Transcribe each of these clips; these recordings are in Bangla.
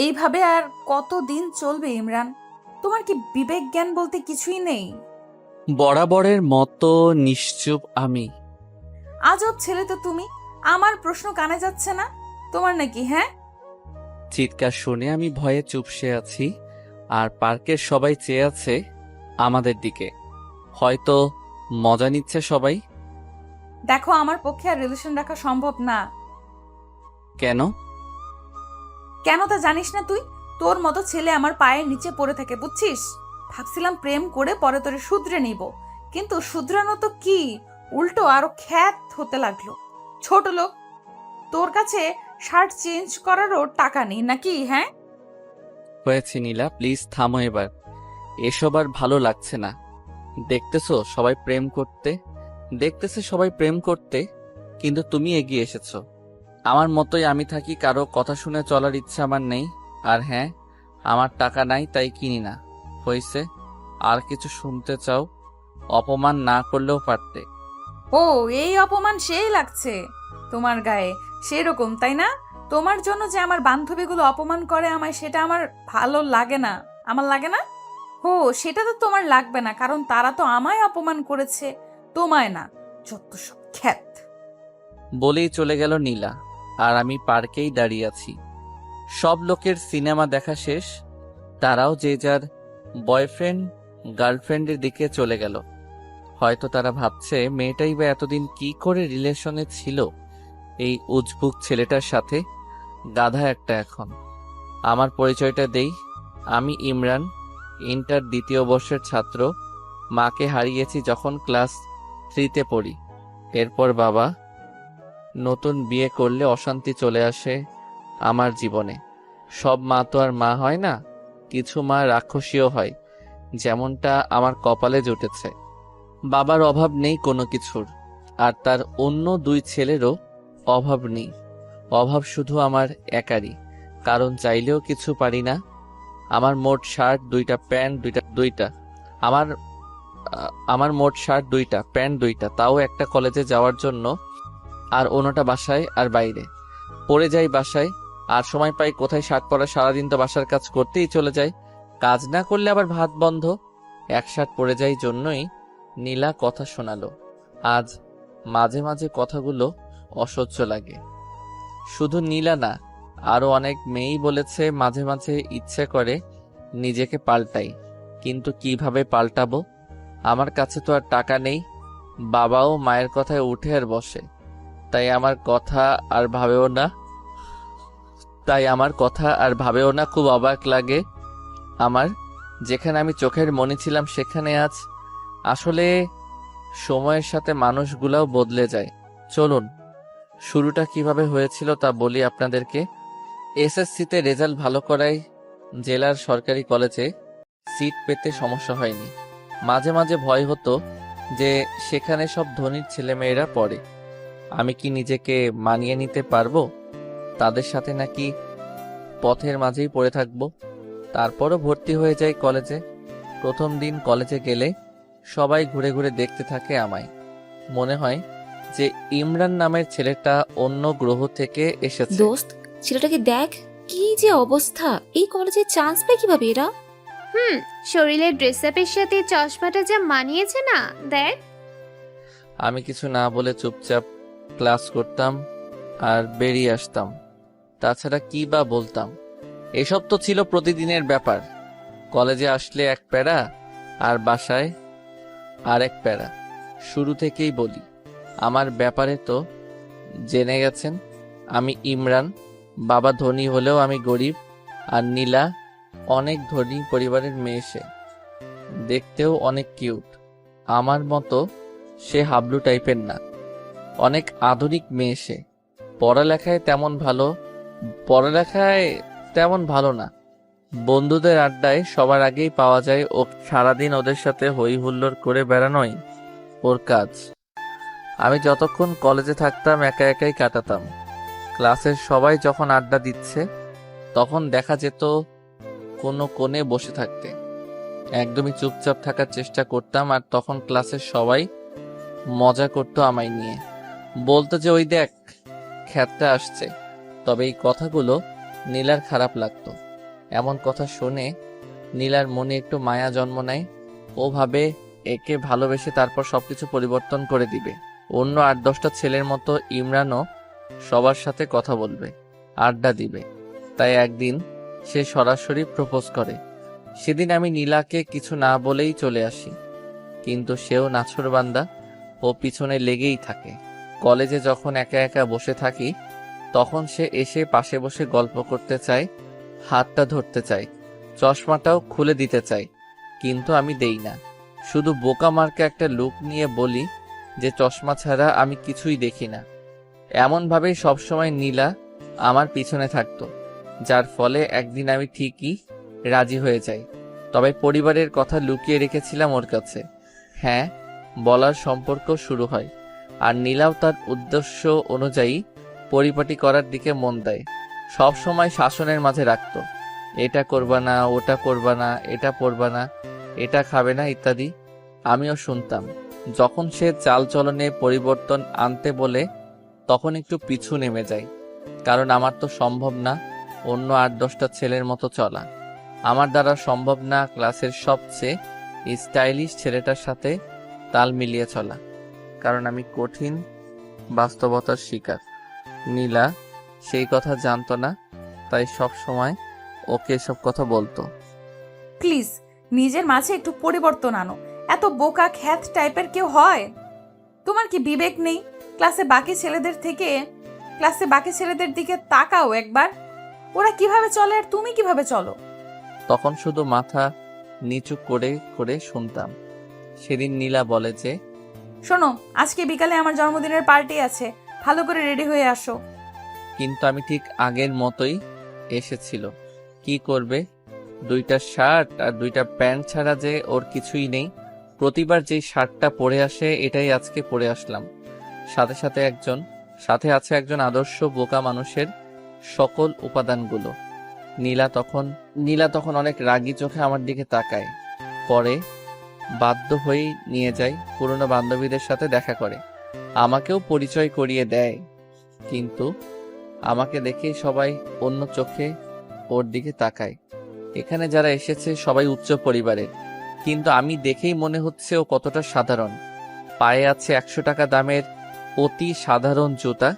এইভাবে আর কতদিন চলবে ইমরান? তোমার কি বিবেক জ্ঞান বলতে কিছুই নেই? বরাবরের মতো নিশ্চুপ আমি। আজব ছেলে তো তুমি। আমার প্রশ্ন কানে যাচ্ছে না তোমার নাকি? হ্যাঁ, চিৎকার শুনে আমি ভয়ে চুপসে আছি, আর পার্কের সবাই চেয়ে আছে আমাদের দিকে। হয়তো মজা নিচ্ছে সবাই। দেখো আমার পক্ষে আর রিলেশন রাখা সম্ভব না। কেন? কেন তা জানিস না তুই? তোর মতো ছেলে আমার পায়ের নিচে পড়ে থাকে, বুঝছিস? ভাবছিলাম প্রেম করে পরে তোরে শুধরে নিব, কিন্তু শুধরানো তো কি, উল্টো আরো খ্যাত হতে লাগলো। ছোট লোক, তোর কাছে শার্ট চেঞ্জ করারও টাকা নেই নাকি? হ্যাঁ, হয়েছে নীলা, প্লিজ থামো এবার। এসব আর ভালো লাগছে না। দেখতেছো সবাই প্রেম করতে, দেখতেছে সবাই প্রেম করতে, কিন্তু তুমি এগিয়ে এসেছো। আমার মতোই আমি থাকি, কারো কথা শুনে চলার ইচ্ছা আমার নেই। আর হ্যাঁ, আমার টাকা নাই তাই কিনি না। হইছে? আর কিছু শুনতে চাও? অপমান না করলেও পারতে। ও, এই অপমান সেই লাগছে তোমার গায়ে, সেরকম তাই না? তোমার জন্য যে আমার বান্ধবীগুলো অপমান করে আমায়, সেটা আমার ভালো লাগে না। আমার লাগে না? হো, সেটা তো তোমার লাগবে না, কারণ তারা তো আমায় অপমান করেছে, তোমায় না। যত সব খ্যাত। বলেই চলে গেল নীলা, আর আমি পার্কেই দাঁড়িয়ে আছি। সব লোকের সিনেমা দেখা শেষ, তারাও যে যার বয়ফ্রেন্ড গার্লফ্রেন্ডের দিকে চলে গেল। হয়তো তারা ভাবছে মেয়েটাই বা এতদিন কি করে রিলেশনে ছিল এই উজবুক ছেলেটার সাথে। গাধা একটা এখন। আমার পরিচয়টা দেই, আমি ইমরান, ইন্টার দ্বিতীয় বর্ষের ছাত্র। মাকে হারিয়েছি যখন ক্লাস 3-তে পড়ি। এরপর বাবা, নতুন বিয়ে করলে অশান্তি চলে আসে আমার জীবনে। সব মা তো আর মা হয় না, কিছু মা রাক্ষসীও হয়, যেমনটা আমার কপালে জুটেছে। বাবার অভাব নেই কোনো কিছুর, আর তার অন্য 2 ছেলেরও অভাব নেই। অভাব শুধু আমার একারই, কারণ চাইলেও কিছু পারি না। আমার মোট শার্ট 2টা, প্যান্ট 2টা। আমার আমার মোট শার্ট 2টা, প্যান্ট 2টা, তাও একটা কলেজে যাওয়ার জন্য, আর অন্যটা বাসায় আর বাইরে। পরে যাই বাসায়, আর সময় পাই কোথায় শার্ট পরা? সারাদিন তো বাসার কাজ করতেই চলে যায়, কাজ না করলে আবার ভাত বন্ধ। এক শার্ট পরে যাই জন্যই নীলা কথা শোনালো। আজ মাঝে মাঝে কথাগুলো অসহ্য লাগে। শুধু নীলা না, আরো অনেক মেয়েই বলেছে মাঝে মাঝে ইচ্ছে করে নিজেকে পাল্টাই, কিন্তু কিভাবে পাল্টাবো? আমার কাছে তো আর টাকা নেই। বাবাও মায়ের কথায় উঠে আর বসে, তাই আমার কথা আর ভাবেও না খুব অবাক লাগে আমার। যেখানে আমি চোখের মনি ছিলাম সেখানে আজ। আসলে সময়ের সাথে মানুষগুলাও বদলে যায়। চলুন, শুরুটা কিভাবে হয়েছিল তা বলি আপনাদেরকে। এসএসসিতে রেজাল্ট ভালো করায় জেলার সরকারি কলেজে সিট পেতে সমস্যা হয়নি। মাঝে মাঝে ভয় হতো যে সেখানে সব ধনীর ছেলেমেয়েরা পড়ে, আমি কি নিজেকে মানিয়ে নিতে পারবো তাদের সাথে, নাকি পথের মাঝেই পড়ে থাকবো। তারপরও ভর্তি হয়ে যাই কলেজে। প্রথম দিন কলেজে গেলে সবাই ঘুরে ঘুরে দেখতে থাকে আমায়। মনে হয় যে ইমরান নামের ছেলেটা অন্য গ্রহ থেকে এসেছে। দোস্ত, ছেলেটাকে দেখ, কি যে অবস্থা! এই কলেজে চান্স পায় কিভাবে এরা? হুম, শরীরের ড্রেস আপের সাথে চশমাটা যা মানিয়েছে না, দেখ। আমি কিছু না বলে চুপচাপ ক্লাস করতাম আর বেরিয়ে আসতাম। তাছাড়া কি বা বলতাম? এসব তো ছিল প্রতিদিনের ব্যাপার। কলেজে আসলে এক প্যারা, আর বাসায় আর এক প্যারা। শুরু থেকেই বলি, আমার ব্যাপারে তো জেনে গেছেন। আমি ইমরান, বাবা ধনী হলেও আমি গরিব। আর নীলা অনেক ধনী পরিবারের মেয়ে, সে দেখতেও অনেক কিউট। আমার মতো সে হাবলু টাইপের না, অনেক আধুনিক মেয়ে সে। পড়ালেখায় তেমন ভালো না। বন্ধুদের আড্ডায় সবার আগেই পাওয়া যায় ও। সারাদিন ওদের সাথে হই হুল্লোড় করে বেড়ানোই ওর কাজ। আমি যতক্ষণ কলেজে থাকতাম একা একাই কাটাতাম। ক্লাসের সবাই যখন আড্ডা দিচ্ছে তখন দেখা যেত কোনো কোণে বসে থাকতে। একদমই চুপচাপ থাকার চেষ্টা করতাম, আর তখন ক্লাসের সবাই মজা করতো আমায় নিয়ে। বলতো যে ওই দেখ, খ্যাতটা আসছে। তবে এই কথাগুলো নীলার খারাপ লাগতো। এমন কথা শুনে নীলার মনে একটু মায়া জন্ম নেয়। ও ভাবে একে ভালোবেসে তারপর সবকিছু পরিবর্তন করে দিবে। অন্য 8-10টা ছেলের মতো ইমরানও সবার সাথে কথা বলবে, আড্ডা দিবে। তাই একদিন সে সরাসরি প্রপোজ করে। সেদিন আমি নীলাকে কিছু না বলেই চলে আসি, কিন্তু সেও নাছোড়বান্দা, ও পিছনে লেগেই থাকে। কলেজে যখন একা একা বসে থাকি তখন সে এসে পাশে বসে গল্প করতে চায়, হাতটা ধরতে চায়, চশমাটাও খুলে দিতে চায়, কিন্তু আমি দেই না। শুধু বোকা মার্কা একটা লুক নিয়ে বলি যে চশমা ছাড়া আমি কিছুই দেখি না। এমনভাবেই সবসময় নীলা আমার পিছনে থাকতো, যার ফলে একদিন আমি ঠিকই রাজি হয়ে যাই। তবে পরিবারের কথা লুকিয়ে রেখেছিলাম ওর কাছে। হ্যাঁ, বলার সম্পর্ক শুরু হয়, আর নীলাও তার উদ্দেশ্য অনুযায়ী পরিপাটি করার দিকে মন দেয়। সব সময় শাসনের মাঝে রাখতো, এটা করবা না, ওটা করবা না, এটা পরবা না, এটা খাবে না ইত্যাদি। আমিও শুনতাম। যখন সে চালচলনে পরিবর্তন আনতে বলে তখন একটু পিছু নেমে যাই, কারণ আমার তো সম্ভব না অন্য 8-10টা ছেলের মতো চলা। আমার দ্বারা সম্ভব না ক্লাসের সবচেয়ে স্টাইলিশ ছেলেটার সাথে তাল মিলিয়ে চলা, কারণ আমি কঠিন বাস্তবতার শিকার। নীলা সেই কথা জানতো না, তাই সব সময় ওকে এসব কথা বলতো। প্লিজ নিজের মাঝে একটু পরিবর্তন আনো। এত বোকা খ্যাত টাইপের কেউ হয়? তোমার কি বিবেক নেই? ক্লাসে বাকি ছেলেদের দিকে তাকাও একবার। ওরা কিভাবে চলে আর তুমি কিভাবে চলো? তখন শুধু মাথা নিচু করে করে শুনতাম। সেদিন নীলা বলে যে, শোনো, আজকে বিকালে আমার জন্মদিনের পার্টি আছে, ভালো করে রেডি হয়ে আসো। কিন্তু আমি ঠিক আগের মতোই এসেছিল। কি করবে, 2টা শার্ট আর 2টা প্যান্ট ছাড়া যে ওর কিছুই নেই। প্রতিবার যেই শার্টটা পরে আসে এটাই আজকে পরে আসলাম। সাথে আছে একজন আদর্শ বোকা মানুষের সকল উপাদানগুলো। নীলা তখন অনেক রাগী চোখে আমার দিকে তাকায়। পরে বাধ্য হয়েই নিয়ে যায়, পুরনো বান্ধবীদের সাথে দেখা করে, আমাকেও পরিচয় করিয়ে দেয়। কিন্তু আমাকে দেখেই সবাই অন্য চোখে ওর দিকে তাকায়। এখানে যারা এসেছে সবাই উচ্চ পরিবারের, কিন্তু আমি দেখেই মনে হচ্ছে ও কতটা সাধারণ। পায়ে আছে 100 টাকা দামের অতি সাধারণ জুতা।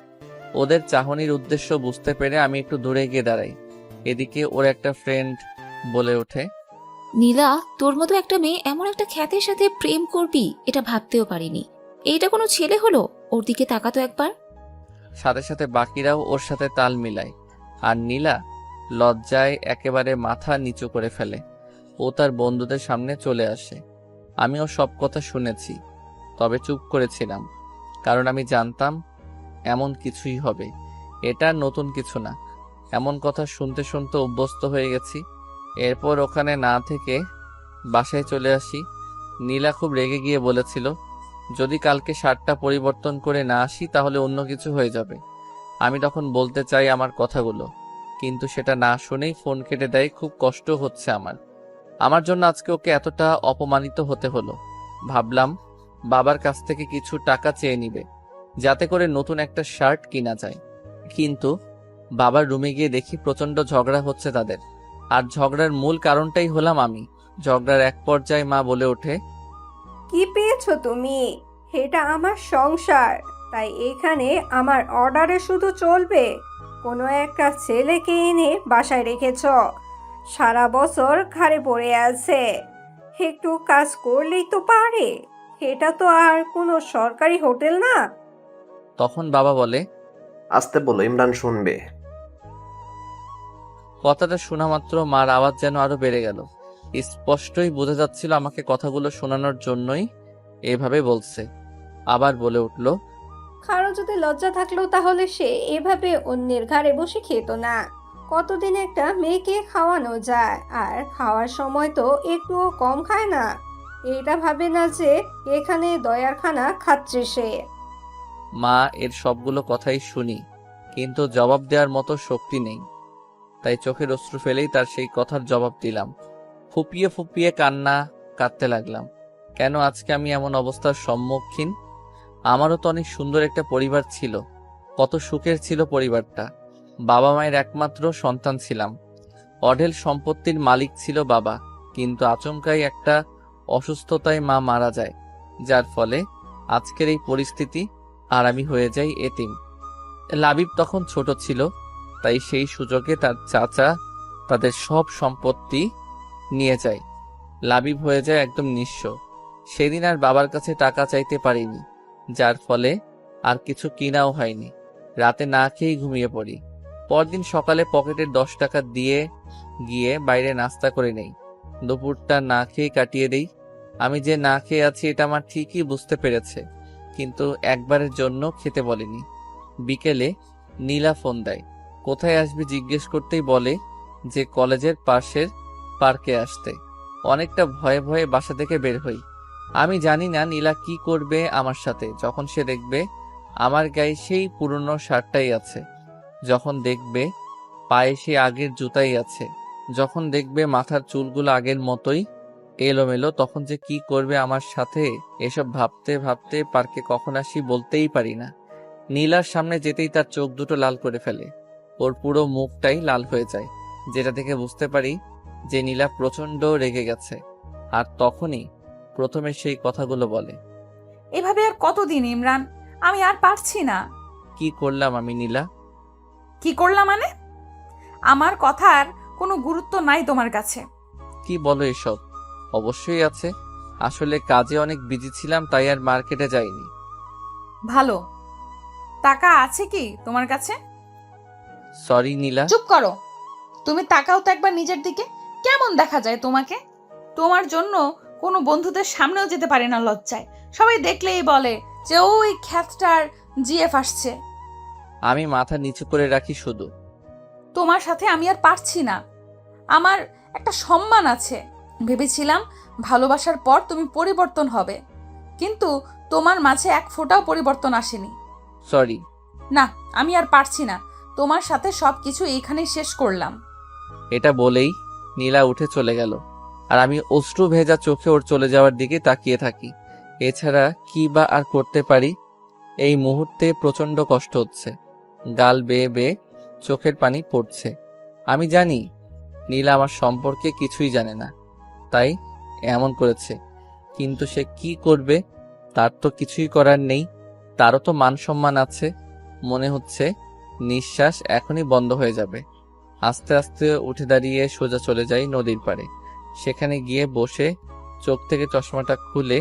ওদের চাহনির উদ্দেশ্য বুঝতে পেরে আমি একটু দূরে গিয়ে দাঁড়াই। এদিকে ওর একটা ফ্রেন্ড বলে ওঠে, নীলা, তোর মতো একটা মেয়ে এমন একটা খ্যাতের সাথে প্রেম করবি এটা ভাবতেও পারিনি। এইটা কোনো ছেলে হলো? ওর দিকে তাকাতো একবার। সাথে সাথে বাকিরাও ওর সাথে তাল মিলায়, আর নীলা লজ্জায় একেবারে মাথা নিচু করে ফেলে। ও তার বন্ধুদের সামনে চলে আসে। আমিও সব কথা শুনেছি, তবে চুপ করেছিলাম, কারণ আমি জানতাম এমন কিছুই হবে। এটা নতুন কিছু না, এমন কথা শুনতে শুনতে অভ্যস্ত হয়ে গেছি। এরপর ওখানে না থেকে বাসায় চলে আসি। নীলা খুব রেগে গিয়ে বলেছিল, যদি কালকে শার্টটা পরিবর্তন করে না আসি তাহলে অন্য কিছু হয়ে যাবে। আমি তখন বলতে চাই আমার কথাগুলো, কিন্তু সেটা না শুনেই ফোন কেটে দেয়। খুব কষ্ট হচ্ছে আমার জন্য আজকে ওকে এতটা অপমানিত হতে হলো। ভাবলাম বাবার কাছ থেকে কিছু টাকা চেয়ে নিবে, যাতে করে নতুন একটা শার্ট কিনা যায়। কিন্তু বাবার রুমে গিয়ে দেখি প্রচন্ড ঝগড়া হচ্ছে তাদের, আর ঝগড়ার মূল কারণটাই হলাম আমি। ঝগড়ার এক পর্যায়ে মা বলে ওঠে, কি পেয়েছো তুমি? এটা আমার সংসার, তাই এখানে আমার অর্ডারে শুধু চলবে। কোনো একটা ছেলেকে এনে বাসায় রেখেছ, সারা বছর ঘাড়ে পড়ে আছে, একটু কাজ করলেই তো পারে। এটা তো আর কোনো সরকারি হোটেল না। তখন বাবা বলে, আসতে বলো, ইমরান শুনবে। কথাটা শোনা মাত্র মার আওয়াজ যেন আরো বেড়ে গেল। স্পষ্টই বোঝা যাচ্ছিল আমাকে কথাগুলো শোনানোর জন্যই এভাবে বলছে। আবার বলে উঠল, কারো যদি লজ্জা থাকলো তাহলে সে এভাবে অন্যের ঘাড়ে বসে খেত না। কতদিন একটা মেয়েকে খাওয়ানো যায়, আর খাওয়ার সময় তো একটুও কম খায় না। এটা ভাবে না যে এখানে দয়ার খানা খাচ্ছে সে। মা এর সবগুলো কথাই শুনি, কিন্তু জবাব দেওয়ার মতো শক্তি নেই। তাই চোখের অশ্রু ফেলেই তার সেই কথার জবাব দিলাম। ফুপিয়ে ফুপিয়ে কাঁদতে লাগলাম। কেন আজকে আমি এমন অবস্থার সম্মুখীন? আমারও তো অনেক সুন্দর একটা পরিবার ছিল, কত সুখের ছিল পরিবারটা। বাবা মায়ের একমাত্র সন্তান ছিলাম। অঢেল সম্পত্তির মালিক ছিল বাবা, কিন্তু আচমকাই একটা অসুস্থতায় মা মারা যায়, যার ফলে আজকের এই পরিস্থিতি, আর আমি হয়ে যাই এতিম। লাবিব তখন ছোট ছিল, তাই সেই সুযোগে তার চাচা তাদের সব সম্পত্তি নিয়ে যায়। লাবিব হয়ে যায় একদম নিঃস্ব। সেদিন আর বাবার কাছে টাকা চাইতে পারিনি, যার ফলে আর কিছু কিনাও হয়নি। রাতে না খেয়েই ঘুমিয়ে পড়ি। পরদিন সকালে পকেটের 10 টাকা দিয়ে গিয়ে বাইরে নাস্তা করে নেই। দুপুরটা না খেয়ে কাটিয়ে দেই। আমি যে না খেয়ে আছি এটা আমার ঠিকই বুঝতে পেরেছে, কিন্তু একবারের জন্য খেতে বলেনি। বিকেলে নীলা ফোন দেয়। কোথায় আসবি জিজ্ঞেস করতেই বলে যে কলেজের পাশের পার্কে আসতে। অনেকটা ভয়ে ভয়ে বাসা থেকে বের হই। আমি জানি না নীলা কি করবে আমার সাথে যখন সে দেখবে আমার গায়ে সেই পুরনো শার্টটাই আছে, যখন দেখবে পায়ে সেই আগের জুতাই আছে, যখন দেখবে মাথার চুলগুলো আগের মতোই এলোমেলো, তখন যে কি করবে আমার সাথে। এসব ভাবতে ভাবতে পার্কে কখন আসি বলতেই পারি না। নীলার সামনে যেতেই তার চোখ দুটো লাল করে ফেলে। ওর পুরো মুখটাই লাল হয়ে যায়, যেটা দেখে বুঝতে পারি যে নীলা প্রচন্ড রেগে গেছে। আর তখনই প্রথমে সেই কথাগুলো বলে। এভাবে আর কতদিন ইমরান? আমি আর পারছি না। কি করলাম আমি নীলা? কি করলাম মানে? আমার কথার কোনো গুরুত্ব নাই তোমার কাছে? কি বলো এসব? অবশ্যই আছে। আসলে কাজে অনেক বিজি ছিলাম, তাই আর মার্কেটে যাইনি। ভালো। টাকা আছে কি তোমার কাছে? সরি নীলা। চুপ করো। তুমি তাকাও তো একবার নিজের দিকে। কেমন দেখা যায় তোমাকে? তোমার জন্য কোনো বন্ধুদের সামনেও যেতে পারে না লজ্জায়। সবাই দেখলেই বলে যে ওই খ্যাতটার জিএফ আসছে। আমি মাথা নিচু করে রাখি শুধু। তোমার সাথে আমি আর পারছি না। আমার একটা সম্মান আছে। ভেবেছিলাম ভালোবাসার পর তুমি পরিবর্তন হবে, কিন্তু তোমার মাঝে এক ফোঁটাও পরিবর্তন আসেনি। সরি। না, আমি আর পারছি না। তোমার সাথে সবকিছু এইখানেই শেষ করলাম। এটা বলেই নীলা উঠে চলে গেল, আর আমি অশ্রু ভেজা চোখে ওর চলে যাওয়ার দিকে তাকিয়ে থাকি। এছাড়া কি বা আর করতে পারি? এই মুহূর্তে প্রচন্ড কষ্ট হচ্ছে। গাল বেয়ে বেয়ে চোখের পানি পড়ছে। আমি জানি নীলা আমার সম্পর্কে কিছুই জানে না, তাই এমন করেছে। কিন্তু সে কি করবে? তার তো কিছুই করার নেই। তারও তো মান সম্মান আছে। মনে হচ্ছে নিঃশ্বাস এখনই বন্ধ হয়ে যাবে। আস্তে আস্তে উঠে দাঁড়িয়ে সোজা চলে যাই নদীর পাড়ে। সেখানে গিয়ে বসে চোখ থেকে চশমাটা খুলে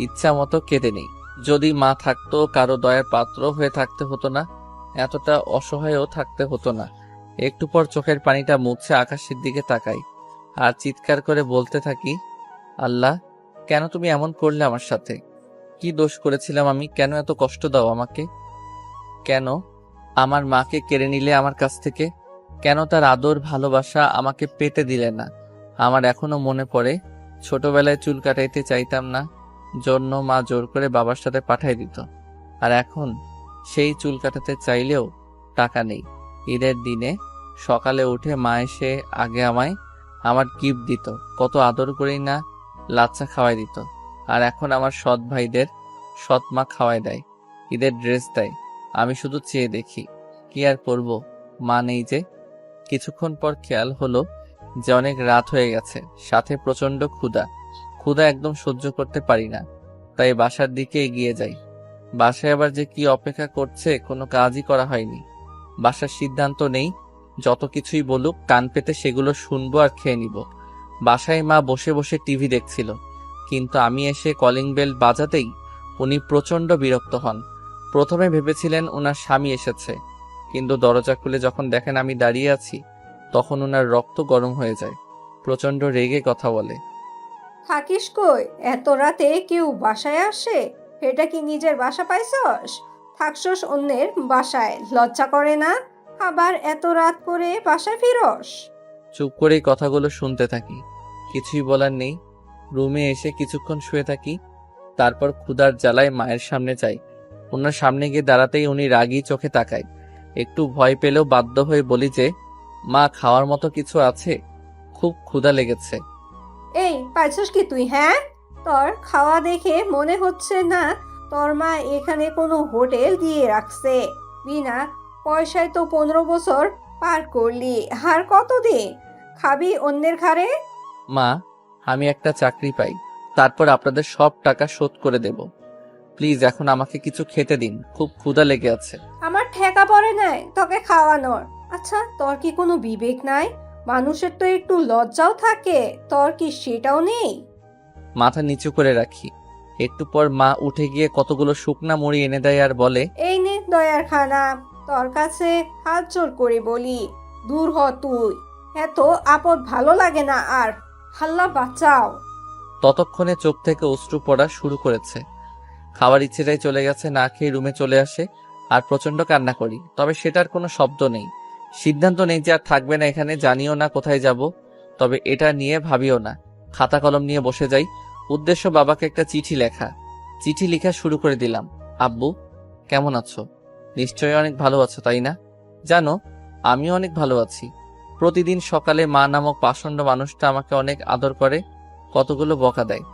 ইচ্ছা মতো কেঁদে নেই। যদি মা থাকতো, কারো দয়ার পাত্র হয়ে থাকতে হতো না, এতটা অসহায়ও থাকতে হতো না। একটু পর চোখের পানিটা মুছে আকাশের দিকে তাকাই আর চিৎকার করে বলতে থাকি, আল্লাহ, কেন তুমি এমন করলে আমার সাথে? কি দোষ করেছিলাম আমি? কেন এত কষ্ট দাও আমাকে? কেন আমার মাকে কেড়ে নিলে আমার কাছ থেকে? কেন তার আদর ভালোবাসা আমাকে পেতে দিলে না? আমার এখনো মনে পড়ে ছোটবেলায় চুল কাটাইতে চাইতাম না, জন্য মা জোর করে বাবার সাথে পাঠাই দিত। আর এখন সেই চুল কাটাতে চাইলেও টাকা নেই। ঈদের দিনে সকালে উঠে মা এসে আগে আমায় আমার গিফট দিত, কত আদর করেই না লাচ্ছা খাওয়াই দিত। আর এখন আমার সৎ ভাইদের সৎ মা খাওয়াই দেয়, ঈদের ড্রেস দেয়। আমি শুধু চেয়ে দেখি, কি আর করব, মা নেই যে। কিছুক্ষণ পর খেয়াল হলো যে অনেক রাত হয়ে গেছে, সাথে প্রচন্ড ক্ষুধা একদম সহ্য করতে পারি না, তাই বাসার দিকে এগিয়ে যাই। বাসায় আবার যে কি অপেক্ষা করছে কোনো কাজই করা হয়নি। বাসার সিদ্ধান্ত নেই, যত কিছুই বলুক কান পেতে সেগুলো শুনবো আর খেয়ে নিব। বাসায় মা বসে বসে টিভি দেখছিল, কিন্তু আমি এসে কলিং বেল বাজাতেই উনি প্রচন্ড বিরক্ত হন। প্রথমে ভেবেছিলেন ওনার স্বামী এসেছে, কিন্তু দরজা খুলে যখন দেখেন আমি দাঁড়িয়ে আছি, তখন ওনার রক্ত গরম হয়ে যায়। প্রচন্ড রেগে কথা বলে, থাকিস কই? এত রাতে কেউ বাসায় আসে? এটা কি নিজের বাসা পাইছস? থাকছস অন্যের বাসায়, লজ্জা করে না? আবার এত রাত করে বাসায় ফিরস? চুপ করেই কথাগুলো শুনতে থাকি। কিছুই বলার নেই। রুমে এসে কিছুক্ষণ শুয়ে থাকি, তারপর ক্ষুধার জ্বালায় মায়ের সামনে যাই। ওনার সামনে গিয়ে দাঁড়াতেই উনি রাগী চোখে তাকায়। একটু ভয় পেলেও বাধ্য হয়ে বলি যে, মা, খাওয়ার মতো কিছু আছে? খুব ক্ষুধা লেগেছে। এই পাইছস কি তুই? হ্যাঁ, তোর খাওয়া দেখে মনে হচ্ছে না তোর মা এখানে কোনো হোটেল দিয়ে রাখছে। বিনা পয়সায় তো 15 বছর পার করলি, আর কতদিন? খাবি অন্যের ঘাড়ে? মা, আমি একটা চাকরি পাই, তারপর আপনাদের সব টাকা শোধ করে দেব। প্লিজ এখন আমাকে কিছু খেতে দিন, খুব ক্ষুধা লেগে আছে। আমার ঠেকা পড়ে নাই তোকে খাওয়ানোর। আচ্ছা, তোর কি কোনো বিবেক নাই? মানুষের তো একটু লজ্জাও থাকে, তোর কি সেটাও নেই? মাথা নিচু করে রাখি। একটু পর মা উঠে গিয়ে কতগুলো শুকনা মুড়ি এনে দেয় আর বলে, এই নে দয়ার খানা, তোর কাছে হাত জোর করে বলি, দূর হ তুই। এত আপদ ভালো লাগে না আর, হাল্লা বাঁচাও। ততক্ষণে চোখ থেকে অশ্রু পড়া শুরু করেছে। খাওয়ার ইচ্ছেটাই চলে গেছে, না খেয়ে রুমে চলে আসে আর প্রচন্ড কান্না করি। তবে সেটার কোনো শব্দ নেই, সিদ্ধান্ত নেই যে আর থাকবে না এখানে। জানিও না কোথায় যাব, তবে এটা নিয়ে ভাবিও না। খাতা কলম নিয়ে বসে যাই। উদ্দেশ্য বাবাকে একটা চিঠি লেখা। চিঠি লেখা শুরু করে দিলাম। আব্বু, কেমন আছো? নিশ্চয়ই অনেক ভালো আছো, তাই না? জানো, আমিও অনেক ভালো আছি। প্রতিদিন সকালে মা নামক পাষণ্ড মানুষটা আমাকে অনেক আদর করে, কতগুলো বকা দেয়।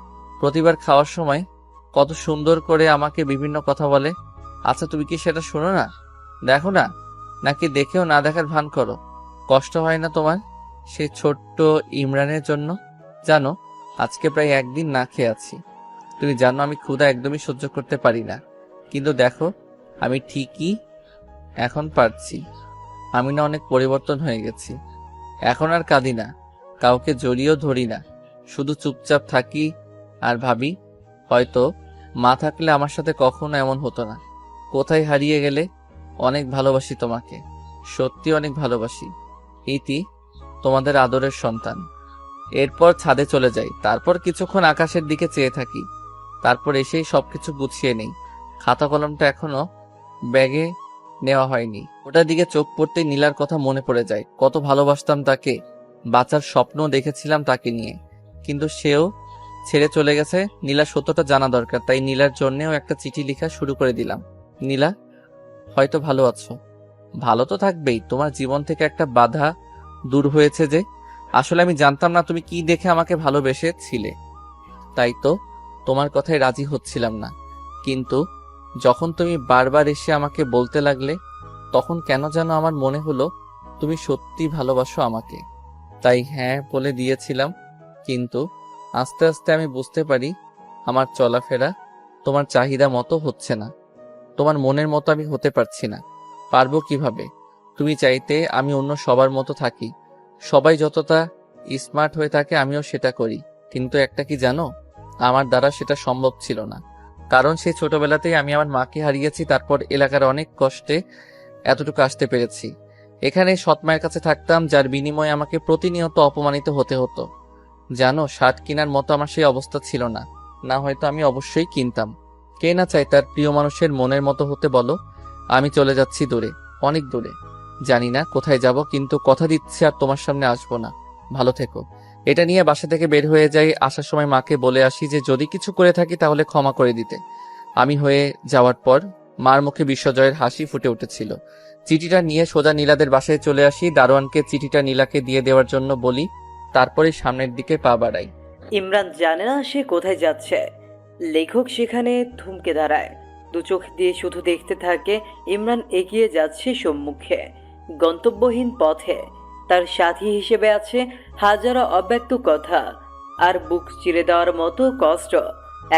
প্রতিবার খাওয়ার সময় কত সুন্দর করে আমাকে বিভিন্ন কথা বলে। আচ্ছা, তুমি কি সেটা শোনো না, দেখো না, নাকি দেখেও না দেখার ভান করো? কষ্ট হয় না তোমার সে ছোট্ট ইমরানের জন্য? জানো, আজকে প্রায় একদিন না খেয়ে আছি। তুমি জানো আমি ক্ষুধা একদমই সহ্য করতে পারি না, কিন্তু দেখো আমি ঠিকই এখন পারছি। আমি না অনেক পরিবর্তন হয়ে গেছি। এখন আর কাঁদি না, কাউকে জড়িয়েও ধরি না, শুধু চুপচাপ থাকি আর ভাবি, হয়তো মা থাকলে আমার সাথে কখনো এমন হতো না। কোথায় হারিয়ে গেলে? অনেক ভালোবাসি তোমাকে, সত্যি অনেক ভালোবাসি। ইতি, তোমাদের আদরের সন্তান। এরপর ছাদে চলে যাই। তারপর কিছুক্ষণ আকাশের দিকে চেয়ে থাকি। তারপর এসেই সবকিছু গুছিয়ে নেই। খাতা কলমটা এখনো ব্যাগে নেওয়া হয়নি। ওটার দিকে চোখ পড়তেই নীলার কথা মনে পড়ে যায়। কত ভালোবাসতাম তাকে, বাঁচার স্বপ্ন দেখেছিলাম তাকে নিয়ে, কিন্তু সেও ছেড়ে চলে গেছে। নীলা সত্যটা জানা দরকার, তাই নীলার জন্যেও একটা চিঠি লেখা শুরু করে দিলাম। নীলা, হয়তো ভালো আছো, ভালো তো থাকবেই। তোমার জীবন থেকে একটা বাধা দূর হয়েছে যে। আসলে আমি জানতাম না তুমি কি দেখে আমাকে ভালোবেসেছিলে, তাই তো তোমার কথায় রাজি হচ্ছিলাম না। কিন্তু যখন তুমি বারবার এসে আমাকে বলতে লাগলে, তখন কেন যেন আমার মনে হলো তুমি সত্যি ভালোবাসো আমাকে। তাই হ্যাঁ বলে দিয়েছিলাম। কিন্তু আস্তে আস্তে আমি বুঝতে পারি আমার চলাফেরা তোমার চাহিদা মতো হচ্ছে না। তোমার মনের মতো আমি হতে পারছি না। পারবো কিভাবে? তুমি চাইতে আমি অন্য সবার মতো থাকি, সবাই যতটা স্মার্ট হয়ে থাকে আমিও সেটা করি। কিন্তু একটা কি জানো, আমার দ্বারা সেটা সম্ভব ছিল না। কারণ সেই ছোটবেলাতেই আমি আমার মাকে হারিয়েছি, তারপর এলাকার অনেক কষ্টে এতটুকু আসতে পেরেছি। এখানে সৎ মায়ের কাছে থাকতাম, যার বিনিময়ে আমাকে প্রতিনিয়ত অপমানিত হতে হতো। জানো, শার্ট কেনার মতো আমার সেই অবস্থা ছিল না, না হয়তো আমি অবশ্যই কিনতাম। কে না চায় তার প্রিয় মানুষের মনের মতো হতে বলো? আমি চলে যাচ্ছি দূরে, অনেক দূরে। জানি না কোথায় যাব, কিন্তু কথা দিচ্ছি আর তোমার সামনে আসবো না। ভালো থেকো। এটা নিয়ে বাসা থেকে বের হয়ে যাই। আসার সময় মাকে বলে আসি যে যদি কিছু করে থাকি তাহলে ক্ষমা করে দিতে। আমি হয়ে যাওয়ার পর মার মুখে বিশ্বজয়ের হাসি ফুটে উঠেছিল। চিঠিটা নিয়ে সোজা নীলাদের বাসায় চলে আসি। দারোয়ানকে চিঠিটা নীলাকে দিয়ে দেওয়ার জন্য বলি, তারপরে সামনের দিকে পা বাড়াই। ইমরান জানে না সে কোথায় যাচ্ছে। লেখক সেখানে থমকে দাঁড়ায়, দু চোখ দিয়ে শুধু দেখতে থাকে ইমরান এগিয়ে যাচ্ছে সম্মুখে, গন্তব্যহীন পথে। তার সাথী হিসেবে আছে হাজারো অব্যক্ত কথা আর বুক চিরে দেওয়ার মতো কষ্ট।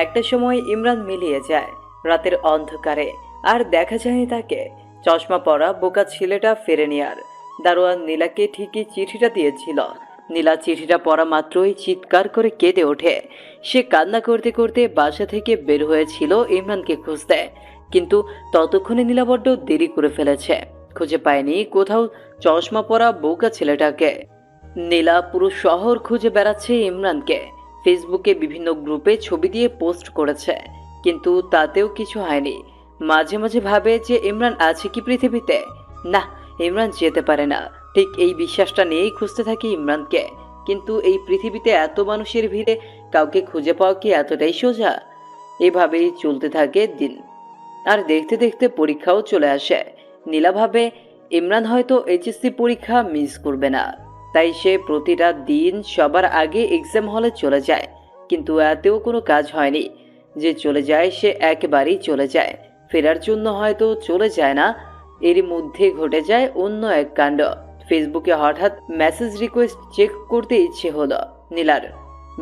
একটা সময় ইমরান মিলিয়ে যায় রাতের অন্ধকারে, আর দেখা যায়নি তাকে। চশমা পরা বোকা ছেলেটা ফেরেনি আর। দারোয়ান নীলাকে ঠিকই চিঠিটা দিয়েছিল। নীলা চিঠিটা পড়া মাত্রই চিৎকার করে কেঁদে ওঠে। সে কান্না করতে করতে বাসা থেকে বের হয়েছিল ইমরানকে খুঁজতে, কিন্তু ততক্ষণে নীলা বড্ড দেরি করে ফেলেছে। খুঁজে পায়নি কোথাও চশমা পরা বোকা ছেলেটাকে। নীলা পুরো শহর খুঁজে বেড়াচ্ছে ইমরানকে। ফেসবুকে বিভিন্ন গ্রুপে ছবি দিয়ে পোস্ট করেছে, কিন্তু তাতেও কিছু হয়নি। মাঝে মাঝে ভাবে যে ইমরান আছে কি পৃথিবীতে। না, ইমরান যেতে পারে না। ঠিক এই বিশ্বাসটা নিয়েই খুঁজতে থাকি ইমরানকে। কিন্তু এই পৃথিবীতে এত মানুষের ভিড়ে কাউকে খুঁজে পাওয়া কি এতটাই সোজা? এভাবেই চলতে থাকে দিন। আর দেখতে দেখতে পরীক্ষাও চলে আসে। নীলা ভাবে ইমরান হয়তো এইচএসসি পরীক্ষা মিস করবে না, তাই সে প্রতিটা দিন সবার আগে এক্সাম হলে চলে যায়। কিন্তু এতেও কোনো কাজ হয়নি। যে চলে যায় সে একেবারেই চলে যায়, ফেরার জন্য হয়তো চলে যায় না। এর মধ্যে ঘটে যায় অন্য এক কাণ্ড। ফেসবুকে হঠাৎ মেসেজ রিকোয়েস্ট চেক করতে ইচ্ছে হলো নীলার।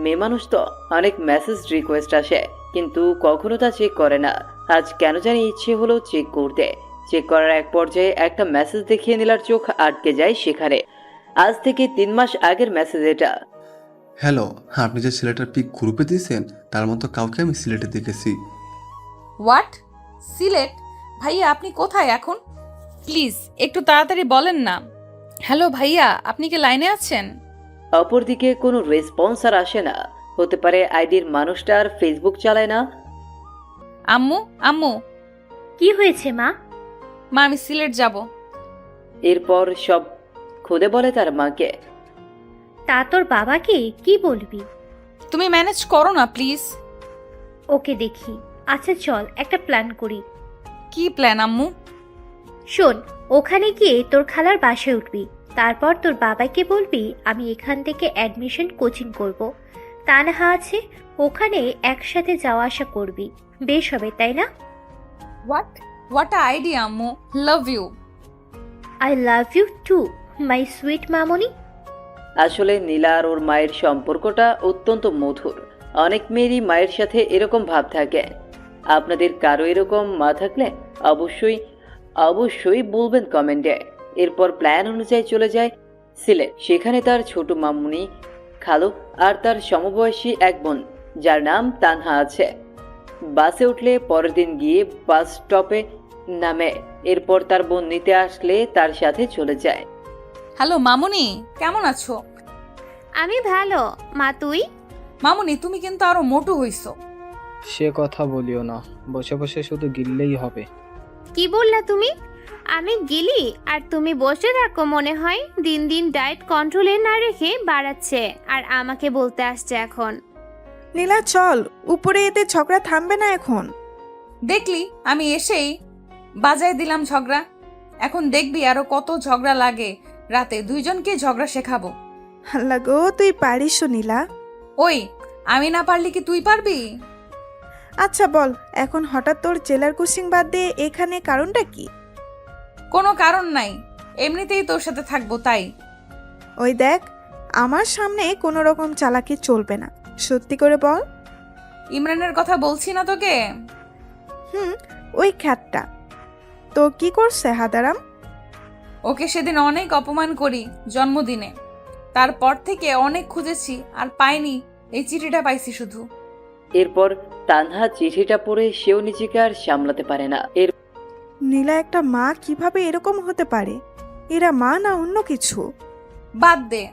মেয়ে মানুষ তো, অনেক মেসেজ রিকোয়েস্ট আসে কিন্তু কখনো তা চেক করে না। আজ কেন জানি ইচ্ছে হলো চেক করতে। চেক করার এক পর্যায়ে একটা মেসেজ দেখিয়ে নীলার চোখ আটকে যায় সেখানে। আজ থেকে 3 মাস আগের মেসেজ এটা। হ্যালো, আপনি যে ছেলেটার পিক গ্রুপে দিয়েছেন তার মতো কাউকে আমি সিলেটে দেখেছি। হোয়াট? সিলেট? ভাইয়া আপনি কোথায় এখন? প্লিজ একটু তাড়াতাড়ি বলেন না। হ্যালো ভাইয়া, আপনি কি লাইনে আছেন? অপরদিকে কোনো রেসপন্স আর আসে না। হতে পারে আইডির মানুষটা আর ফেসবুক চালায় না। আম্মু আম্মু, কি হয়েছে মা? মা আমি সিলেট যাব। এরপর সব খুলে বলে তার মাকে। তা তোর বাবাকে কি বলবি? তুমি ম্যানেজ করো না প্লিজ। ওকে দেখি। আচ্ছা চল একটা প্ল্যান করি। কি প্ল্যান আম্মু? শোন, ওখানে গিয়ে তোর খালার বাসায় উঠবি। তারপর তোর বাবাকে বলবি আমি এখান থেকে অ্যাডমিশন কোচিং করব। তানহা আছে, ওখানে একসাথে যাওয়া আসা করবি। বেশ হবে, তাই না? হোয়াট আইডিয়া আম্মু, love you. I love you too my sweet মামনি। আসলে নীলা আর ওর মায়ের সম্পর্কটা অত্যন্ত মধুর। অনেক মেয়েরই মায়ের সাথে এরকম ভাব থাকে। আপনাদের কারো এরকম মা থাকলে অবশ্যই অবশ্যই বলবেন কমেন্টে। এরপর প্ল্যান অনুযায়ী চলে যায় সিলেট। সেখানে তার ছোট মামুনি, খালু আর তার সমবয়সী এক বোন যার নাম তানহা আছে। বাসে উঠলে পরের দিন গিয়ে বাস স্টপে নামে। এরপর তার বোন নিতে আসলে তার সাথে চলে যায়। হ্যালো মামুনি, কেমন আছো? আমি ভালো মা, তুই? মামুনি তুমি কিন্তু আরো মোটু হইছো। সে কথা বলিও না, বসে বসে শুধু গিললেই হবে। কি বললা তুমি? আমি গেলি আর তুমি বসে থাকো মনে হয়? দিন দিন ডায়েট কন্ট্রোলে না রেখে বাড়াচ্ছে আর আমাকে বলতে আসছে এখন। নীলা চল, উপরে এতে ঝগড়া থামবে না এখন। দেখলি আমি এসেই বাজায় দিলাম ঝগড়া। এখন দেখবি আরো কত ঝগড়া লাগে। রাতে দুইজনকে ঝগড়া শেখাবো। আল্লাহ গো, তুই পারিস নীলা। ওই, আমি না পারলি কি তুই পারবি? আচ্ছা বল, এখন হঠাৎ তোর জেলার কোচিং বাদ দিয়ে এখানে কারণটা কি? কোনো কারণ নাই, এমনিতেই তোর সাথে থাকবো তাই। ওই দেখ, আমার সামনে কোনো রকম চালাকি চলবে না, সত্যি করে বল। ইমরানের কথা বলছি না তোকে? ওই খ্যাতটা তো কি করছে হাদারাম? ওকে সেদিন অনেক অপমান করি জন্মদিনে। তারপর থেকে অনেক খুঁজেছি আর পাইনি, এই চিঠিটা পাইছি শুধু। এরপর তানহা চিঠিটা পড়ে সেও নিজেকে আর সামলাতে পারে না। নীলা একটা মা কিভাবে এরকম হতে পারে? এরা মা না অন্য কিছু? বাদ দে,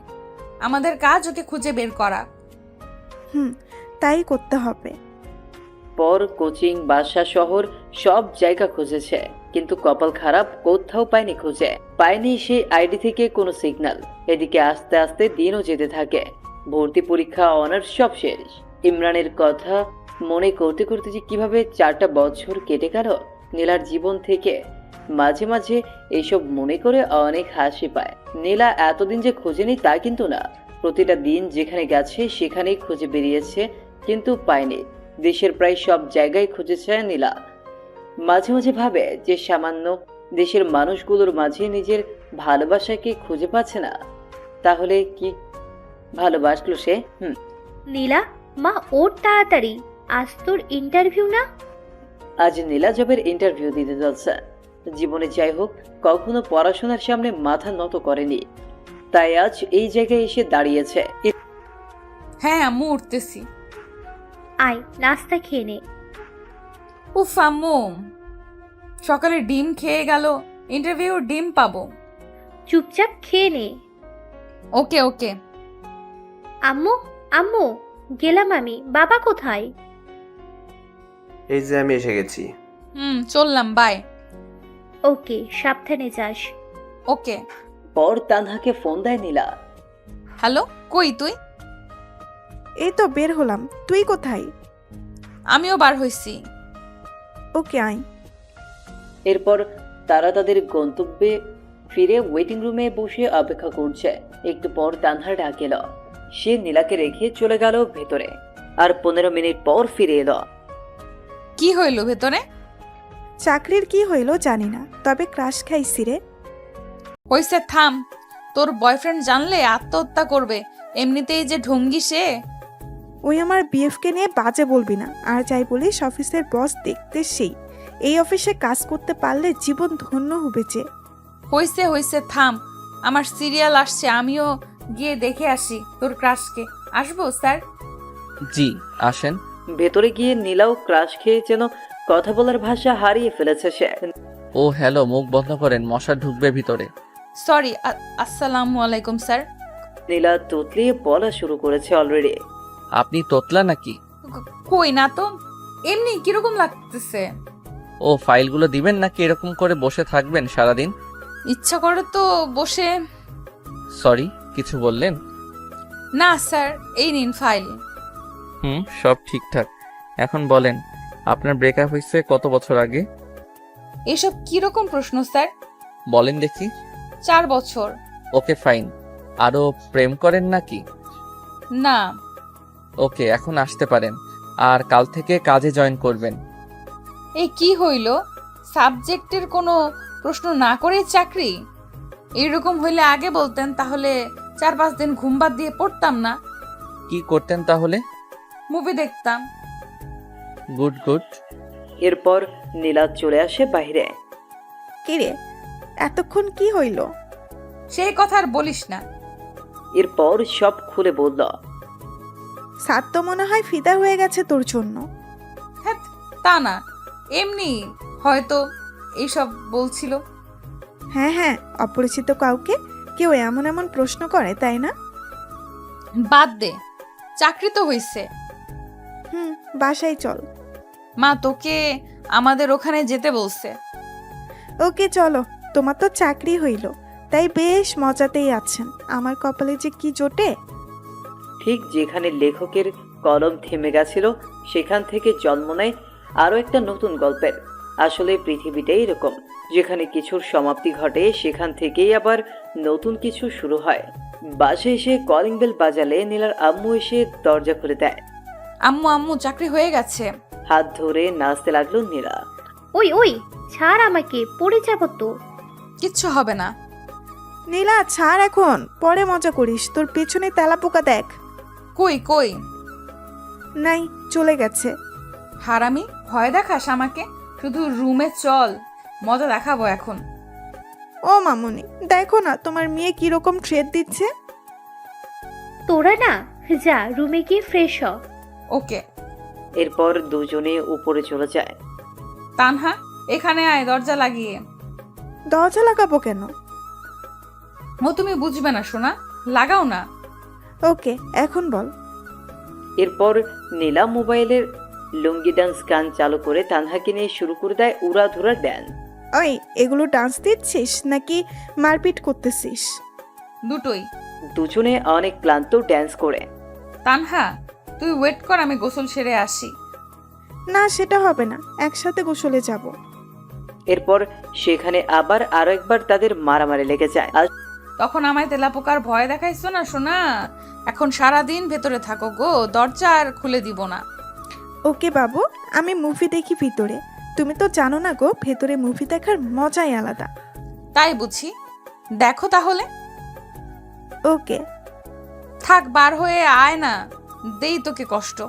আমাদের কাজ ওকে খুঁজে বের করা। তাই করতে হবে। পর কোচিং, বাসা, শহর সব জায়গা খুঁজেছে কিন্তু কপাল খারাপ, কোথাও পায়নি। খুঁজে পায়নি সেই আইডি থেকে কোনো সিগন্যাল। এদিকে আস্তে আস্তে দিনও যেতে থাকে। ভর্তি পরীক্ষা, অনার্স সব শেষ। ইমরানের কথা মনে করতে করতে যে কিভাবে 4টা বছর কেটে গেল নীলার জীবন থেকে। মাঝে মাঝে এইসব মনে করে অনেক হাসি পায়। নীলা এতদিন যে খোঁজেনি তা কিন্তু না। প্রতিটা দিন যেখানে গেছে সেখানেই খুঁজে বেরিয়েছে কিন্তু পায়নি। দেশের প্রায় সব জায়গায় খুঁজেছে নীলা। মাঝে মাঝে ভাবে যে সামান্য দেশের মানুষগুলোর মাঝে নিজের ভালোবাসাকে খুঁজে পাচ্ছে না। তাহলে কি ভালোবাসলো সে? নীলা মা, ওর তাড়াতাড়ি, আজ তোর ইন্টারভিউ না? আজ নীলা জবের ইন্টারভিউ দিতে যাচ্ছে। জীবনে যাই হোক, কখনো পড়াশোনার সামনে মাথা নত করেনি, তাই আজ এই জায়গায় এসে দাঁড়িয়েছে। হ্যাঁ আম্মু, উঠতেছি। আয় নাস্তা খেয়ে নে। উফ আম্মু, সকালে ডিম খেয়ে গেল, ইন্টারভিউ ডিম পাবো। চুপচাপ খেয়ে নে। ওকে ওকে। আম্মু আম্মু, গেলাম আমি। বাবা কোথায়? এই যে আমি এসে গেছি। চললাম, বাই। ওকে, সাবধানে যাস। ওকে। পর তানহাকে ফোন দেয় নীলা। হ্যালো, কই তুই? এই তো বের হলাম, তুই কোথায়? আমিও বার হইছি। ওকে আয়। এরপর তারা তাদের গন্তব্যে ফিরে ওয়েটিং রুমে বসে অপেক্ষা করছে। একটু পর তানহা ডাক এলো। সে নীলাকে রেখে চলে গেল ভেতরে। আর 15 মিনিট পর ফিরে এলো। কি হইল ভেতরে? চাকরির কি হইল জানি না, তবে ক্রাশ খাইছি রে। হইছে, থাম। তোর বয়ফ্রেন্ড জানলে আত্মহত্যা করবে, এমনিতেই যে ঢঙ্গি সে। ওই আমার বিএফকে নিয়ে বাজে বলবি না, আর যাই বলিস অফিসের বস দেখতে সেই। এই অফিসে কাজ করতে পারলে জীবন ধন্য হবে যে। হইছে হইছে, থাম, আমার সিরিয়াল আসছে, আমিও গিয়ে দেখে আসি তোর ক্রাশকে। আসবো স্যার? জি আসেন। ভেতরে গিয়ে নীলাও ক্রাশ খেয়ে যেন কথা বলার ভাষা হারিয়ে ফেলেছে সে। ও হ্যালো, মুখ বন্ধ করেন, মশা ঢুকবে ভিতরে। সরি, আসসালামু আলাইকুম স্যার। নীলা তুতলিয়ে বলা শুরু করেছে অলরেডি। আপনি তোতলা নাকি? কই না তো, এমনি কিরকম লাগতেছে? ও ফাইলগুলো দিবেন নাকি এরকম করে বসে থাকবেন সারাদিন? ইচ্ছা করে তো বসে। সরি, কিছু বললেন? না স্যার, এই নিন ফাইল। সব ঠিকঠাক। এখন বলেন, আপনার ব্রেকআপ হয়েছে কত বছর আগে? এসব কিরকম প্রশ্ন স্যার? বলেন দেখি। 4 বছর। Okay fine. আরো প্রেম করেন নাকি? না। ওকে, এখন আসতে পারেন, আর কাল থেকে কাজে জয়েন করবেন। এই কি হইল? সাবজেক্টের কোনো প্রশ্ন না করেই চাকরি? এইরকম হইলে আগে বলতেন, তাহলে 4-5 দিন ঘুম বাদ দিয়ে পড়তাম না। কি করতেন তাহলে? মুভি দেখতাম। Good good. এরপর নীলা চলে আসে বাইরে। কিরে, এতক্ষণ কি হইল? সেই কথা আর বলিস না। এরপর সব খুলে বলল। সাদ তো মনে হয় ফিদা হয়ে গেছে তোর জন্য। হ্যাঁ, তা না, এমনি হয়তো এইসব বলছিল। হ্যাঁ হ্যাঁ, অপরিচিত কাউকে কেউ এমন এমন প্রশ্ন করে, তাই না? বাদ দে, চাকরি তো হইছে। বাসায় চল। মা তোকে আমাদের ওখানে যেতে বলছে। ওকে চলো, তোমার তো চাকরি হইল, তাই বেশ মজাতেই আছেন। আমার কপালে যে কি জোটে। ঠিক যেখানে লেখকের কলম থেমে গেছিল, সেখান থেকে জন্ম নেয় আরও একটা নতুন গল্পের। আসলে পৃথিবীটাই এরকম, যেখানে কিছুর সমাপ্তি ঘটে সেখান থেকেই আবার নতুন কিছু শুরু হয়। বাসায় এসে কলিং বেল বাজালে নীলার আম্মু এসে দরজা খুলে দেয়। আম্মু আম্মু, চাকরি হয়ে গেছে। হাত ধরে নাচতে লাগলো নীলা। ওই ওই, ছাড় আমাকে, পড়ে যাব তো। কিচ্ছু হবে না। নীলা ছাড় এখন, পরে মজা করিস। তোর পেছনে তেলাপোকা দেখ। কই কই? নাই, চলে গেছে। হারামি, ভয় দেখাস আমাকে? শুধু রুমে চল, মজা দেখাবো এখন। ও মামুনি, দেখো না তোমার মেয়ে কিরকম ট্রেড দিচ্ছে। তোরা না, যা রুমে গিয়ে ফ্রেশ হ। ওকে। এরপর দুজনে উপরে চলে যায়। তানহা, এখানে আয়, দরজা লাগিয়ে। দরজা লাগাবো কেন? ও তুমি বুঝবে না সোনা, লাগাও না। ওকে, এখন বল। এরপর নীলা মোবাইলের লুঙ্গি ডান্স গান চালু করে তানহাকে নিয়ে শুরু করে দেয় উড়াধুরা ড্যান্স। ওই, এগুলো ডান্স দিচ্ছিস নাকি মারপিট করতেছিস? দুটোই। দুজনে অনেক ক্লান্ত ড্যান্স করে। তানহা, তুই ওয়েট কর, আমি গোসল সেরে আসি। না, সেটা হবে না, একসাথে গোসলে যাব। এরপর সেখানে আবার আরো একবার তাদের মারামারি লেগে যায়। আর তখন আমায় তেলাপোকার ভয় দেখাইছো না সোনা। এখন সারাদিন ভেতরে থাকো গো, দরজা আর খুলে দিব না। ওকে বাবু, আমি মুভি দেখি ভিতরে। তুমি তো জানো না গো, ভেতরে মুভি দেখার মজাই আলাদা। তাই বুঝি, দেখো তাহলে। ওকে। থাক, বার হয়ে আয় না, দেই তোকে কষ্ট।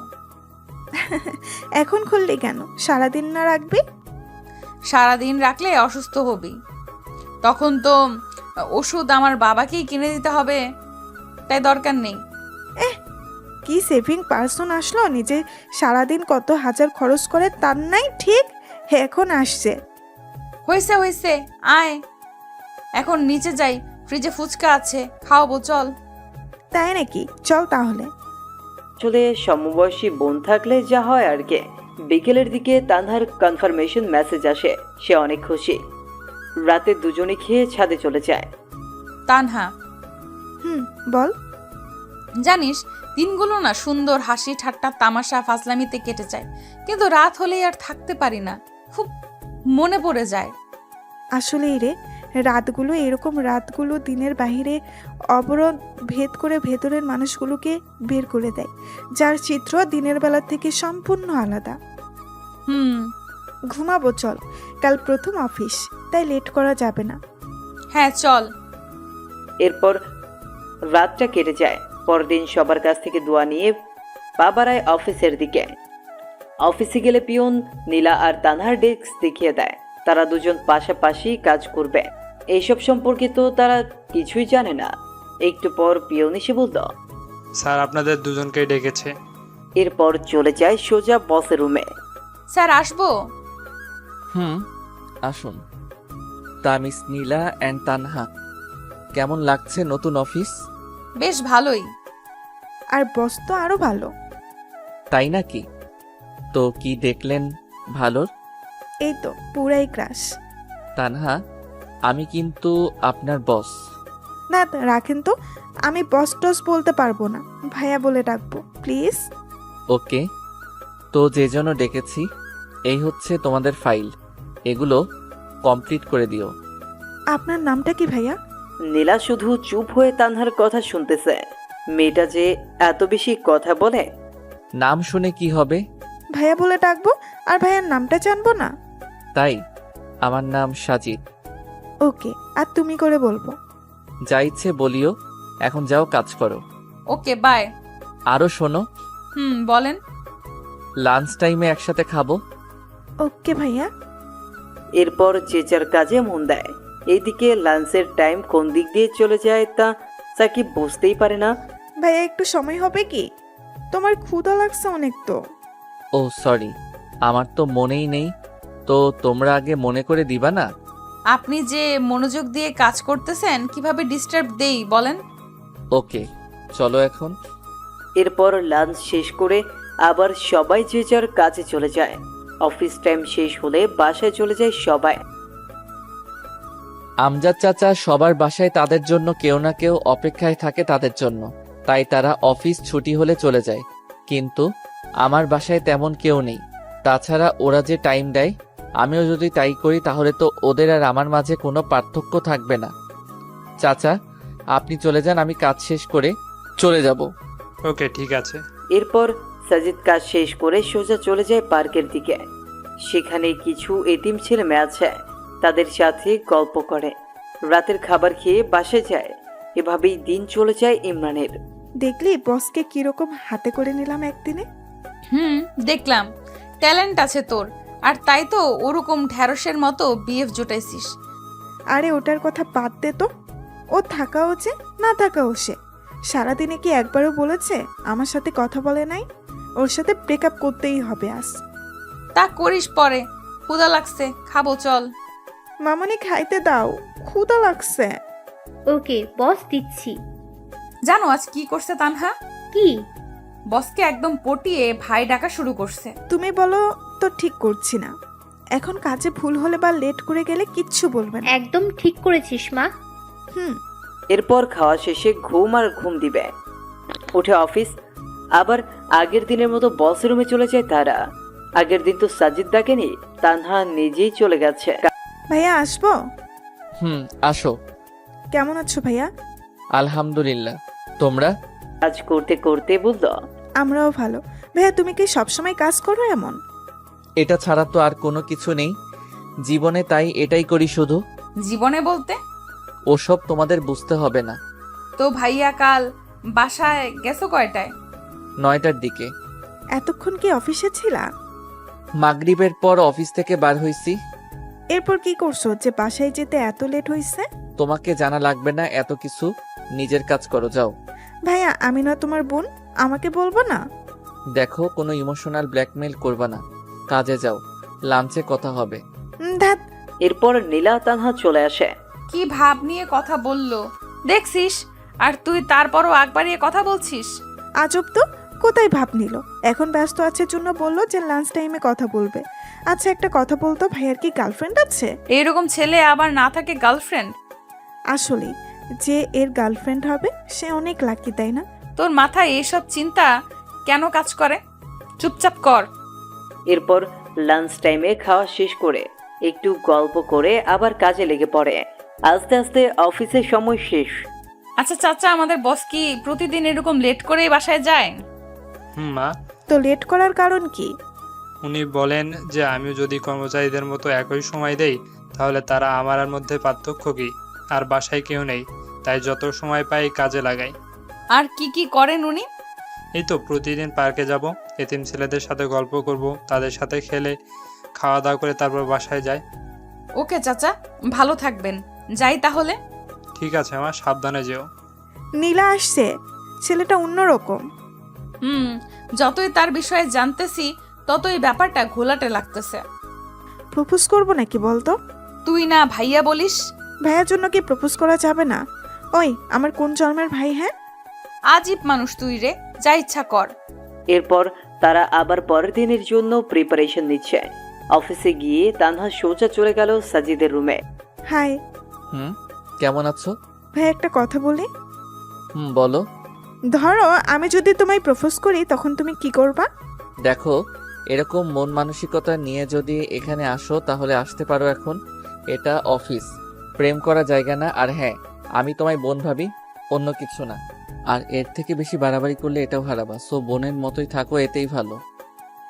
এখন খুললি কেন? সারাদিন না রাখবি? সারাদিন রাখলে অসুস্থ হবি, তখন তো ওষুধ আমার বাবাকেই কিনে দিতে হবে, তাই দরকার নেই। কি সেভিং পার্সন আসলো, নিজে সারাদিন কত হাজার খরচ করে তার নাই ঠিক এখন আসছে। হয়েছে হয়েছে, আয় এখন নিচে যাই, ফ্রিজে ফুচকা আছে, খাওয়াবো, চল। তাই নাকি? চল তাহলে। আসলে সমবয়সী বোন থাকলে যা হয় আর কি। বিকেলের দিকে তানহার কনফার্মেশন মেসেজ আসে, সে অনেক খুশি। রাতে দুজনে খেয়ে ছাদে চলে যায়। তানহা, বল। জানিস দিনগুলো না সুন্দর হাসি ঠাট্টা তামাশা ফাজলামিতে কেটে যায়, কিন্তু রাত হলেই আর থাকতে পারি না, খুব মনে পড়ে যায়। আসলেই রে, রাতগুলো এরকম, রাতগুলো দিনের বাহিরে অবরোধ ভেদ করে ভেতরের মানুষগুলোকে বের করে দেয়, যার চিত্র দিনের বেলা থেকে সম্পূর্ণ আলাদা। ঘুমাবো চল, কাল প্রথম অফিস, তাই লেট করা যাবে না। হ্যাঁ চল। এরপর রাতটা কেটে যায়। পরদিন সবার কাছ থেকে দোয়া নিয়ে পা বাড়ায় অফিসের দিকে। অফিসে গেলে পিয়ন নীলা আর তানহার ডেস্ক দেখিয়ে দেয়। তারা দুজন পাশাপাশি কাজ করবে, এইসব সম্পর্কে তো তারা কিছুই জানে না। একটু পর পিয়ন এসে বলল, স্যার আপনাদের দুজনকেই ডেকেছে। এরপর চলে যায় সোজা বসের রুমে। স্যার আসবো? আসুন। তা মিস নীলা অ্যান্ড তানহা, কেমন লাগছে নতুন অফিস? বেশ ভালোই। আর বস তো আরো ভালো। তাই নাকি? তো কি দেখলেন ভালোর? এই তো পুরাই ক্রাশ। তানহা, আমি কিন্তু আপনার বস। না রাখেন তো, আমি বস টস বলতে পারবো না, ভাইয়া বলে ডাকবো প্লিজ। ওকে, তো যে জন্য ডেকেছি এই হচ্ছে তোমাদের ফাইল, এগুলো কমপ্লিট করে দিও। আপনার নামটা কি ভাইয়া? নীলা শুধু চুপ হয়ে তানহার কথা শুনতেছে। মেয়েটা যে এত বেশি কথা বলে। নাম শুনে কি হবে? ভাইয়া বলে ডাকবো, আর ভাইয়ার নামটা জানবো না? তাই আমার নাম সাজিদ। ওকে, আর তুমি করে বলবো। যা ইচ্ছে বলিও, এখন যাও কাজ করো। Okay bye. আরও শোনো, বলেন। লাঞ্চ টাইমে একসাথে খাবো। ওকে ভাইয়া। এরপর যে যার কাজে মন দেয়। এইদিকে লাঞ্চের টাইম কোন দিক দিয়ে চলে যায় তা সাকিব বুঝতেই পারে না। ভাইয়া একটু সময় হবে কি? তোমার ক্ষুধা লাগছে অনেক তো। ও সরি, আমার তো মনেই নেই, তো তোমরা আগে মনে করে দিবা না? আপনি যে মনোযোগ দিয়ে কাজ করতেছেন, কিভাবে ডিস্টার্ব দেই বলেন? ওকে চলো এখন। এরপর লাঞ্চ শেষ করে আবার সবাই যে যার কাজে চলে যায়। অফিস টাইম শেষ হলে বাসায় চলে যায় সবাই। আমজাদ চাচা সবার বাসায় তাদের জন্য কেউ না কেউ অপেক্ষায় থাকে তাদের জন্য, তাই তারা অফিস ছুটি হলে চলে যায়। কিন্তু আমার বাসায় তেমন কেউ নেই। তাছাড়া ওরা যে টাইম দেয়, আমিও যদি তাই করি তাহলে তো ওদের আর আমার মাঝে কোনো পার্থক্য থাকবে না। চাচা আপনি চলে যান, আমি কাজ শেষ করে চলে যাব। ওকে ঠিক আছে। এরপর সাজিদ কাজ শেষ করে সোজা চলে যায় পার্কের দিকে। সেখানে কিছু এতিম ছেলে মেয়ে আছে, তাদের সাথে গল্প করে। রাতের খাবার খেয়ে বাসায় যায়। এভাবেই দিন চলে যায় ইমরানের। দেখলি বসকে কিরকম হাতে করে নিলাম একদিনে। দেখলাম, ট্যালেন্ট আছে তোর, আর তাই তো ওরকম ঢ্যাঁড়সের মতো বিএফ জোটাইছিস। আরে ওটার কথা বাদ দে তো, ও থাকাও যে না থাকাও সে। সারাদিনে কি একবারও বলেছে আমার সাথে কথা বলে নাই? ওর সাথে ব্রেকআপ করতেই হবে আজ। তা করিস পরে, ক্ষুধা লাগছে, খাবো চল। মামনি খাইতে দাও, ক্ষুধা লাগছে। ওকে বস, দিচ্ছি। জানো আজ কি করছে তানহা? কি? বসকে একদম পটিয়ে ভাই ডাকা শুরু করছে। তুমি বলো তো ঠিক করছি না। এখন কাজে ভুল হলে বা লেট করে গেলে কিচ্ছু বলবে না। একদম ঠিক করেছিস মা। এরপর খাওয়া শেষে ঘুম আর ঘুম দিবে। উঠে অফিস। আবার আগের দিনের মতো বস রুমে চলে যায় তারা। আগের দিন তো সাজিদ ডাকেনি, তানহা নিজেই চলে গেছে। ভাইয়া আসবো? আসো। কেমন আছো ভাইয়া? আলহামদুলিল্লাহ, তোমরা? কাজ করতে করতে বলল, আমরাও ভালো। ভাইয়া তুমি কি সবসময় কাজ করো এমন? এটা ছাড়া তো আর কোনো কিছু নেই জীবনে, তাই এটাই করি শুধু। জীবনে বলতে? ওসব তোমাদের বুঝতে হবে না। তো ভাইয়া কাল বাসায় গেছো কয়টায়? 9টার দিকে। এতক্ষণ কি অফিসে ছিলা? মাগরিবের পর অফিস থেকে বার হইছি। এরপর কি করছো যে বাসায় যেতে এত লেট হইছে? তোমাকে জানা লাগবে না এত কিছু, নিজের কাজ করো যাও। ভাইয়া আমি না তোমার বোন, আমাকে বলবো না? দেখো কোনো ইমোশনাল ব্ল্যাকমেল করবা না, কাজে যাও, লাঞ্চে কথা হবে। ধ্যাত। এরপর নীলা তানহা চলে আসে। কি ভাব নিয়ে কথা বললো দেখছিস, আর তুই তারপরও আগ বাড়িয়ে কথা বলছিস। আজব তো, কোথায় ভাব নিল? এখন ব্যস্ত আছে জন্য বললো যে লাঞ্চ টাইমে কথা বলবে। আচ্ছা একটা কথা বলতো, ভাইয়ার কি গার্লফ্রেন্ড আছে? এরকম ছেলে আবার না থাকে গার্লফ্রেন্ড? আসলে যে এর গার্লফ্রেন্ড হবে সে অনেক লাকি, তাই না? তোর মাথায় এইসব চিন্তা কেন কাজ করে? চুপচাপ কর। এরপর লাঞ্চ টাইমে খাওয়া শেষ করে একটু গল্প করে আবার কাজে লেগে পড়ে। আস্তে আস্তে অফিসের সময় শেষ। আচ্ছা চাচা, আমাদের বস কি প্রতিদিন এরকম লেট করেই বাসায় যায়? মা, তো লেট করার কারণ কি? উনি বলেন যে আমিও যদি কর্মচারীদের মতো একই সময় দেই তাহলে তারা আমার আর মধ্যে পার্থক্য কি? আর বাসায় কেউ নেই, তাই যত সময় পাই কাজে লাগাই। আর কি কি করেন উনি? এই তো প্রতিদিন পার্কে যাব, এতিম ছেলেদের সাথে গল্প করব, তাদের সাথে খেলে খাওয়া দাওয়া করে তারপর বাসায় যাই। ওকে চাচা, ভালো থাকবেন। যাই তাহলে। ঠিক আছে মা, সাবধানে যেও। নীলা আসছে, ছেলেটা অন্যরকম। যতই তার বিষয়ে জানতেছি ততই ব্যাপারটা ঘোলাটে লাগতেছে। প্রপোজ করবো নাকি বলতো? তুই না ভাইয়া বলিস? ভাইয়ার জন্য কি প্রপোজ করা যাবে না? ওই আমার কোন জন্মের ভাই? হ্যাঁ, আজীব মানুষ তুই রে, যা ইচ্ছা কর। এরপর তারা আবার পরের দিনের জন্য প্রিপারেশন নিচ্ছে। অফিসে গিয়ে তানহা সোজা চলে গেল সাজিদের রুমে। হাই কেমন আছো? ভাই, একটা কথা বলি। বলো। ধরো আমি যদি তোমায় প্রপোজ করি তখন তুমি কি করবা? দেখো, এরকম মন মানসিকতা নিয়ে যদি এখানে আসো তাহলে আসতে পারো। এখন এটা অফিস, প্রেম করা জায়গা না। আর হ্যাঁ, আমি তোমায় বোন ভাবি, অন্য কিছু না। আর এর থেকে বেশি বাড়াবাড়ি করলে এটাও হারাবা। সো বোনের মতোই থাকো, এতেই ভালো।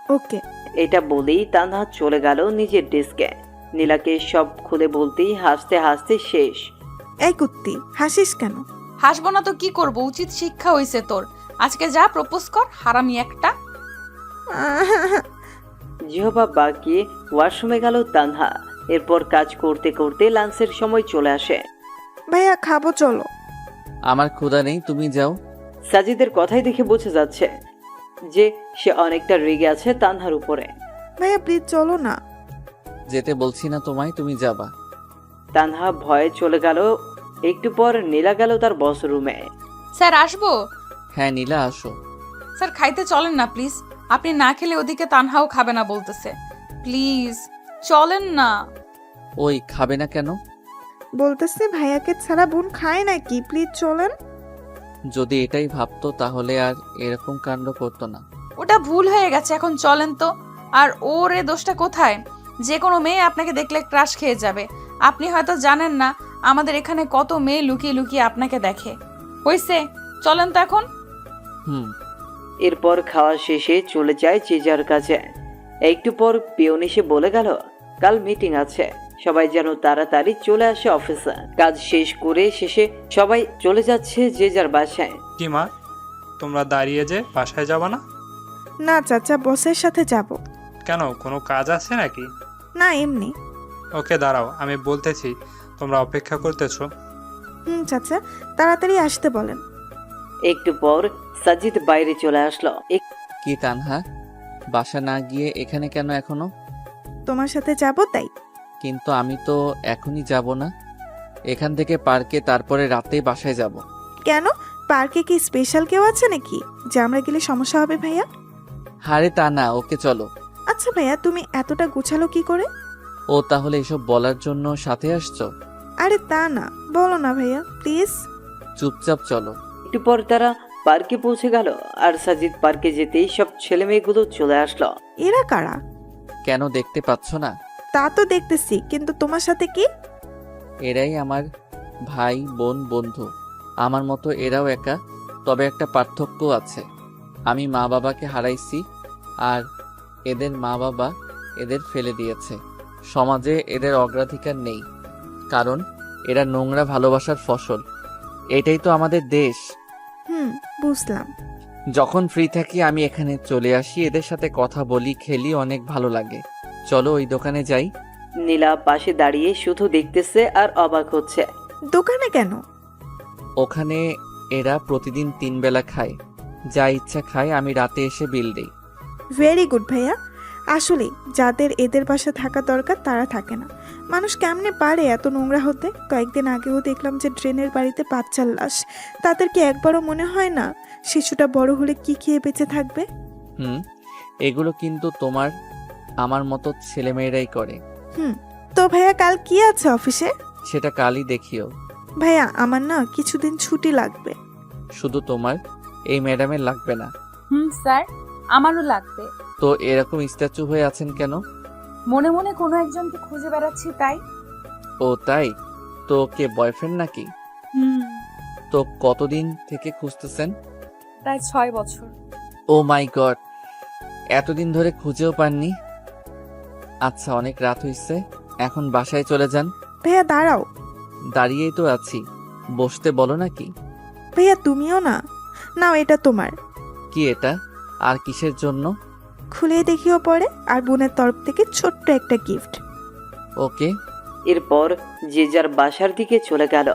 ওকে। এটা বলেই তানহা চলে গেল নিজের ডেস্কে। নীলাকে সব খুলে বলতেই হাসতে হাসতে শেষ। এই কুত্তি, হাসিস কেন? হাসবো না তো কি করব? উচিত শিক্ষা হইছে তোর। আজকে যা প্রপোজ কর, হারামি একটা। জিহবা বাকিয়ে ওয়াশরুমে গেল তানহা। এরপর কাজ করতে করতে লাঞ্চের সময় চলে আসে। ভাইয়া খাবো, চলো। আমার ক্ষুধা নেই, তুমি যাও। সাজিদের কথাই দেখে বোঝা যাচ্ছে যে সে অনেকটা রেগে আছে তানহার উপরে। ভাইয়া প্লিজ চলো না। যেতে বলছি না তোমায়, তুমি যাবা। তানহা ভয়ে চলে গেল। একটু পর নীলা গেল তার বস রুমে। স্যার আসবো? হ্যাঁ নীলা, আসো। স্যার খাইতে চলেন না প্লিজ। আপনি না খেলে ওদিকে তানহাও খাবে না বলতেছে। প্লিজ চলেন না। ওই খাবে না কেন? বলতেছে ভাইয়াকে ছাড়া বোন খায় নাকি, প্লিজ চলেন। যদি এটাই ভাবতো তাহলে আর এরকম কাণ্ড করতো না। ওটা ভুল হয়ে গেছে, এখন চলেন তো। আর ওর এ দোষটা কোথায়? যে কোনো মেয়ে আপনাকে দেখলে ক্রাশ খেয়ে যাবে। আপনি হয়তো জানেন না আমাদের এখানে কত মেয়ে লুকিয়ে লুকিয়ে আপনাকে দেখে। হইছে, চলেন তো এখন। এরপর খাওয়া শেষে চলে যায় যে যার কাছে। একটু পর পিয়ন এসে বলে গেল কাল মিটিং আছে, সবাই যেন তাড়াতাড়ি চলে আসে অফিসে। কাজ শেষ করে শেষে সবাই চলে যাচ্ছে যে যার বাসায়। কি মা, তোমরা দাঁড়িয়ে যে বাসায় যাবা না? না চাচা, বসের সাথে যাব। কেন, কোনো কাজ আছে নাকি? না, এমনি। ওকে দাঁড়াও, আমি বলতেছি। তোমরা অপেক্ষা করতেছো? চাচা তাড়াতাড়ি আসতে বলেন। একটু পর সাজিদ বাইরে চলে আসলো। কি তানহা, বাসা না গিয়ে এখানে কেন এখনো? তোমার সাথে যাব তাই। কিন্তু আমি তো এখনই যাব না, এখান থেকে পার্কে, তারপরে রাতে বাসায় যাব। কেন, পার্কে কি স্পেশাল কেউ আছে নাকি যে আমরা গেলে সমস্যা হবে ভাইয়া? হারে তা না, ওকে চলো। আচ্ছা ভাইয়া, তুমি এতটা গুছালো কি করে? ও তাহলে এসব বলার জন্য সাথে আসছো? আরে তা না, বলো না ভাইয়া প্লিজ। চুপচাপ চলো। একটু পর তারা পার্কে পৌঁছে গেল। আর সাজিদ পার্কে যেতেই সব ছেলে মেয়েগুলো চলে আসলো। এরা কারা? কেন দেখতে পাচ্ছ না? তা তো দেখতেছি, কিন্তু তোমার সাথে কি? এরাই আমার ভাই বোন বন্ধু। আমার মতো এরাও একা, তবে একটা পার্থক্য আছে। আমি মা বাবাকে হারাইছি, আর এদের মা বাবা এদের ফেলে দিয়েছে। সমাজে এদের অগ্রাধিকার নেই, কারণ এরা নোংরা ভালোবাসার ফসল। এটাই তো আমাদের দেশ। বুঝলাম। যখন ফ্রি থাকি আমি এখানে চলে আসি, এদের সাথে কথা বলি, খেলি, অনেক ভালো লাগে। চলো ওই দোকানে যাই। নীলা পাশে দাঁড়িয়ে শুধু দেখতেছে আর অবাক হচ্ছে। দোকানে কেন? ওখানে এরা প্রতিদিন 3 বেলা খায়, যা ইচ্ছা খায়। আমি রাতে এসে বিল দেই। ভেরি গুড ভাইয়া। আসলে যাদের এদের বাসা থাকা দরকার তারা থাকে না। মানুষ কেমনে পারে এত নোংরা হতে? কয়েকদিন আগেও দেখলাম যে ড্রেনের বাড়িতে বাচ্চার লাশ। তাদেরকে একবারও মনে হয় না শিশুটা বড় হলে কি খেয়ে বেঁচে থাকবে? এগুলো কিন্তু তোমার আমার মতো ছেলেমেয়েরাই করে। তো ভাইয়া কাল কি আছে অফিসে? সেটা কালই দেখিও। ভাইয়া আমার না কিছুদিন ছুটি লাগবে। শুধু তোমার, এই ম্যাডামের লাগবে না? স্যার, আমারও লাগবে। তো এরকম স্ট্যাচু হয়ে আছেন কেন? মনে মনে কোনো একজনকে খুঁজে বেড়াচ্ছি তাই। ও তাই? তো কে, বয়ফ্রেন্ড নাকি? তো কতদিন থেকে খুঁজতেছেন? প্রায় 6 বছর। ও মাই গড, এতদিন ধরে খুঁজেও পাননি? আচ্ছা, অনেক রাত হইছে, এখন বাসায় চলে যান। ভাইয়া দাঁড়াও। দাঁড়িয়েই তো আছি। বসতে বলো নাকি? ভাইয়া তুমিও না, নাও এটা তোমার। কি এটা? আর কিসের জন্য? খুলে দেখিও পরে, আর বোনের তরফ থেকে ছোট্ট একটা গিফট। ওকে। এরপর যে যার বাসার দিকে চলে গেল।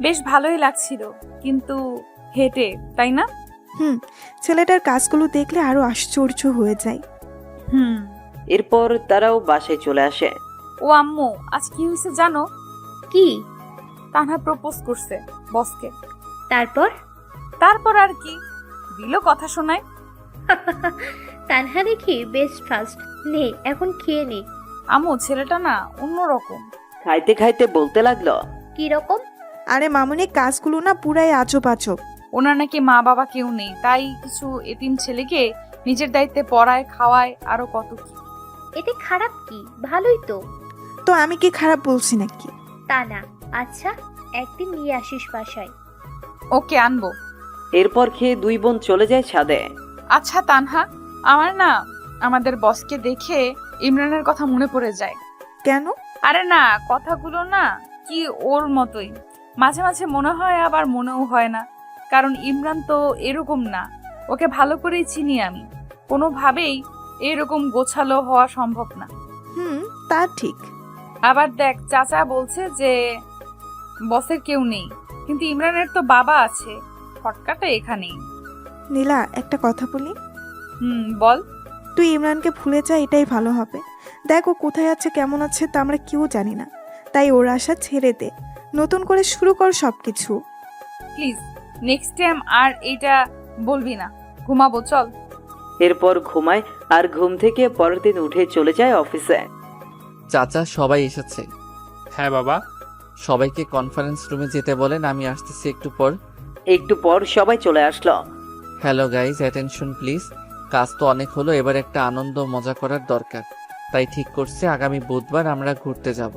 বেশ ভালোই লাগছিল, কিন্তু হেঁটে, তাই না? ছেলেটার কাজগুলো দেখলে আরো আশ্চর্য হয়ে যায়। হুম। এরপর তারাও বাসায় চলে আসে। ও আম্মু, আজ কি হয়েছে জানো? কি? তানহা প্রপোজ করছে বসকে। তারপর? তারপর আর কি, দিল কথা শোনায়। তানহা দেখি বেস্ট ফার্স্ট। নে এখন খেয়ে নে। আম্মু, ছেলেটা না অন্যরকম। খাইতে খাইতে বলতে লাগলো। কি রকম? আরে মামুনি, কাজগুলো না পুরাই আজব আজব। ওনার নাকি মা বাবা কেউ নেই, তাই কিছু এতিম ছেলেকে নিজের দায়িত্বে পড়ায়, খাওয়ায়, আরো কত কি। এতে খারাপ কি? ভালোই তো। তো আমি কি খারাপ বলছি নাকি? তা না। আচ্ছা, একদিন নিয়ে আসিস বাসায়। ওকে, আনবো। এরপর খেয়ে দুই বোন চলে যায় ছাদে। আচ্ছা তানহা, আমার না আমাদের বসকে দেখে ইমরানের কথা মনে পড়ে যায়। কেন? আরে না, কথাগুলো না কি ওর মতোই। মাঝে মাঝে মনে হয়, আবার মনেও হয় না, কারণ ইমরান তো এরকম না। ওকে ভালো করেই চিনি আমি, কোনোভাবেই এরকম গোছালো হওয়া সম্ভব না। তা ঠিক। আবার দেখ, চাচা বলছে যে বসের কেউ নেই, কিন্তু ইমরানের তো বাবা আছে। ফটকাটা এখানেই। নীলা, একটা কথা বলি। বল। তুই ইমরানকে ভুলে যা, এটাই ভালো হবে। দেখ ও কোথায় আছে, কেমন আছে তা আমরা কেউ জানি না, তাই ওর আশা ছেড়ে দে, নতুন করে শুরু কর সবকিছু। প্লিজ, নেক্সট টাইম আর এইটা বলবি না। ঘুমাবো, চল। এরপর ঘুমায় আর ঘুম থেকে পরের দিন উঠে চলে যায় অফিসে। চাচা, সবাই এসেছে? হ্যাঁ বাবা। সবাইকে কনফারেন্স রুমে যেতে বলেন, আমি আসতেছি একটু পর। একটু পর সবাই চলে আসলো। Hello guys, attention please. কাজ তো অনেক হলো, এবার একটা আনন্দ মজা করার দরকার। তাই ঠিক করছে আগামী বুধবার আমরা ঘুরতে যাব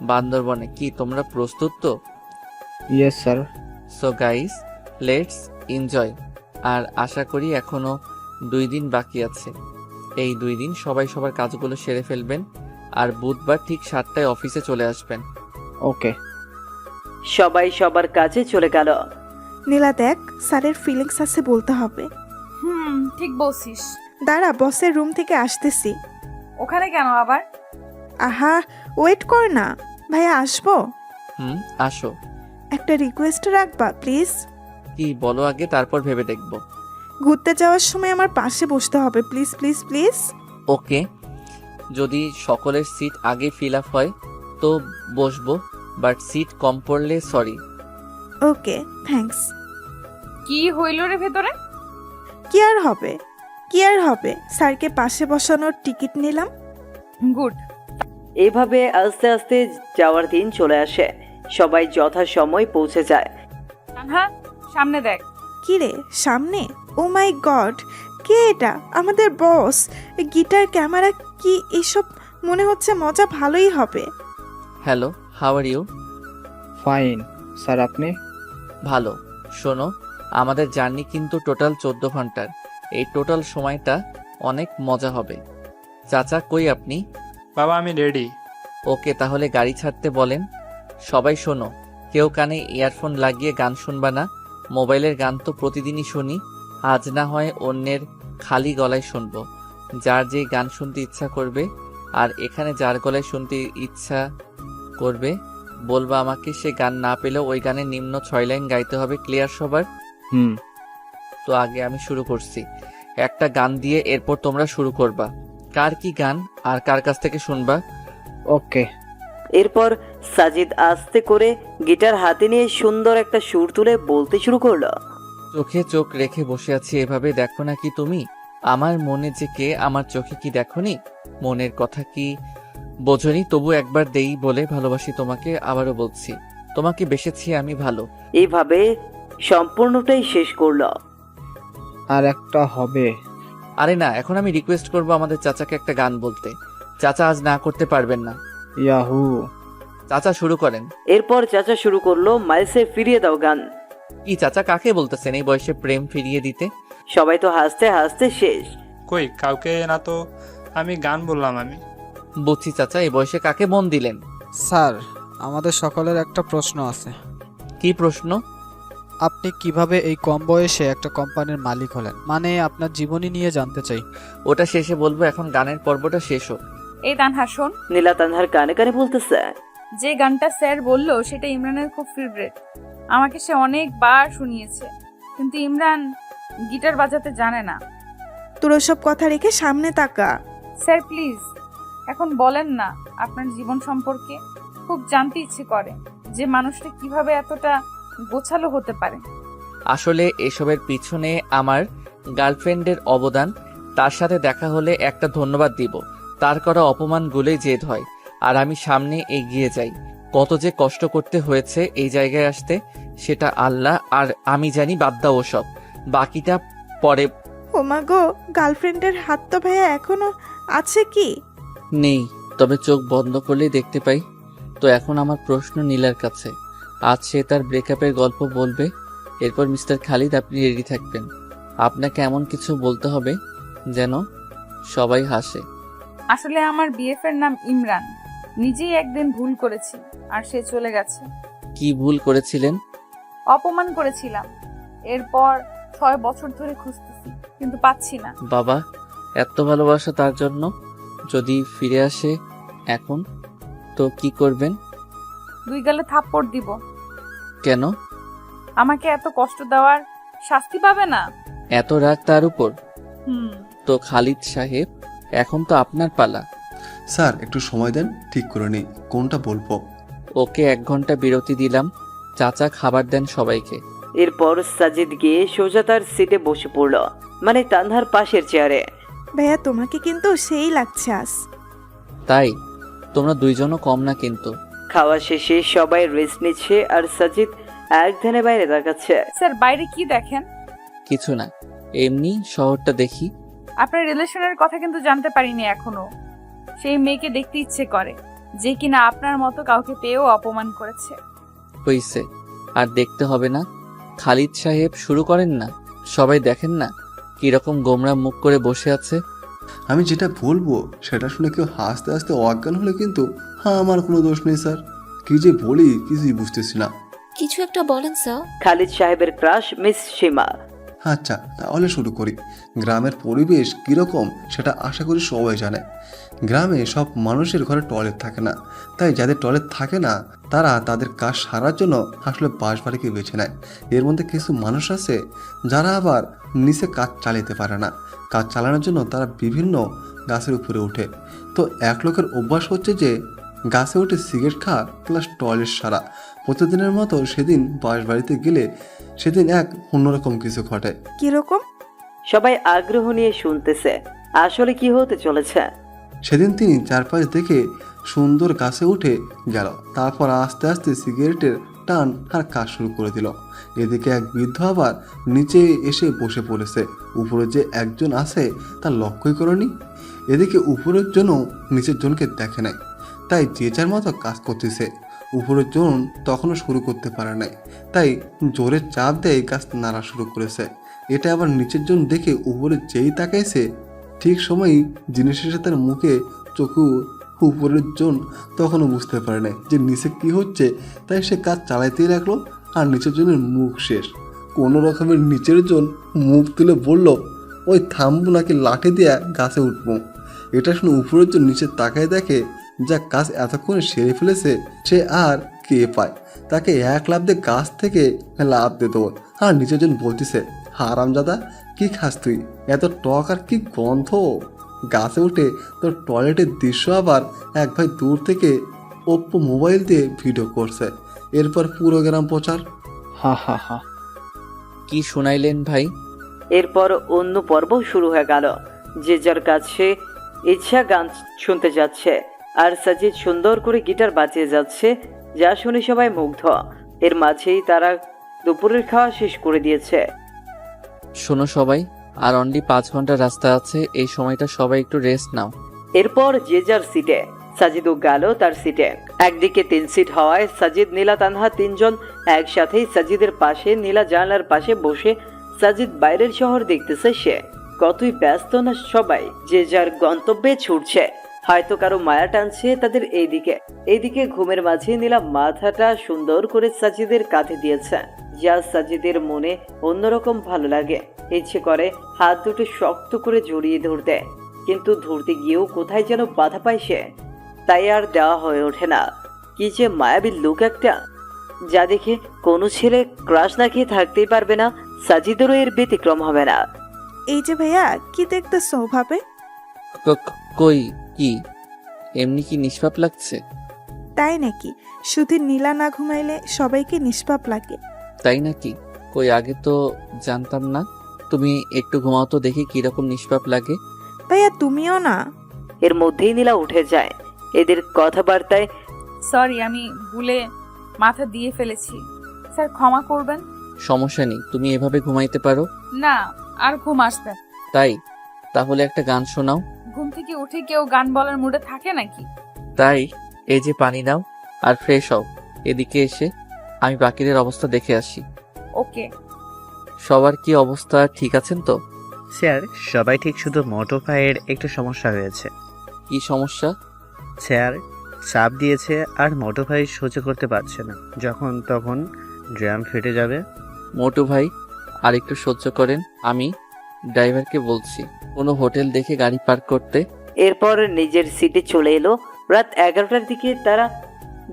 বান্দরবনে। কি তোমরা প্রস্তুত তো? Yes sir. So guys, let's enjoy. আর আশা করি এখনো 2 দিন বাকি আছে। এই 2 দিন সবাই সবার কাজগুলো সেরে ফেলবেন, আর বুধবার ঠিক 7টায় অফিসে চলে আসবেন। ওকে। সবাই সবার কাজে চলে গেল। নীলা দেখ, স্যারের ফিলিংস আছে, বলতে হবে। ঠিক বলছিস। দাঁড়া, বসের রুম থেকে আসতেছি। ওখানে কেন আবার? আহা, ওয়েট কর না। ভাইয়া আসবো? আসো। একটা রিকোয়েস্ট রাখবা প্লিজ? কি বলো আগে, তারপর ভেবে দেখব। ঘুরতে যাওয়ার সময় আমার পাশে বসতে হবে, প্লিজ প্লিজ প্লিজ। ওকে, যদি সকলের সিট আগে ফিল আপ হয় তো বসবো, বাট সিট কম পড়লে সরি। ওকে, থ্যাঙ্কস। কি হইল রে ভেতরে? কি আর হবে, কি আর হবে, স্যারকে পাশে বসানোর টিকিট নিলাম। গুড। এভাবে আস্তে আস্তে যাওয়ার দিন চলে আসে। সবাই যথাসময় পৌঁছে যায়। তানহা, সামনে দেখ। কি রে, সামনে? ও মাই গড, কে এটা? আমাদের বস। গিটার, ক্যামেরা, কি এসব? মনে হচ্ছে মজা ভালোই হবে। Hello, how are you? Fine sir, আপনি? ভালো। শোনো, আমাদের জার্নি কিন্তু টোটাল 14 ঘন্টার। এই টোটাল সময়টা অনেক মজা হবে। চাচা কই আপনি? বাবা, আমি রেডি। ওকে, তাহলে গাড়ি ছাড়তে বলেন। সবাই শোনো, কেউ কানে ইয়ারফোন লাগিয়ে গান শুনবা না। মোবাইলের গান তো প্রতিদিনই শুনি, আজ না হয় অন্যের খালি গলায় শুনবো। যার যে গান শুনতে ইচ্ছা করবে, আর এখানে যার গলায় শুনতে ইচ্ছা করবে বলবা আমাকে। সে গান না পেলেও ওই গানের নিম্ন 6 লাইন গাইতে হবে। ক্লিয়ার সবার? তো আগে আমি শুরু করছি একটা গান দিয়ে, এরপর তোমরা শুরু করবা। কার কি গান আর কার কাছ থেকে শুনবা? ওকে। এরপর সাজিদ আস্তে করে গিটার হাতে নিয়ে সুন্দর একটা সুর তুলে বলতে শুরু করলো। চোখে চোখ রেখে বসে আছি এভাবে, দেখো না কি তুমি আমার মনে যে কে, আমার চোখে কি দেখোনি? মনের কথা কি বোঝনি? তবু একবার দেই বলে ভালোবাসি তোমাকে, আবারও বলছি তোমাকে বেসেছি আমি ভালো। এইভাবে সম্পূর্ণটাই শেষ করলো। আর একটা হবে। আরে না, এখন আমি রিকোয়েস্ট করব আমাদের চাচাকে একটা গান বলতে। চাচা আজ না করতে পারবেন না। ইয়াহু। চাচা শুরু করেন। এরপর চাচা শুরু করলো মাইলসে ফিরিয়ে দাও গান। কি চাচা, কাকে বলতেছেন এই বয়সে প্রেম ফিরিয়ে দিতে? সবাই তো হাসতে হাসতে শেষ। কই, কাউকে না তো। আমি গান বললাম। আমি বুঝছি চাচা, এই বয়সে কাকে মন দিলেন? স্যার, আমাদের সকলের একটা প্রশ্ন আছে। কি প্রশ্ন? আপনি কিভাবে এই কম বয়সে একটা কোম্পানির মালিক হলেন? মানে আপনার জীবনী নিয়ে জানতে চাই। ওটা শেষে বলবো, এখন গানের পর্বটা শেষ হোক। এই তানহা শোন, নীলা তানহার কানে কানে বলতেছে। যে গানটা স্যার বললো সেটা ইমরানের খুব ফেভারিট। আমাকে সে অনেকবার শুনিয়েছে, কিন্তু ইমরান গিটার বাজাতে জানে না। তোর ওসব কথা রেখে সামনে তাকা। স্যার প্লিজ এখন বলেন না আপনার জীবন সম্পর্কে। খুব জানতে ইচ্ছে করে যে মানুষটা কিভাবে এতটা গোছালো হতে পারে। আসলে এসবের পিছনে আমার গার্লফ্রেন্ডের অবদান। তার সাথে দেখা হলে একটা ধন্যবাদ দিব। তার করা অপমানগুলোই জেদ হয়, আর আমি সামনে এগিয়ে যাই। কত যে কষ্ট করতে হয়েছে এই জায়গায় আসতে, সেটা আল্লাহ আর আমি জানি। বাদ দাও ওসব, বাকিটা পরে। ওমা গো, গার্লফ্রেন্ডের হাত তো ভাইয়া এখনো আছে কি? নেই, তবে চোখ বন্ধ করলেই দেখতে পাই। তো এখন আমার প্রশ্ন নীলার কাছে। আজ সে তার ব্রেকআপের গল্প বলবে। এরপর মিস্টার খালিদ আপনি রেডি থাকবেন। আপনাকে এমন কিছু বলতে হবে যেন সবাই হাসে। আসলে আমার বিএফের নাম ইমরান। নিজেই একদিন ভুল করেছি আর সে চলে গেছে। কি ভুল করেছিলেন? অপমান করেছিলাম। এরপর 6 বছর ধরে খুঁজতেছি, কিন্তু পাচ্ছি না। বাবা, এত ভালোবাসা তার জন্য? যদি ফিরে আসে এখন, তো কি করবেন? 2 গালে থাপ্পড় দিব। কেন? আমাকে এত কষ্ট দেওয়ার শাস্তি পাবে না। এত রাগ তার উপর? হুম। তো খালিদ সাহেব, এখন তো আপনার পালা। স্যার একটু সময় দেন, ঠিক করে নিই কোনটা বলবো। ওকে 1 ঘন্টা বিরতি দিলাম। চাচা খাবার দেন সবাইকে। এরপর সাজিদ গিয়ে সোজা তার সিটে বসে পড়ল, মানে তানহার পাশের চেয়ারে। ভাইয়া তোমাকে কিন্তু সেই লাগছে আজ। তাই? তোমরা 2 জনও কম না কিন্তু। খাওয়া শেষে সবাই রেস্ট নিচ্ছে আর সাজিদ এক ধ্যানে বাইরে তাকাচ্ছে। স্যার বাইরে কি দেখেন? কিছু না, এমনি শহরটা দেখি। আপনার রিলেশনের কথা কিন্তু জানতে পারিনি এখনো। সেই মেয়েকে দেখতে ইচ্ছে করে যে কিনা আপনার মতো কাউকে পেয়েও অপমান করেছে। হইছে, আর দেখতে হবে না। খালিদ সাহেব শুরু করেন না। সবাই দেখেন না কিরকম গোমরা মুখ করে বসে আছে। আমি যেটা বলবো সেটা শুনে কেউ হাসতে হাসতে অজ্ঞান হলে কিন্তু আমার কোনো দোষ নেই স্যার। কি যে বলি কিছুই বুঝতেছি না। কিছু একটা বলেন স্যার। খালিদ সাহেবের ক্রাশ মিস সীমা। আচ্ছা তাহলে শুরু করি। গ্রামের পরিবেশ কীরকম সেটা আশা করি সবাই জানে। গ্রামে সব মানুষের ঘরে টয়লেট থাকে না, তাই যাদের টয়লেট থাকে না তারা তাদের কাজ সারার জন্য আসলে বাসবাড়িকে বেছে নেয়। এর মধ্যে কিছু মানুষ আছে যারা আবার নিচে কাজ চালাতে পারে না। কাজ চালানোর জন্য তারা বিভিন্ন গাছের উপরে ওঠে। তো এক লোকের অভ্যাস হচ্ছে যে গাছে উঠে সিগারেট খাওয়া প্লাস টয়লেট সারা। প্রতিদিনের মতো সেদিন বাসবাড়িতে গেলে সেদিন এক অন্যরকম কিছু ঘটে। কিরকম? সবাই আগ্রহ নিয়ে শুনতেছে আসলে কি হতে চলেছে। সেদিন তিনি চারপাশ দেখে সুন্দর গাছে উঠে গেল। তারপর আস্তে আস্তে সিগারেটের টান আর কাজ শুরু করে দিল। এদিকে এক বৃদ্ধ আবার নিচে এসে বসে পড়েছে। উপরে যে একজন আছে তা লক্ষ্যই করেনি। এদিকে উপরের জন্য নিচের জনকে দেখে নাই, তাই যে যার মতো কাজ করতেছে। উপরের জন তখনও শুরু করতে পারে নাই, তাই জোরে চাপ দিয়ে কাজ নাড়া শুরু করেছে। এটা আবার নিচের জন দেখে উপরে যেই তাকাইছে ঠিক সময়ই জিনিসের সাথে তার মুখে চোখু উপরের জন তখনও বুঝতে পারে নাই যে নিচে কি হচ্ছে, তাই সে কাজ চালাইতেই লাগলো। আর নিচের জনের মুখ শেষ। কোনো রকমের নিচের জন মুখ তুলে বলল, ওই থামবো নাকি লাঠি দিয়ে গাছে উঠবো। এটা শুনে উপরের জন নিচে তাকায় দেখে যা কাজ এতক্ষণে সেরে ফেলেছে সে আর কে পায়। তাকে এক লাফ দিয়ে গাছ থেকে লাফ দিত। আর নিচের জন বলতেছে, হারামজাদা কি খাস তুই, এত টক আর কি গন্ধ। গাছে উঠে তোর টয়লেটের দৃশ্য আবার এক ভাই দূর থেকে ওপ্পো মোবাইল দিয়ে ভিডিও করছে। এরপর পুরো গ্রাম প্রচার। হা হা হা। কি শুনাইলেন ভাই? এরপর অন্য পর্ব শুরু হয়ে গেল। যে যার কাছে ইচ্ছা গান শুনতে যাচ্ছে আর সাজিদ সুন্দর করে গিটার বাজিয়ে যাচ্ছে, যা শুনে সবাই মুগ্ধ। এর মাঝেই তারা দুপুরের খাওয়া শেষ করে দিয়েছে। শোনো সবাই, আর অনলি 5 ঘন্টা রাস্তা আছে। এই সময়টা সবাই একটু রেস্ট নাও। এরপর যে যার সিটে। সাজিদও গেল তার সিটে। একদিকে 3 সিট হওয়ায় সাজিদ, নীলা, তানহা 3 জন একসাথেই সাজিদের পাশে নীলা জানলার পাশে বসে। সাজিদ বাইরের শহর দেখতেছে। সে কতই ব্যস্ত না, সবাই যে যার গন্তব্যে ছুটছে। হয়তো কারো মায়া টানছে তাদের এইদিকে ঘুমের মাঝে নীলা মাথাটা সুন্দর করে সাজিদের কাঁধে দিয়েছে, যা সাজিদের মনে অন্যরকম ভালো লাগে। ইচ্ছে করে হাত দুটো শক্ত করে জড়িয়ে ধরতে, কিন্তু ধরতে গিয়েও কোথায় যেন বাধা পায় সে, তাই আর দেওয়া হয়ে ওঠে না। কি যে মায়াবী লুক একটা, যা দেখে কোনো ছেলে ক্রাশ না খেয়ে থাকতেই পারবে না। সাজিদেরও এর ব্যতিক্রম হবে না। এই যে ভাইয়া, কি দেখতেছো ভাবে? কই কি এমনি কি নিষ্পাপ লাগছে? তাই নাকি? শুধু নীলা না ঘুমাইলে সবাইকে নিষ্পাপ লাগে। তাই নাকি? কই আগে তো জানতাম না। তুমি একটু ঘুমাও তো দেখি কিরকম নিষ্পাপ লাগে। ভাইয়া তুমিও না। এর মধ্যেই নীলা উঠে যায়। এদের কথাবার্তায় সরি, আমি ভুলে মাথা দিয়ে ফেলেছি, স্যার ক্ষমা করবেন। সমস্যা নেই, তুমি এভাবে ঘুমাইতে পারো। না, আর ঘুম আসবে না। তাই তাহলে একটা গান শোনাও। ঘুম থেকে উঠে কেউ গান বলার মুডে থাকে নাকি? তাই এই যে পানি নাও আর ফ্রেশ হও। এদিকে এসে আমি বাকিদের অবস্থা দেখে আসি। ওকে। সবার কি অবস্থা, ঠিক আছেন তো? স্যার সবাই ঠিক, শুধু মোটো ভাইয়ের একটু সমস্যা হয়েছে। কি সমস্যা? স্যার চাপ দিয়েছে আর মোটো ভাই সহ্য করতে পারছে না, যখন তখন ড্রাম ফেটে যাবে। মোটু ভাই আর একটু সহ্য করেন, আমি ড্রাইভারকে বলছি কোনো হোটেল দেখে গাড়ি পার্ক করতে। এরপর নিজের সিটে চলে এলো। রাত 11টার দিকে তারা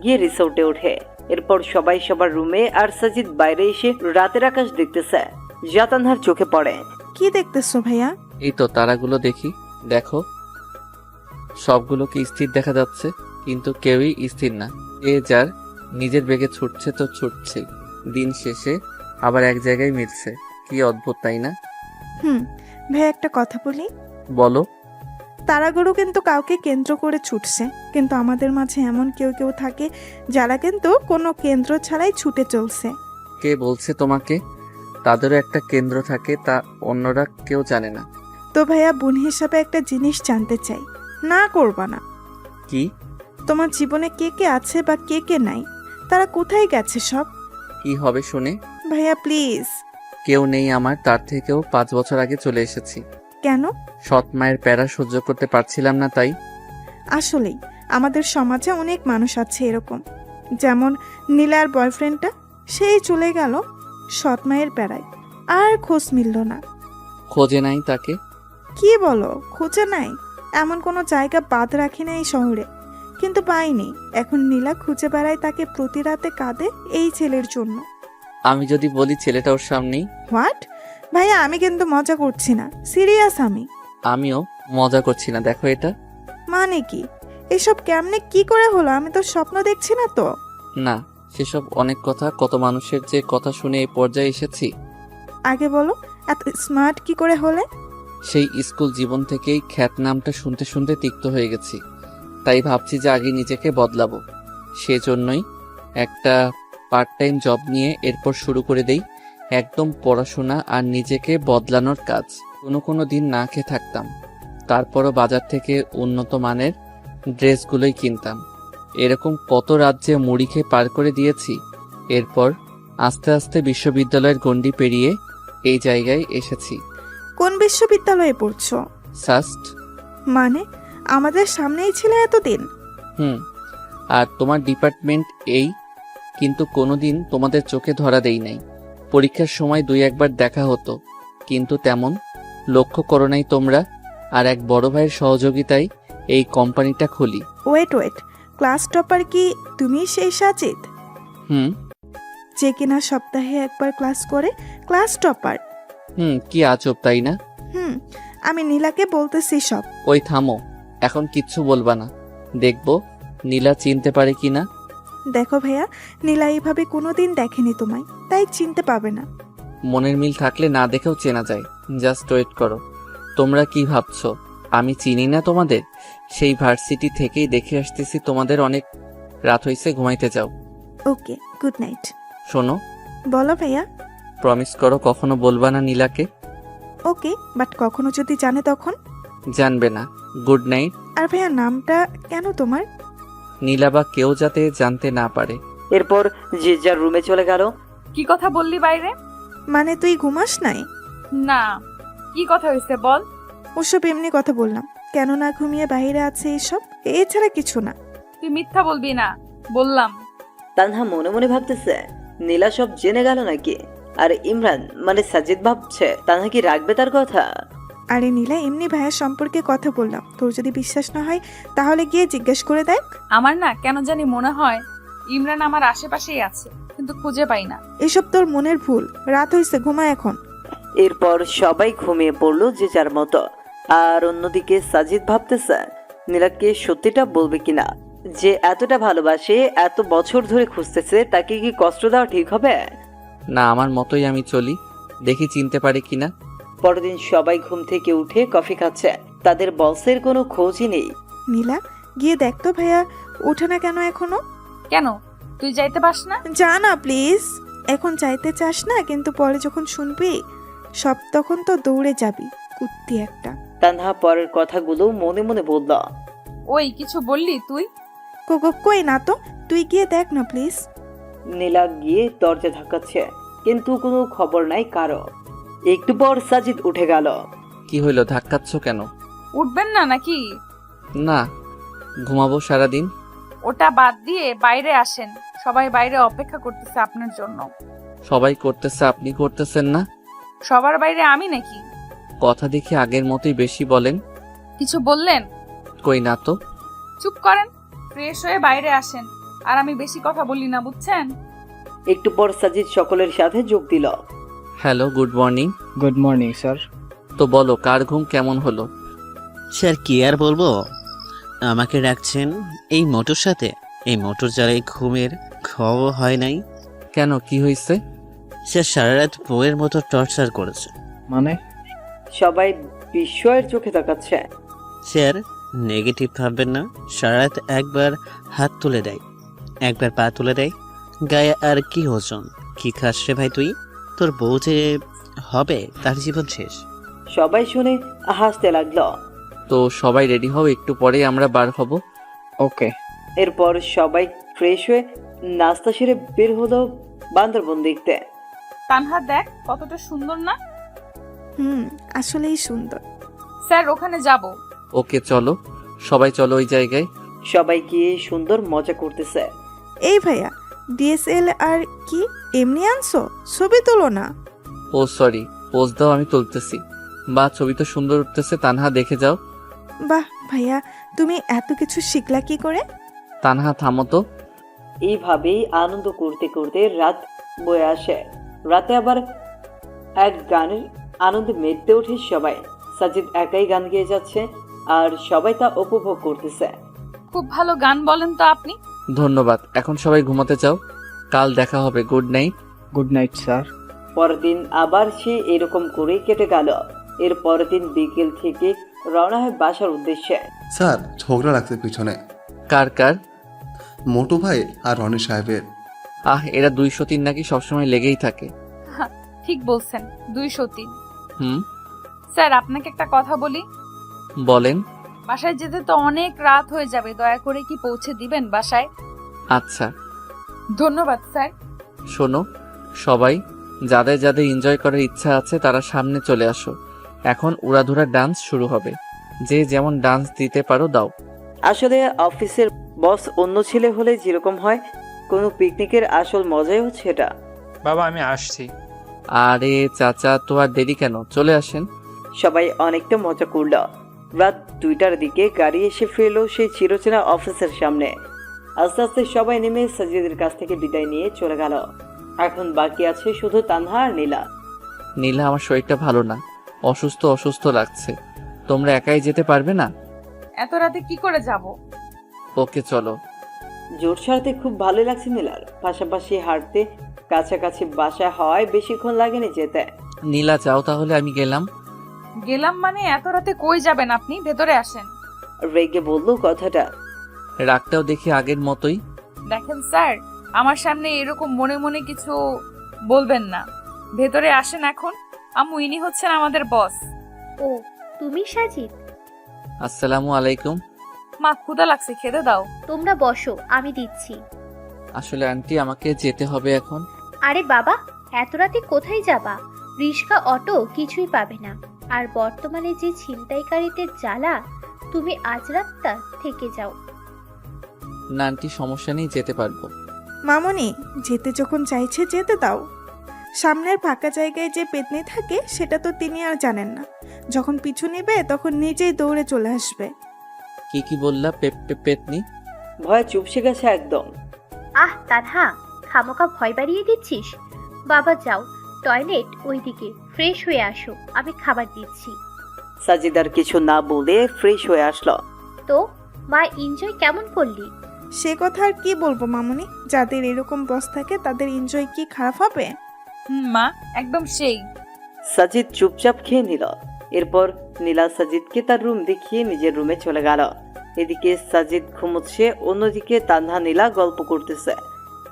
গিয়ে রিসোর্টে ওঠে। এরপর সবাই সবার রুমে, আর সাজিদ বাইরে এসে রাতের আকাশ দেখতেছে, যা তানহার চোখে পড়ে। কি দেখতেছো ভাইয়া? এই তো তারাগুলো দেখি। দেখো, সবগুলোকে স্থির দেখা যাচ্ছে, কিন্তু কেউই স্থির না। এ যার নিজের বেগে ছুটছে তো ছুটছে, দিন শেষে আবার এক জায়গায় মিলছে। কি অদ্ভুত, তাই না? ভাইয়া একটা কথা বলি। বলো। তারাগুলো কিন্তু কাউকে কেন্দ্র করে ছুটছে, কিন্তু আমাদের মাঝে এমন কেউ কেউ থাকে যারা কিন্তু কোনো কেন্দ্র ছাড়াই ছুটে চলছে। কে বলছে তোমাকে? তাদেরও একটা কেন্দ্র থাকে, তা অন্যরা কেউ জানে না। তো ভাইয়া বোন হিসাবে একটা জিনিস জানতে চাই, না করবা না। কি? তোমার জীবনে কে কে আছে বা কে কে নাই, তারা কোথায় গেছে সব? কি হবে শুনে? ভাইয়া প্লিজ। কেউ নেই আমার, তার থেকেও 5 বছর আগে চলে এসেছি। কেন? সৎ মায়ের প্যারা সহ্য করতে পারছিলাম না, তাই। আসলেই আমাদের সমাজে অনেক মানুষ আছে এরকম, যেমন নীলার বয়ফ্রেন্ডটা, সেই চলে গেল সৎ মায়ের প্যারায়, আর খোঁজ মিলল না। খোঁজে নাই তাকে? কি বলো, খোঁজে নাই? এমন কোনো জায়গা বাদ রাখি না এই শহরে, কিন্তু পাইনি। এখন নীলা খুঁজে বেড়ায় তাকে, প্রতি রাতে কাঁদে এই ছেলের জন্য। আমি যদি বলি ছেলেটা ওর সামনেই? হোয়াট? ভাইয়া আমি কিন্তু মজা করছি না, সিরিয়াস আমি। আমিও মজা করছি না, দেখো এটা। মানে কি এসব? কেমনে কি করে হলো? আমি তো স্বপ্ন দেখছি না তো। না, সেসব অনেক কথা, কত মানুষের যে কথা শুনে এই পর্যায়ে এসেছি। আগে বলো, এত স্মার্ট কি করে হলে? সেই স্কুল জীবন থেকেই খ্যাত নামটা শুনতে শুনতে তিক্ত হয়ে গেছি, তাই ভাবছি যে আগে নিজেকে বদলাবো। সেজন্যই একটা পার্ট টাইম জব নিয়ে এরপর শুরু করে দেই একদম পড়াশোনা আর নিজেকে বদলানোর কাজ। কোনো দিন না খেয়ে থাকতাম, তারপরও বাজার থেকে উন্নত মানের ড্রেসগুলোই কিনতাম। এরকম কত রাজ্যে মুড়ি খেয়ে পার করে দিয়েছি। এরপর আস্তে আস্তে বিশ্ববিদ্যালয়ের গণ্ডি পেরিয়ে এই জায়গায় এসেছি। কোন বিশ্ববিদ্যালয়ে পড়ছো? সাস্ট। মানে আমাদের সামনেই ছিল এতদিন? আর তোমার ডিপার্টমেন্ট এই, কিন্তু কোনোদিন তোমাদের চোখে ধরা দেই নাই। পরীক্ষার সময় 2-1 বার দেখা হতো, কিন্তু তেমন লক্ষ্য করো নাই তোমরা। আর এক বড় ভাইয়ের সহযোগিতায় এই কোম্পানিটা খুলি। ওয়েট, ক্লাস টপার কি তুমি সেই সাজিদ? যে কিনা সপ্তাহে একবার ক্লাস করে, ক্লাস টপার? কি আজব, তাই না? আমি নীলাকে বলতেছি সব। ওই থামো, এখন কিচ্ছু বলবা না, দেখবো নীলা চিনতে পারে কিনা। দেখো ভাইয়া, নীলা এইভাবে কোনোদিন দেখেনি তোমায়, তাই চিনতে পাবে না। মনের মিল থাকলে না দেখেও চেনা যায়। জাস্ট ওয়েট করো। তোমরা কি ভাবছো আমি চিনি না তোমাদের? সেই ভার্সিটি থেকেই দেখে আসতেছি তোমাদের। অনেক রাত হয়েছে, ঘুমাইতে যাও। ওকে, গুড নাইট। শোনো। বলো ভাইয়া। প্রমিস করো কখনো বলবা না নীলাকে। ওকে, বাট কখনো যদি জানে তখন? জানবে না। Good night. আর ভাইয়া নামটা কেন তোমার? নীলা বা কেউ যাতে জানতে না পারে। এরপর যে যার রুমে চলে গেল। কি কথা বললি বাইরে? মানে তুই ঘুমাস নাই? না, কি কথা হয়েছে বল। ওসব এমনি কথা বললাম। কেন না ঘুমিয়ে বাইরে আছে এসব, এছাড়া কিছু না। তুই মিথ্যা বলবি না, বললাম। তানহা মনে মনে ভাবতেছে নীলা সব জেনে গেল নাকি। আর ইমরান মানে সাজিদ ভাবছে তানহা কি রাখবে তার কথা। আরে নীলা, এমনি ভাইয়ার সম্পর্কে কথা বললাম, তোর যদি বিশ্বাস না হয় তাহলে গিয়ে জিজ্ঞেস করে দেখ। আমার না কেন জানি মনে হয় ইমরান আমার আশেপাশেই আছে, কিন্তু খুঁজে পাই না। এসব তোর মনের ভুল, রাত হয়েছে, ঘুমা এখন। এরপর সবাই ঘুমিয়ে পড়লো যে যার মতো। আর অন্যদিকে সাজিদ ভাবতেছে নীলাকে সত্যিটা বলবে কিনা। যে এতটা ভালোবাসে, এত বছর ধরে খুঁজতেছে, তাকে কি কষ্ট দেওয়া ঠিক হবে? না, আমার মতোই আমি চলি, দেখি চিনতে পারি কিনা। পরদিন সবাই ঘুম থেকে উঠে কফি খাচ্ছে, তাদের বসের কোনো খোঁজই নেই। নীলা, গিয়ে দেখ তো ভাইয়া ওঠে না কেন এখনো। কেন, তুই যাইতে পাস না? যা না প্লিজ। এখন চাইতে চাস না, কিন্তু পরে যখন শুনবি সব তখন তো দৌড়ে যাবি, কুত্তি একটা। তানহা পরের কথাগুলো মনে মনে বলল। ওই কিছু বললি তুই? কই না তো, তুই গিয়ে দেখ না প্লিজ। নীলা গিয়ে দরজা ধাক্কাচ্ছে, কিন্তু কোনো খবর নাই কারো। একটু পর সাজিদ উঠে গেল। কি হইলো, ধাক্কাচ্ছ কেন? উঠবেন না নাকি? না, ঘুমাবো সারাদিন। ওটা বাদ দিয়ে বাইরে আসেন, সবাই বাইরে অপেক্ষা করতেছে আপনার জন্য। সবাই করতেছে, আপনি করতেছেন না? সবার বাইরে আমি নাকি? কথা দেখি আগের মতোই বেশি বলেন। কিছু বললেন? কই না তো। চুপ করেন, ফ্রেশ হয়ে বাইরে আসেন। আর আমি বেশি কথা বলি না, বুঝছেন? একটু পর সাজিদ সকলের সাথে যোগ দিল। Hello, good morning. Good morning sir. তো বলো, কার ঘুম কেমন হলো? স্যার কি আর বলবো, আমাকে রাখছেন এই মোটর সাথে। এই মোটর জ্বালায় ঘুমের খাওয়া হয় নাই। কেন, কি হয়েছে? স্যার সারা রাত বউয়ের মতো টর্চার করেছে। মানে? সবাই বিস্ময়ের চোখে তাকাচ্ছে। স্যার নেগেটিভ ভাববেন না, সারা রাত একবার হাত তুলে দেয়, একবার পা তুলে দেয়, গায়ে আর কি ওজন। কি খাস রে ভাই তুই? তোর বউ যে হবে তার জীবন শেষ। সবাই শুনে হাসতে লাগলো। তো সবাই রেডি হও, একটু পরেই আমরা বার হব। ওকে। এরপর সবাই ফ্রেশ হয়ে নাস্তা সেরে বের হলো বান্দরবন দেখতে। তানহা দেখ কতটা সুন্দর না? আসলেই সুন্দর। স্যার ওখানে যাব। ওকে চলো, সবাই চলো ওই জায়গায়। সবাই গিয়ে সুন্দর মজা করতেছে। এই ভাইয়া, ডিএসএল আর কি এমনি আনছো? ছবি তোলো না। ও সরি, পোজ দাও, আমি তুলতেছি। বা ছবি তো সুন্দর উঠতেছে, তানহা দেখে যাও। বাহ ভাইয়া, তুমি এত কিছু শিখলা কি করে? তানহা থামো তো। এইভাবেই আনন্দ করতে করতে রাত বয়ে আসে। রাতে আবার এক গানের আনন্দে মেতে ওঠে সবাই। সাজিদ একাই গান গেয়ে যাচ্ছে আর সবাই তা উপভোগ করতেছে। খুব ভালো গান বলেন তো আপনি। ধন্যবাদ, এখন সবাই ঘুমাতে যাও, কাল দেখা হবে। Good night. Good night sir. পরের দিন আবার সে এরকম করেই কেটে গেল। এর পরের দিন বিকেল থেকে রওনা হয় বাসার উদ্দেশ্যে। স্যার ঝগড়া লাগছে পিছনে। কার কার? মোটু ভাই আর রনি সাহেবের। এরা 203 নাকি সবসময় লেগেই থাকে। ঠিক বলছেন, 203। হুম, স্যার আপনাকে একটা কথা বলি। বলেন। বাসায় যেতে তো অনেক রাত হয়ে যাবে, দয়া করে কি পৌঁছে দিবেন বাসায়? আচ্ছা। ধন্যবাদ স্যার। শোনো সবাই, যাদের যাদের এনজয় করার ইচ্ছা আছে তারা সামনে চলে আসো। এখন উড়াধুরা ডান্স শুরু হবে, যে যেমন ডান্স দিতে পারো দাও। আসলে অফিসের বস অন্য ছেলে হলে যেরকম হয়, কোনো পিকনিকের আসল মজাই হচ্ছে এটা। বাবা আমি আসছি। আরে চাচা, তো আর দেরি কেন, চলে আসেন। সবাই অনেকটা মজা করল। রাত 2টার দিকে গাড়ি এসে ফিরলো সেই চিরচেনা অফিসের সামনে। আস্তে আস্তে সবাই নেমে সাজিদের কাছ থেকে বিদায় নিয়ে চলে গেল। এখন বাকি আছে শুধু তানহা আর নীলা। নীলা, আমার শরীরটা ভালো না, অসুস্থ অসুস্থ লাগছে, তোমরা একাই যেতে পারবে না? এত রাতে কি করে যাব? ওকে চলো। জোর সারতে খুব ভালো লাগছে নীলার, পাশাপাশি হাঁটতে কাছাকাছি বাসা হয় বেশিক্ষণ লাগেনি যেতে। নীলা যাও তাহলে, আমি গেলাম। গেলাম মানে এত রাতে কই যাবেন আপনি? ভেতরে আসেন। রেগে বললো কথাটা। রাগটাও দেখি আগের মতোই। দেখেন স্যার, আমার সামনে এরকম মনে মনে কিছু বলবেন না। ভেতরে আসেন এখন। আম্মু, ইনি হচ্ছেন আমাদের বস। ও তুমি সাজিদ? আসসালামু আলাইকুম। মা, ক্ষুধা লাগছে, খেতে দাও। তোমরা বসো, আমি দিচ্ছি। আসলে আন্টি, আমাকে যেতে হবে এখন। আরে বাবা, এত রাতে কোথায় যাবা? রিক্সা অটো কিছুই পাবে না। আর বর্তমানে যে ছিনতাইকারীদের জ্বালা, তুমি আজ রাতটা থেকে যাও। না আন্টি, সমস্যা নেই, যেতে পারবো। মামনি যেতে যখন চাইছে যেতে দাও। সামনের ফাঁকা জায়গায় যে পেতনি থাকে সেটা তো তিনি আর জানেন না। যখন পিছু নেবে তখন নিজেই দৌড়ে চলে আসবে। কি বললা? পেতনি? ভয় চুপসে গেছে একদম। আহ তানহা, খামোকা ভয় বাড়িয়ে দিচ্ছিস। বাবা যাও, টয়লেট ওইদিকে, ফ্রেশ হয়ে আসো, আমি খাবার দিচ্ছি। সাজিদার কিছু না বলে ফ্রেশ হয়ে আসলো। তো মা, এনজয় কেমন করলি? সে কথা আর কি বলবো মামনি, যাদের এরকম বস থাকে তাদের এনজয় কি খারাপ হবে? মা, একদম সেই। সাজিদ চুপচাপ খেয়ে নিল। এরপর নীলা সাজিদকে তার রুম দেখিয়ে নিজের রুমে চলে গেল। এদিকে সাজিদ ঘুমোচ্ছে, অন্যদিকে তানহা নীলা গল্প করতেছে।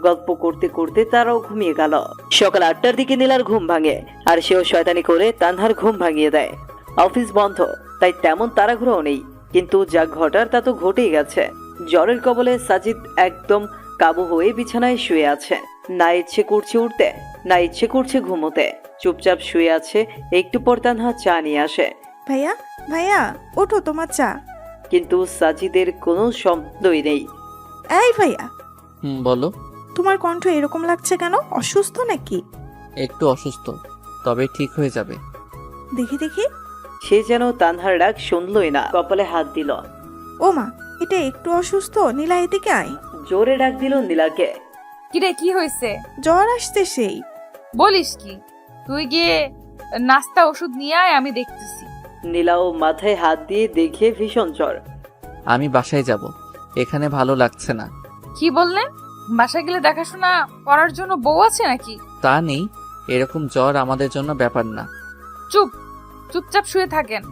গল্প করতে করতে তারাও ঘুমিয়ে গেল। সকাল 8টার দিকে নীলার ঘুম ভাঙে, আর সেও শয়তানি করে তানহার ঘুম ভাঙিয়ে দেয়। অফিস বন্ধ, তাই তেমন তাড়াহুড়োও নেই, কিন্তু যা ঘটার তা তো ঘটেই গেছে। জ্বরের কবলে সাজিদ একদম কাবু হয়ে বিছানায় শুয়ে আছে। না ইচ্ছে করছে উঠতে, না ইচ্ছে করছে ঘুমোতে। চুপচাপ শুয়ে আছে। একটু পর তানহা চা নিয়ে আসে। ভাইয়া ভাইয়া ওঠো, তোমার চা। কিন্তু সাজিদের কোনো শব্দই নেই। এই ভাইয়া, বলো। তোমার কণ্ঠ এরকম লাগছে কেন? অসুস্থ নাকি? একটু অসুস্থ, তবে ঠিক হয়ে যাবে। দেখি দেখি। সে যেন তানহার ডাক শুনলই না, কপালে হাত দিল। ও মা, এটা একটু অসুস্থ। নীলা এদিকে আয়। জোরে ডাক দিল নীলাকে। কিরে, কি হয়েছে? জ্বর আসছে সেই। বলিস কি? তুই গিয়ে নাস্তা ওষুধ নিয়ে আয়, আমি দেখতেছি। নীলাও মাথায় হাত দিয়ে দেখে ভীষণ জ্বর। আমি বাসায় যাব, এখানে ভালো লাগছে না। কি বললেন? বাসায় গেলে দেখাশোনা করার জন্য বউ আছে নাকি? তা নেই, এরকম জ্বর আমাদের জন্য ব্যাপার না। চুপচাপ শুয়ে থাকেন।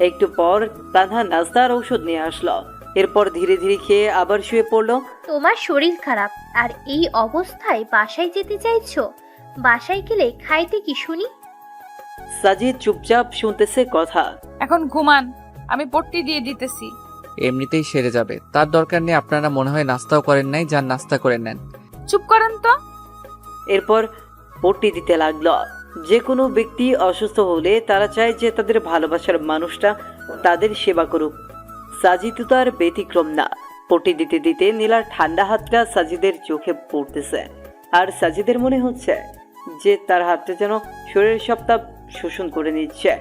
একটু পর তানহা নাস্তা আর ঔষধ নিয়ে আসলো। এরপর ধীরে ধীরে খেয়ে আবার শুয়ে পড়লো। তোমার শরীর খারাপ আর এই অবস্থায় বাসায় যেতে চাইছো? বাসায় গেলে খাইতে কি শুনি? সাজিদ চুপচাপ শুনতেছে কথা। এখন ঘুমান, আমি পট্টি দিয়ে দিতেছি। এমনিতেই সেরে যাবে, তার দরকার নেই। আপনারা মনে হয় নাস্তাও করেন নাই, যান নাস্তা করে নেন। চুপ করেন তো। এরপর পট্টি দিতে লাগলো। যে কোনো ব্যক্তি অসুস্থ হলে তারা চায় যে তাদের ভালোবাসার মানুষটা তাদের সেবা করুক। সাজিদ তো আর ব্যতিক্রম না। পট্টি দিতে দিতে নীলার ঠান্ডা হাতটা সাজিদের চোখে পড়তেছে, আর সাজিদের মনে হচ্ছে যে তার হাতটা যেন শরীরের সব তাপ শোষণ করে নিচ্ছে।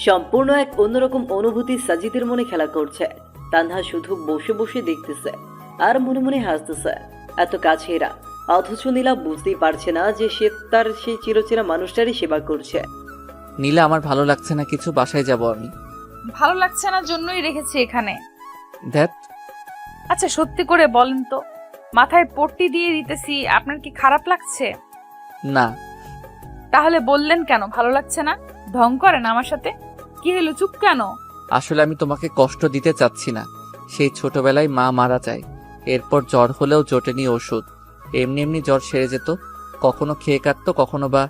সম্পূর্ণ এক অন্যরকম অনুভূতি সাজিদের মনে খেলা করছে। তানহা শুধু বসে বসে দেখতেছে আর মনে মনে হাসতেছে। এত কাছে এরা, অথচ নীলা বুঝতেই পারছে না যে সে তার সেই চিরচেনা মানুষটারই সেবা করছে। নীলা, আমার ভালো লাগছে না কিছু, বাসায় যাব আমি। ভালো লাগছে না জন্যই রেখেছি এখানে। ধ্যাত। আচ্ছা সত্যি করে বলেন তো, মাথায় পট্টি দিয়ে দিতেছি, আপনার কি খারাপ লাগছে? না। তাহলে বললেন কেন ভালো লাগছে না? ঢং করেন আমার সাথে? কি হলো, চুপ কেন? আসলে আমি তোমাকে কষ্ট দিতে চাচ্ছি না। সেই ছোটবেলায় মা মারা যায়, এরপর জ্বর হলেও জোটেনি ওষুধ। এমনি এমনি জ্বর সেরে যেত, কখনো খেয়ে কাটতো, কখনো বা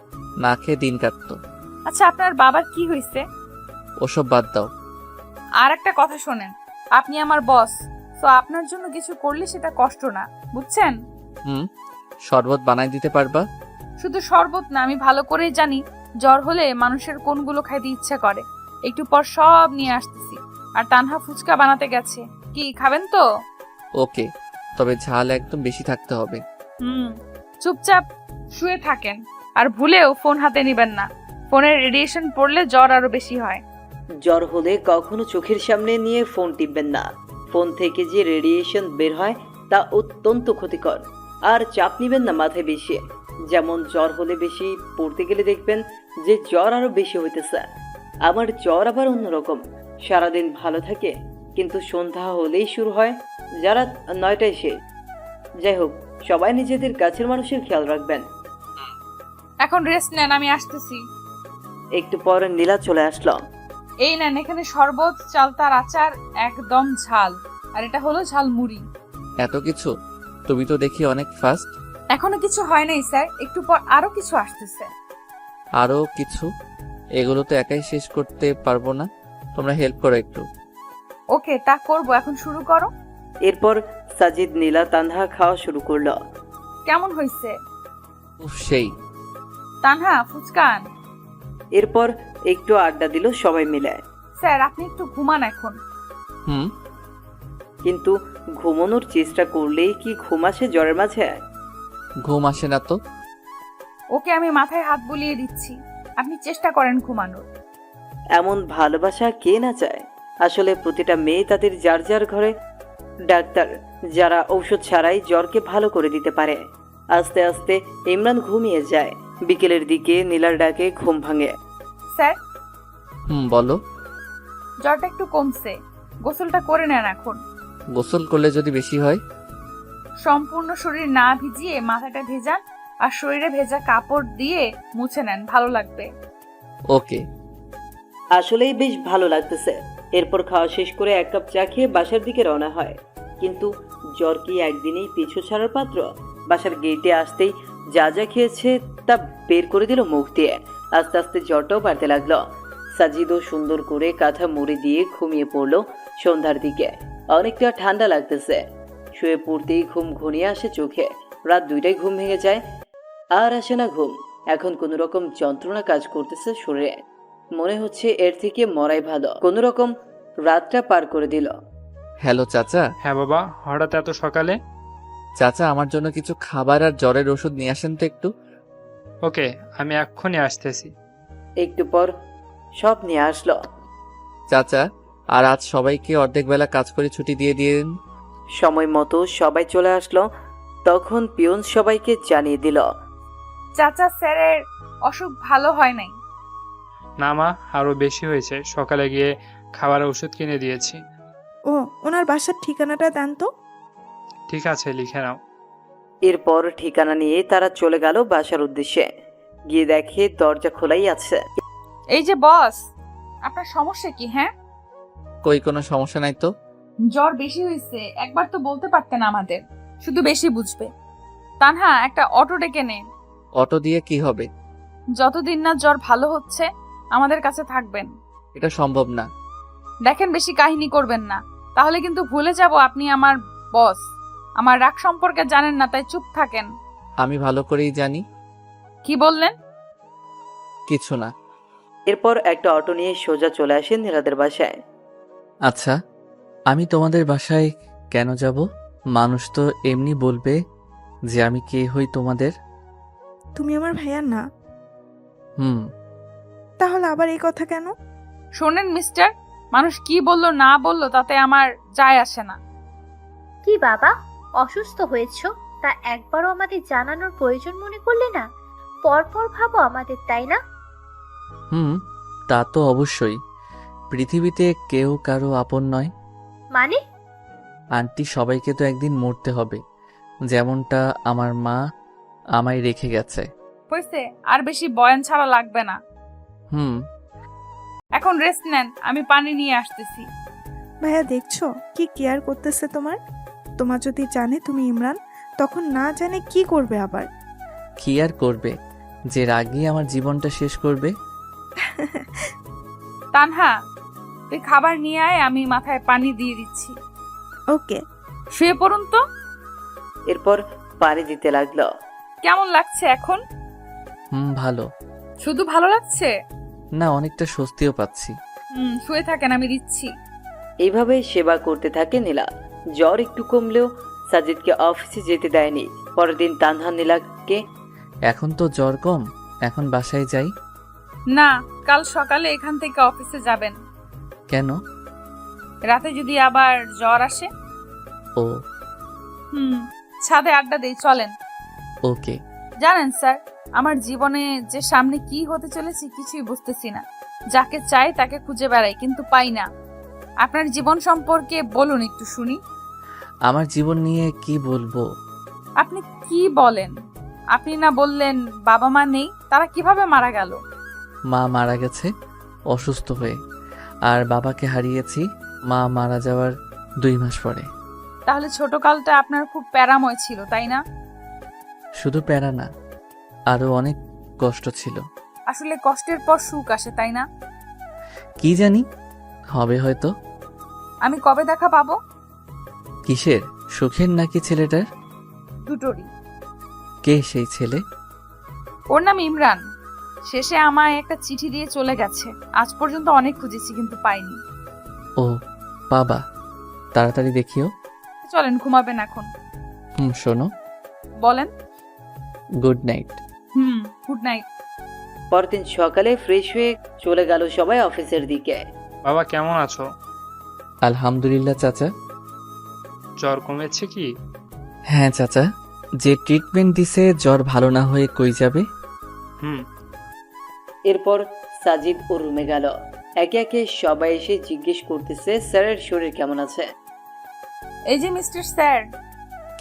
না খেয়ে দিন কাটতো। আচ্ছা আপনার বাবার কি হয়েছে? ওসব বাদ দাও। আর একটা কথা শোনেন, আপনি আমার বস, তো আপনার জন্য কিছু করলে সেটা কষ্ট না, বুঝছেন? শরবত বানাই দিতে পারবা? শুধু শরবত না, আমি ভালো করেই জানি জ্বর হলে মানুষের কোনগুলো খাইতে ইচ্ছা করে। একটু পর সব নিয়ে আসতেছি। আর তানহা ফুচকা বানাতে গেছে, কি খাবেন তো? ওকে, তবে ঝাল একদম বেশি থাকতে হবে। চুপচাপ শুয়ে থাকেন, আর ভুলেও ফোন হাতে নেবেন না। ফোনের রেডিয়েশন পড়লে জ্বর আরো বেশি হয়। জ্বর হলে কখনো চোখের সামনে নিয়ে ফোন টিপবেন না। ফোন থেকে যে রেডিয়েশন বের হয় তা অত্যন্ত ক্ষতিকর। আর চাপ নিবেন না মাথায় বেশি। যেমন জ্বর হলে বেশি পড়তে গেলে দেখবেন যে জ্বর আরো বেশি হইতেছে। আমার জ্বর আবার অন্যরকম, সারাদিন ভালো থাকে, কিন্তু সন্ধ্যা হলেই শুরু হয়, যারা 9টায় শেষ। যাই হোক, সবাই নিজেদের কাছের মানুষের খেয়াল রাখবেন। এখন রেস্ট নেন, আমি আসতেছি। একটু পর নীলা চলে আসলো। এই নেন, এখানে শরবত, চালতার আচার, একদম ঝাল, আর এটা হলো ঝাল মুড়ি। এত কিছু? তুমি তো দেখি অনেক ফাস্ট। এখনো কিছু হয় নাই স্যার, একটু পর আরো কিছু আসতেছে। আরো কিছু? এগুলো তো একাই শেষ করতে পারবো না, তোমরা হেল্প করো একটু। ওকে, তা করবো, এখন শুরু করো। এরপর সাজিদ নীলা তানহা খাওয়া শুরু করলো। কেমন হয়েছে? সেই। তানহা ফুচকান। এরপর একটু আড্ডা দিল সবাই মিলে। স্যার আপনি একটু ঘুমান এখন। হুম। কিন্তু ঘুমানোর চেষ্টা করলেই কি ঘুম আসে জ্বরের মাঝে? ঘুম আসে না তো। ওকে আমি মাথায় হাত বুলিয়ে দিচ্ছি, আপনি চেষ্টা করেন ঘুমানোর। এমন ভালোবাসা কে না চায়? আসলে প্রতিটা মেয়ে তাদের যার যার ঘরে ডাক্তার, যারা ঔষধ ছাড়াই জ্বরকে ভালো করে দিতে পারে। আস্তে আস্তে ইমরান ঘুমিয়ে যায়। বিকেলের দিকে নীলার ডাকে ঘুম ভাঙে। স্যার, বলো। জ্বরটা একটু কমছে, গোসলটা করে নেন এখন। গোসল করলে যদি বেশি হয়? সম্পূর্ণ শরীর না ভিজিয়ে মাথাটা ভেজান আর শরীরে ভেজা কাপড় দিয়ে মুছে নেন, ভালো লাগবে। ওকে। আসলেই বেশ ভালো লাগতেছে। এরপর খাওয়া শেষ করে 1 কাপ চা খেয়ে বাসার দিকে রওনা হয়। কিন্তু জ্বর কি একদিনেই পিছু ছাড়ার পাত্র? বাসার গেটে আসতেই যা যা খেয়েছে তা বের করে দিল মুখ দিয়ে। আস্তে আস্তে জ্বরটাও বাড়তে লাগলো। সাজিদও সুন্দর করে কাঁথা মুড়ি দিয়ে ঘুমিয়ে পড়লো। সন্ধ্যার দিকে অনেকটা ঠান্ডা লাগতেছে। শুয়ে পড়তেই ঘুম ঘনিয়ে আসে চোখে। রাত 2টায় ঘুম ভেঙে যায়। আর আসে না ঘুম। এখন কোনো রকম যন্ত্রণা কাজ করতেছে শরীরে। মনে হচ্ছে এর থেকে মরাই ভালো। কোনো রকম রাতটা পার করে দিল। হ্যালো চাচা। হ্যাঁ বাবা, হঠাৎ এত সকালে? চাচা, আমার জন্য কিছু খাবার আর জ্বরের ওষুধ নিয়ে আসেন তো একটু। ওকে, আমি এক্ষুনি আসতেছি। একটু পর সব নিয়ে আসলো। চাচা, আর আজ সবাইকে অর্ধেক বেলা কাজ করে ছুটি দিয়ে দিন। সময় মতো সবাই চলে আসলো। তখন পিয়ন সবাইকে জানিয়ে দিল। চাচা, স্যারের অসুখ ভালো হয় নাই। না মা, আরো বেশি হয়েছে। সকালে গিয়ে খাবার ওষুধ কিনে দিয়েছি। ও, ওনার বাসার ঠিকানাটা দেন তো। ঠিক আছে, লিখে নাও। এরপর ঠিকানা নিয়ে তারা চলে গেল বাসার উদ্দেশ্যে। গিয়ে দেখে দরজা খোলাই আছে। এই যে বস, আপনার সমস্যা কি? হ্যাঁ, কই কোনো সমস্যা নাই তো। জ্বর বেশি হয়েছে, একবার তো বলতে পারতেন আমাদের, শুধু বেশি বুঝবে। তানহা, একটা অটো ডেকে নে। অটো দিয়ে কি হবে? যতদিন না জ্বর ভালো হচ্ছে আমাদের কাছে থাকবেন। এটা সম্ভব না। দেখেন, বেশি কাহিনী করবেন না, তাহলে কিন্তু ভুলে যাব আপনি আমার বস। আমার রাগ সম্পর্কে জানেন না, তাই চুপ থাকেন। আমি ভালো করেই জানি। কি বললেন? কিছু না। এরপর একটা অটো নিয়ে সোজা চলে আসেন নীলাদের বাসায়। আচ্ছা, আমি তোমাদের বাসায় কেন যাব? মানুষ তো এমনি বলবে যে আমি কে হই তোমাদের। তুমি আমার ভাইয়া না, হুম। তাহলে আবার এই কথা কেন? শোনেন মিস্টার, মানুষ কি বললো না বললো তাতে আমার যায় আসে না। কি বাবা, অসুস্থ হয়েছো? তা একবারও আমাদের জানানোর প্রয়োজন মনে করলে না? পরপর ভাবো আমাদের, তাই না? হুম, তা তো অবশ্যই। পৃথিবীতে কেউ কারো আপন নয়। মানে? আন্টি, সবাইকে তো একদিন মরতে হবে, যেমনটা আমার মা আমায় রেখে গেছে। হয়েছে, আর বেশি বয়ান ছাড়া লাগবে না। হুম। এখন রেস্ট নেন, আমি পানি নিয়ে আসতেছি। ভাইয়া দেখছো কি কেয়ার করতেছে তোমার। তোমার যদি জানে তুমি ইমরান, তখন না জানে কি করবে আবার। কি আর করবে, যে রাগই আমার জীবনটা শেষ করবে। তানহা, তুই খাবার নিয়ে আয়, আমি মাথায় পানি দিয়ে দিচ্ছি। ওকে। শুয়ে পড়ুন তো। এরপর পানি দিতে লাগলো। কেমন লাগছে এখন? ভালো। শুধু ভালো লাগছে না, অনেকটা স্বস্তিও পাচ্ছি। শুয়ে থাকেন, আমি দিচ্ছি। এইভাবে সেবা করতে থাকে নীলা। জ্বর একটু কমলেও সাজিদকে অফিসে যেতে দেয়নি। পরের দিন তানহা নীলাকে, এখন তো জ্বর কম, এখন বাসায় যাই। না, কাল সকালে এখান থেকে অফিসে যাবেন। কেন? রাতে যদি আবার জ্বর আসে। ও। ছাদে আড্ডা দেই, চলেন। ওকে। জানেন স্যার, আমার জীবনে যে সামনে কি হতে চলেছে কিছুই বুঝতেছি না। যাকে চাই তাকে খুঁজে বেড়াই, কিন্তু পাই না। আপনার জীবন সম্পর্কে বলুন একটু শুনি। আমার জীবন নিয়ে কি বলবো? আপনি কি বলেন? আপনি না বললেন বাবা মা নেই, তারা কিভাবে মারা গেল? মা মারা গেছে অসুস্থ হয়ে, আর বাবাকে হারিয়েছি মা মারা যাওয়ার 2 মাস পরে। তাহলে ছোটকালটা আপনার খুব প্যারাময় ছিল, তাই না? শুধু প্যারা না, আরো অনেক কষ্ট ছিল। আসলে কষ্টের পর সুখ আসে, তাই না? কি জানি, হবে হয়তো। আমি কবে দেখা পাবো? কিসের, সুখের নাকি ছেলেটার? দুটোরই। কে সেই ছেলে? ওর নাম ইমরান। শেষে আমায় একটা চিঠি দিয়ে চলে গেছে। আজ পর্যন্ত অনেক খুঁজেছি কিন্তু পাইনি। ও বাবা, তাড়াতাড়ি দেখিও। চলেন, ঘুমাবেন এখন। শোনো। বলেন। Good night. Good night. পরদিন সকালে ফ্রেশ হয়ে চলে গেল সবাই অফিসের দিকে। বাবা কেমন আছো? আলহামদুলিল্লাহ চাচা। জ্বর কমেছে কি? হ্যাঁ চাচা, যে ট্রিটমেন্ট দিছে জ্বর ভালো না হয়ে কই যাবে। হুম। এরপর সাজিদ ও রুমে গেল। একে একে সবাই এসে জিজ্ঞেস করতেছে স্যারের শরীর কেমন আছে। এই যে মিস্টার স্যার,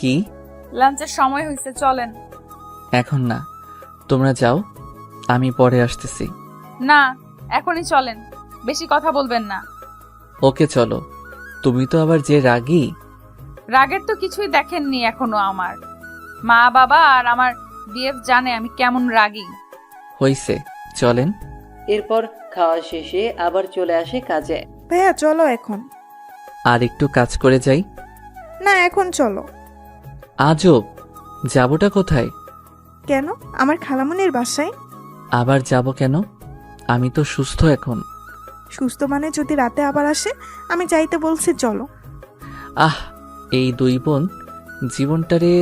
কি? লাঞ্চের সময় হয়েছে, চলেন। এখন না, তোমরা যাও, আমি পরে আসতেছি। না, এখনই চলেন, বেশি কথা বলবেন না। ওকে চলো। তুমি তো আবার যে রাগী। রাগের তো কিছুই দেখেননি এখনো। আমার মা বাবা আর আমার বিএফ জানে আমি কেমন রাগী। হইছে, চলেন। এরপর খাওয়া শেষে আবার চলে আসে কাজে। ভাইয়া চলো এখন। আর একটু কাজ করে যাই। না, এখন চলো। আজব, যাবোটা কোথায়? কেন? আমার খালামনির বাসায়। আবার যাব কেন? আমি তো সুস্থ এখন। সুস্থ মানে যদি রাতে আবার আসে? আমি যাইতে বলছি, চলো। আহ, এই দুই বোন জীবনটারে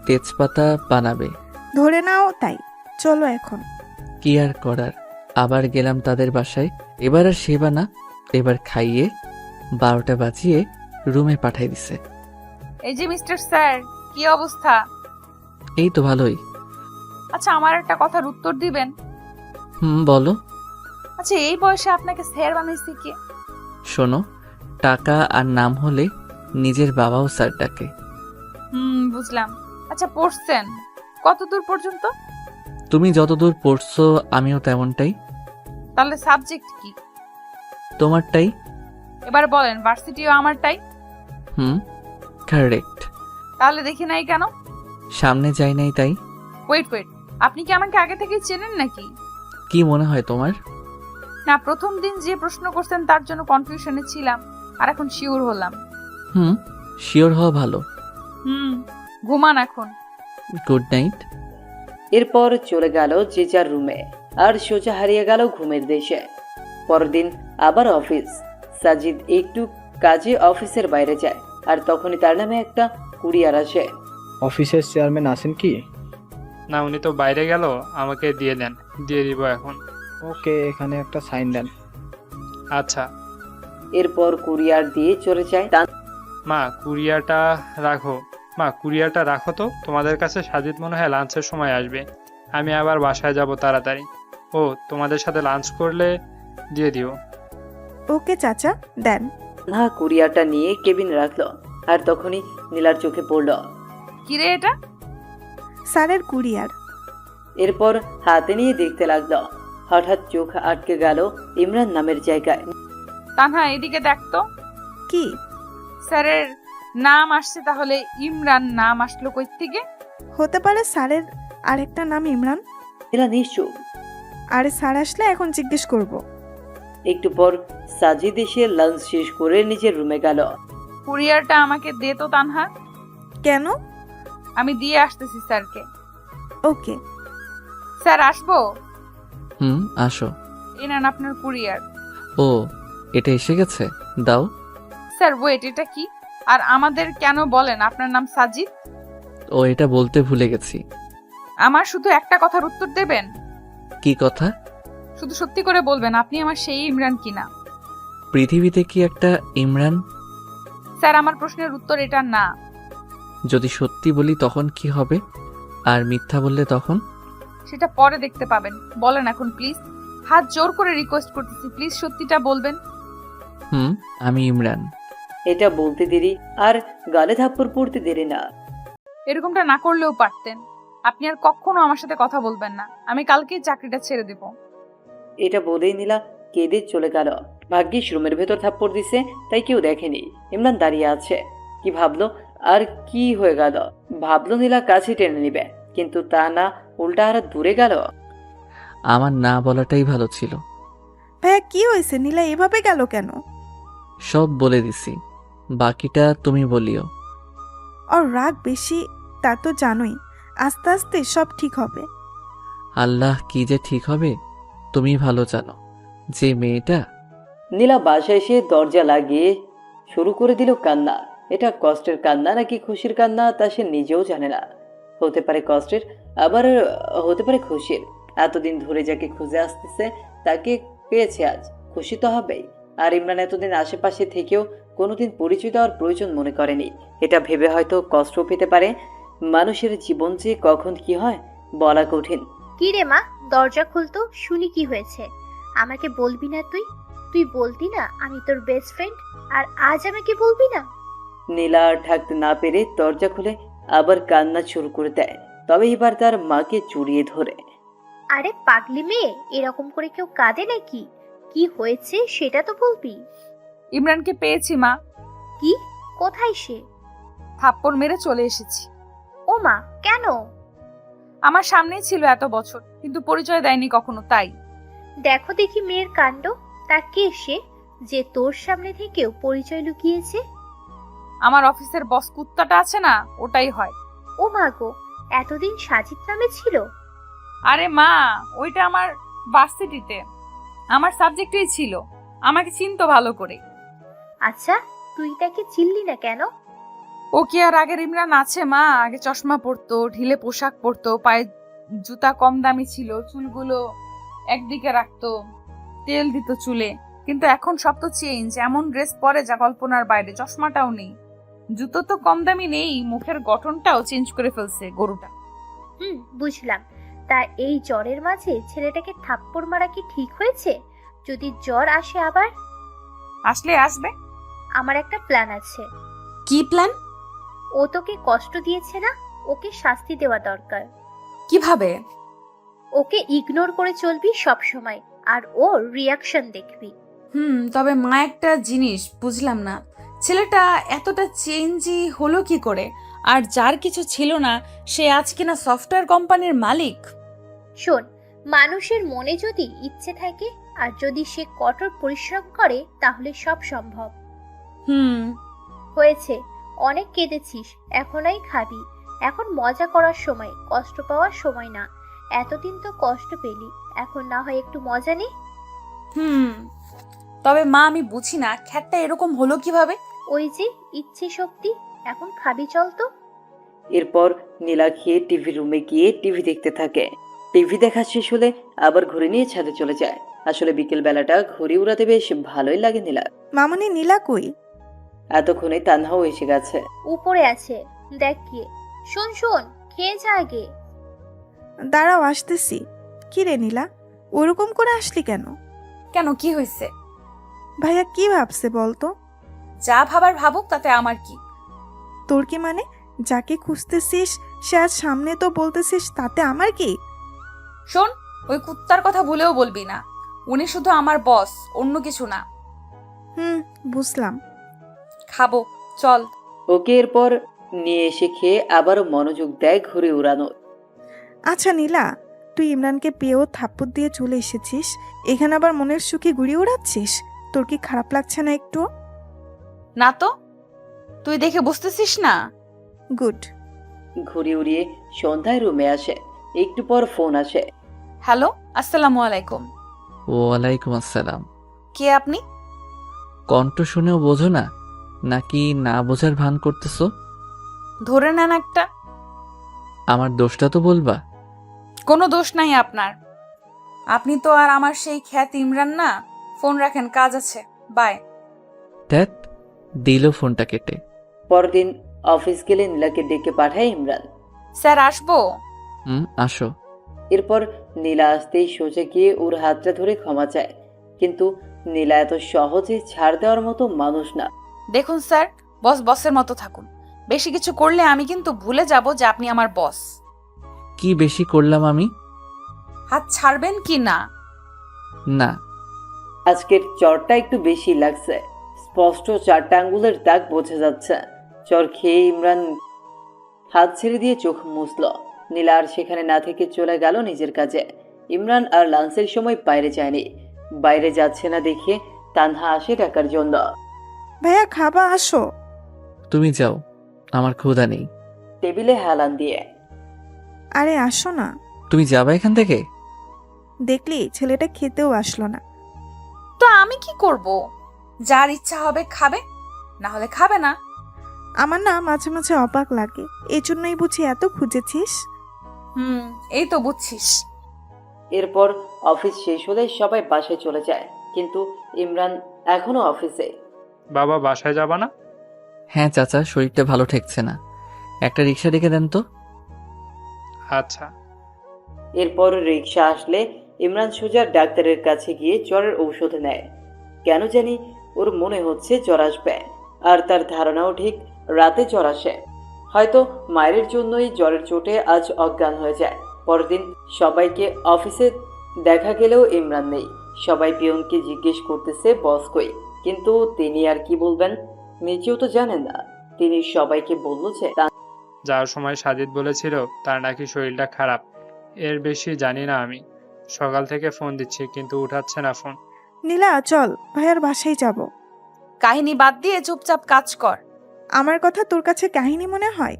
তেজপাতা বানাবে। ধরে নাও তাই, চলো এখন। কি আর করার, আবার গেলাম তাদের বাসায়। এবার আর সেবা না, এবার খাইয়ে 12টা বাজিয়ে রুমে পাঠাই দিছে। এই যে মিস্টার স্যার, কি অবস্থা? এই তো ভালোই। আচ্ছা, আমার একটা কথার উত্তর দিবেন? বলো। আচ্ছা, এই বয়সে আপনাকে স্যার বানাইছে কে? শোনো, টাকা আর নাম হলে নিজের বাবাও স্যার ডাকে। বুঝলাম। আচ্ছা, পড়ছেন কতদূর পর্যন্ত? তুমি যতদূর পড়ছো আমিও তেমনটাই। তাহলে সাবজেক্ট কি? তোমারটাই। এবার বলেন, ভার্সিটিও আমারটাই। কারেক্ট। তাহলে দেখি নাই কেন? সামনে যাই নাই তাই। ওয়েট, আপনি কি আমাকে আগে থেকে চেনেন নাকি? কি মনে হয় তোমার? না, প্রথম দিন যে প্রশ্ন করছেন তার জন্য কনফিউশনে ছিলাম, আর এখন শিওর হলাম। শিওর হওয়া ভালো। ঘুমান এখন। Good night. এরপর চলে গেল যে যার রুমে, আর সোজা হারিয়ে গেল ঘুমের দেশে। পরদিন আবার অফিস। সাজিদ একটু কাজে অফিসের বাইরে যায়, আর তখনই তার নামে একটা কুরিয়ার আসে। অফিসের চেয়ারম্যান আছেন কি? না, উনি তো বাইরে গেল, আমাকে দিয়ে দেন। দিয়ে দিব এখন। ওকে, এখানে একটা সাইন দেন। আচ্ছা। এরপর কুরিয়ার দিয়ে চলে যায়। মা কুরিয়ারটা রাখো। মা কুরিয়ারটা রাখো তো, তোমাদের কাছে সাজিদ মনে হয় লাঞ্চের সময় আসবে। আমি আবার বাসায় যাব তাড়াতাড়ি। ও তোমাদের সাথে লাঞ্চ করলে দিয়ে দিও। ওকে চাচা, দেন। না, কুরিয়ারটা নিয়ে কেবিন রাখলো, আর তখনই নীলার চোখে পড়ল। কিরে এটা? স্যারের কুরিয়ার। এরপর হাতে নিয়ে দেখতে লাগলো। হঠাৎ চোখ আটকে গেল ইমরান নামের জায়গায়। তানহা, এদিকে দেখতো। কি? স্যারের নাম আসছে, তাহলে ইমরান নাম আসলো কই থেকে? হতে পারে স্যারের আরেকটা নাম ইমরান। এরা নিশ্চয়। আরে স্যার আসলে এখন জিজ্ঞেস করব। একটু পর সাজিদ এসে লাঞ্চ শেষ করে নিজের রুমে গেল। কুরিয়ারটা আমাকে দে তো তানহা। কেন? আমি দিয়ে আসতেছি স্যারকে। ওকে। স্যার আসবো? আসো। এই নেন আপনার কুরিয়ার। ও, এটা এসে গেছে, দাও। স্যার ওয়েট, এটা কি? আর আমাদের কেন বলেন আপনার নাম সাজিদ? ও, এটা বলতে ভুলে গেছি। আমার শুধু একটা কথার উত্তর দেবেন। কি কথা? শুধু সত্যি করে বলবেন আপনি আমার সেই ইমরান কিনা। পৃথিবীতে কি একটা ইমরান? স্যার, আমার প্রশ্নের উত্তর এটা না। যদি সত্যি বলি তখন কি হবে, আর মিথ্যা বললে তখন? সেটা পরে দেখতে পাবেন। বলেন এখন প্লিজ, হাত জোর করে রিকোয়েস্ট করতেছি, প্লিজ সত্যিটা বলবেন। আমি ইমরান। এটা বলতে দেরি আর গালে থাপ্পড় পড়তে দেরি না। এরকমটা না করলেও পারতেন। আপনি আর কখনো আমার সাথে কথা বলবেন না। আমি কালকেই চাকরিটা ছেড়ে দেব। এটা বলেই নীলা কেঁদে চলে গেল। ভাগ্যিস রুমের ভেতর থাপ্পড় দিছে, তাই কেউ দেখেনি। ইমরান দাঁড়িয়ে আছে। কি ভাবলো আর কি হয়ে গেল? ভাবলো নীলা কাছে টেনে নিবে, কিন্তু তা না, উল্টা আর দূরে গেল। আমার না বলাটাই ভালো ছিল। ভাইয়া কি হয়েছে? নীলা এভাবে গেল কেন? সব বলে দিছি, বাকিটা তুমি বলিও। আর রাগ বেশি, তা তো জানোই। আস্তে আস্তে সব ঠিক হবে। আল্লাহ, কি যে ঠিক হবে তুমি ভালো জানো। যে মেয়েটা। নীলা বাসায় এসে দরজা লাগিয়ে শুরু করে দিল কান্না। এটা কষ্টের কান্না নাকি খুশির কান্না তা সে নিজেও জানে না। হতে পারে কষ্টের, আবার হতে পারে খুশির। এতদিন ধরে যাকে খুঁজে আসতেছে তাকে পেয়েছে আজ, খুশি তো হবেই। আর ইমরান এতদিন আশেপাশে থেকেও কোনোদিন পরিচয় দেওয়ার প্রয়োজন মনে করেনি। এটা ভেবে হয়তো কষ্ট পেতে পারে। মানুষের জীবন যে কখন কি হয় বলা কঠিন। কি রে মা, দরজা খুলতো, শুনি কি হয়েছে। আমাকে বলবি না তুই? তুই বলতি না আমি তোর বেস্ট ফ্রেন্ড, আর আজ আমাকে বলবি না? নীলা আর থাকতে না পেরে দরজা খুলে আবার কান্না শুরু করে দেয়। তবে এবার তার মাকে জড়িয়ে ধরে। আরে পাগলি মেয়ে, এরকম করে কেউ কাঁদে নাকি? কি হয়েছে সেটা তো বলবি। ইমরানকে পেয়েছি মা। কি? কোথায় সে? থাপ্পড় মেরে চলে এসেছি। ও মা, কেন? আমার সামনেই ছিল এত বছর, কিন্তু পরিচয় দেয়নি কখনো, তাই। দেখো দেখি মেয়ের কাণ্ড। তা কে সে যে তোর সামনে থেকেও পরিচয় লুকিয়েছে? আমার অফিসের বস কুত্তাটা আছে না, ওটাই হয়। ও মা গো, এতদিন সাজিদ নামে ছিল? আরে মা, ওইটা আমার ভার্সিটিতে আমার সাবজেক্টই ছিল, আমাকে চিনতো ভালো করে। আচ্ছা, তুই তাকে চিনলি না কেন? ও কি আর আগের ইমরান আছে মা? আগে চশমা পরতো, ঢিলে পোশাক পরতো, পায়ে জুতা কম দামি ছিল, চুলগুলো একদিকে রাখতো, তেল দিত চুলে। কিন্তু এখন সব তো চেঞ্জ, এমন ড্রেস পরে যা কল্পনার বাইরে। চশমাটাও নেই, জুতো তো কম দামি নেই, মুখের গঠনটাও চেঞ্জ করে ফেলছে গরুটা। বুঝলাম। তা এই জ্বরের মাঝে ছেলেটাকে থাপ্পড় মারা কি ঠিক হয়েছে? যদি জ্বর আসে আবার? আসলে আসবে। আমার একটা প্ল্যান আছে। কি প্ল্যান? ও তোকে কষ্ট দিয়েছে না, ওকে শাস্তি দেওয়া দরকার। কিভাবে? ওকে ইগনোর করে চলবি সব সময়, আর ওর রিয়াকশন দেখবি। তবে মা, একটা জিনিস বুঝলাম না, ছেলেটা এতটা চেঞ্জই হলো কি করে? আর যার কিছু ছিল না সে আজ কিনা সফটওয়্যার কোম্পানির মালিক। শোন, মানুষের মনে যদি ইচ্ছে থাকে আর যদি সে কঠোর পরিশ্রম করে তাহলে সব সম্ভব। হয়েছে, অনেক কেঁদেছিস, এখনই খাবি। এখন মজা করার সময়, কষ্ট পাওয়ার সময় না। এতদিন তো কষ্ট পেলি, এখন না হয় একটু মজা নে। তবে মা, আমি বুঝি না খ্যাটটা এরকম হলো কিভাবে। ওই যে ইচ্ছে শক্তি। এখন খাবি, চল তো। এরপর নীলা খেয়ে টিভি রুমে গিয়ে টিভি দেখতে থাকে। টিভি দেখা শেষ হলে আবার ঘুরে নিয়ে ছাদে চলে যায়। আসলে বিকেল বেলাটা ঘুরে উড়াতে বেশ ভালোই লাগে নীলা। মামুনি, নীলা কই? এতক্ষণে তানহাও এসে গেছে। উপরে আছে, দেখ গিয়ে। শোন শোন, খেয়ে যা আগে। দাঁড়াও, আসতেছি। কি রে নীলা, ওরকম করে আসলি কেন? কেন, কি হয়েছে? ভাইয়া কি ভাবছে বলতো? যা ভাবার ভাবুক, তাতে আমার কি? তোর কি মানে? যাকে খুঁজতেছিস সে আজ সামনে তো বলতেছিস, তাতে আমার কি? শোন, ওই কুত্তার কথা ভুলেও বলবি না। উনি শুধু আমার বস, অন্য কিছু না। বুঝলাম। খাবো, চল। ওকে এরপর নিয়ে এসে খেয়ে আবারও মনোযোগ দেয় ঘুরে উড়ানো। আচ্ছা নীলা, তুই ইমরানকে পেয়েও থাপ্পড় দিয়ে চলে এসেছিস, এখানে আবার মনের সুখে ঘুরিয়ে উড়াচ্ছিস। তোর কি খারাপ লাগছে না একটু? না তো, তুই দেখে বুঝতেছিস না? গুড। ঘুরে উড়িয়ে সন্ধ্যায় রুমে আসে। একটু পর ফোন আসে। হ্যালো, আসসালামু আলাইকুম। ওয়ালাইকুম আসসালাম। কে আপনি? কণ্ঠ শুনেও বোঝো না, নাকি না বোঝার ভান করতেছো? ধরে নেন একটা। আমার দোষটা তো বলবা। কোনো দোষ নাই আপনার। আপনি তো আর আমার সেই খ্যাত ইমরান না। ফোন রাখেন, কাজ আছে, বাই। ধ্যাত, দিল ফোনটা কেটে। পরদিন অফিস গেলে নীলাকে ডেকে পাঠায় ইমরান। স্যার, আসবো? আসো। এরপর নীলা আসতেই সোজা গিয়ে ওর হাতটা ধরে ক্ষমা চায়। কিন্তু নীলা এত সহজে ছাড় দেওয়ার মতো মানুষ না। দেখুন স্যার, বস বসের মতো থাকুন। বেশি কিছু করলে আমি কিন্তু ভুলে যাব যে আপনি আমার বস। কি বেশি করলাম আমি? হাত ছাড়বেন কি না? না। আজকের চরটা একটু বেশি লাগছে। স্পষ্ট 4টা আঙ্গুলের দাগ বোঝা যাচ্ছে। চর খেয়ে ইমরান হাত ছেড়ে দিয়ে চোখ মুছল। নীলা আর সেখানে না থেকে চলে গেল নিজের কাজে। ইমরান আর লাঞ্চের সময় বাইরে যায়নি। বাইরে যাচ্ছে না দেখে তানহা আসে ডাকার জন্য। ভাইয়া, খাবা, আসো। তুমি যাও, আমার ক্ষুধা নেই। টেবিলে হেলান দিয়ে। আরে আসো না। তুমি যাবা এখান থেকে? দেখলি ছেলেটা খেতেও আসলো না। তো আমি কি করব? যার ইচ্ছা হবে খাবে, না হলে খাবে না। আমার না মাঝে মাঝে অবাক লাগে, এই জন্যই বুঝি এত খুঁজেছিস। এই তো বুঝছিস। এরপর অফিস শেষ হলে সবাই বাসায় চলে যায়, কিন্তু ইমরান এখনো অফিসে। বাবা বাসায় যাবা না? হ্যাঁ চাচা, শরীরটা ভালো ঠেকছে না, একটা রিক্সা ডেকে দেন তো। আচ্ছা। এরপর রিক্সা আসলে ইমরান সোজা ডাক্তারের কাছে গিয়ে জ্বরের ঔষধ নেয়। কেন জানি ওর মনে হচ্ছে জ্বর আসবে, আর তার ধারণাও ঠিক রাতে জ্বর আসে। হয়তো মায়ের জন্যই জ্বরের চোটে আজ অজ্ঞান হয়ে যায়। পরদিন সবাইকে অফিসে দেখা গেলেও ইমরান নেই। সবাই পিয়নকে জিজ্ঞেস করতেছে বস কই, কিন্তু তিনি আর কি বলবেন, নিজেও তো জানেন না। তিনি সবাইকে বলল যে যাওয়ার সময় সাজিদ বলেছিল তার নাকি শরীরটা খারাপ। এর বেশি জানি না আমি। সকাল থেকে ফোন দিচ্ছি কিন্তু উঠাচ্ছে না ফোন। নীলা চল, ভাইয়ার বাসায় যাব। কাহিনী বাদ দিয়ে চুপচাপ কাজ কর। আমার কথা তোর কাছে কাহিনী মনে হয়?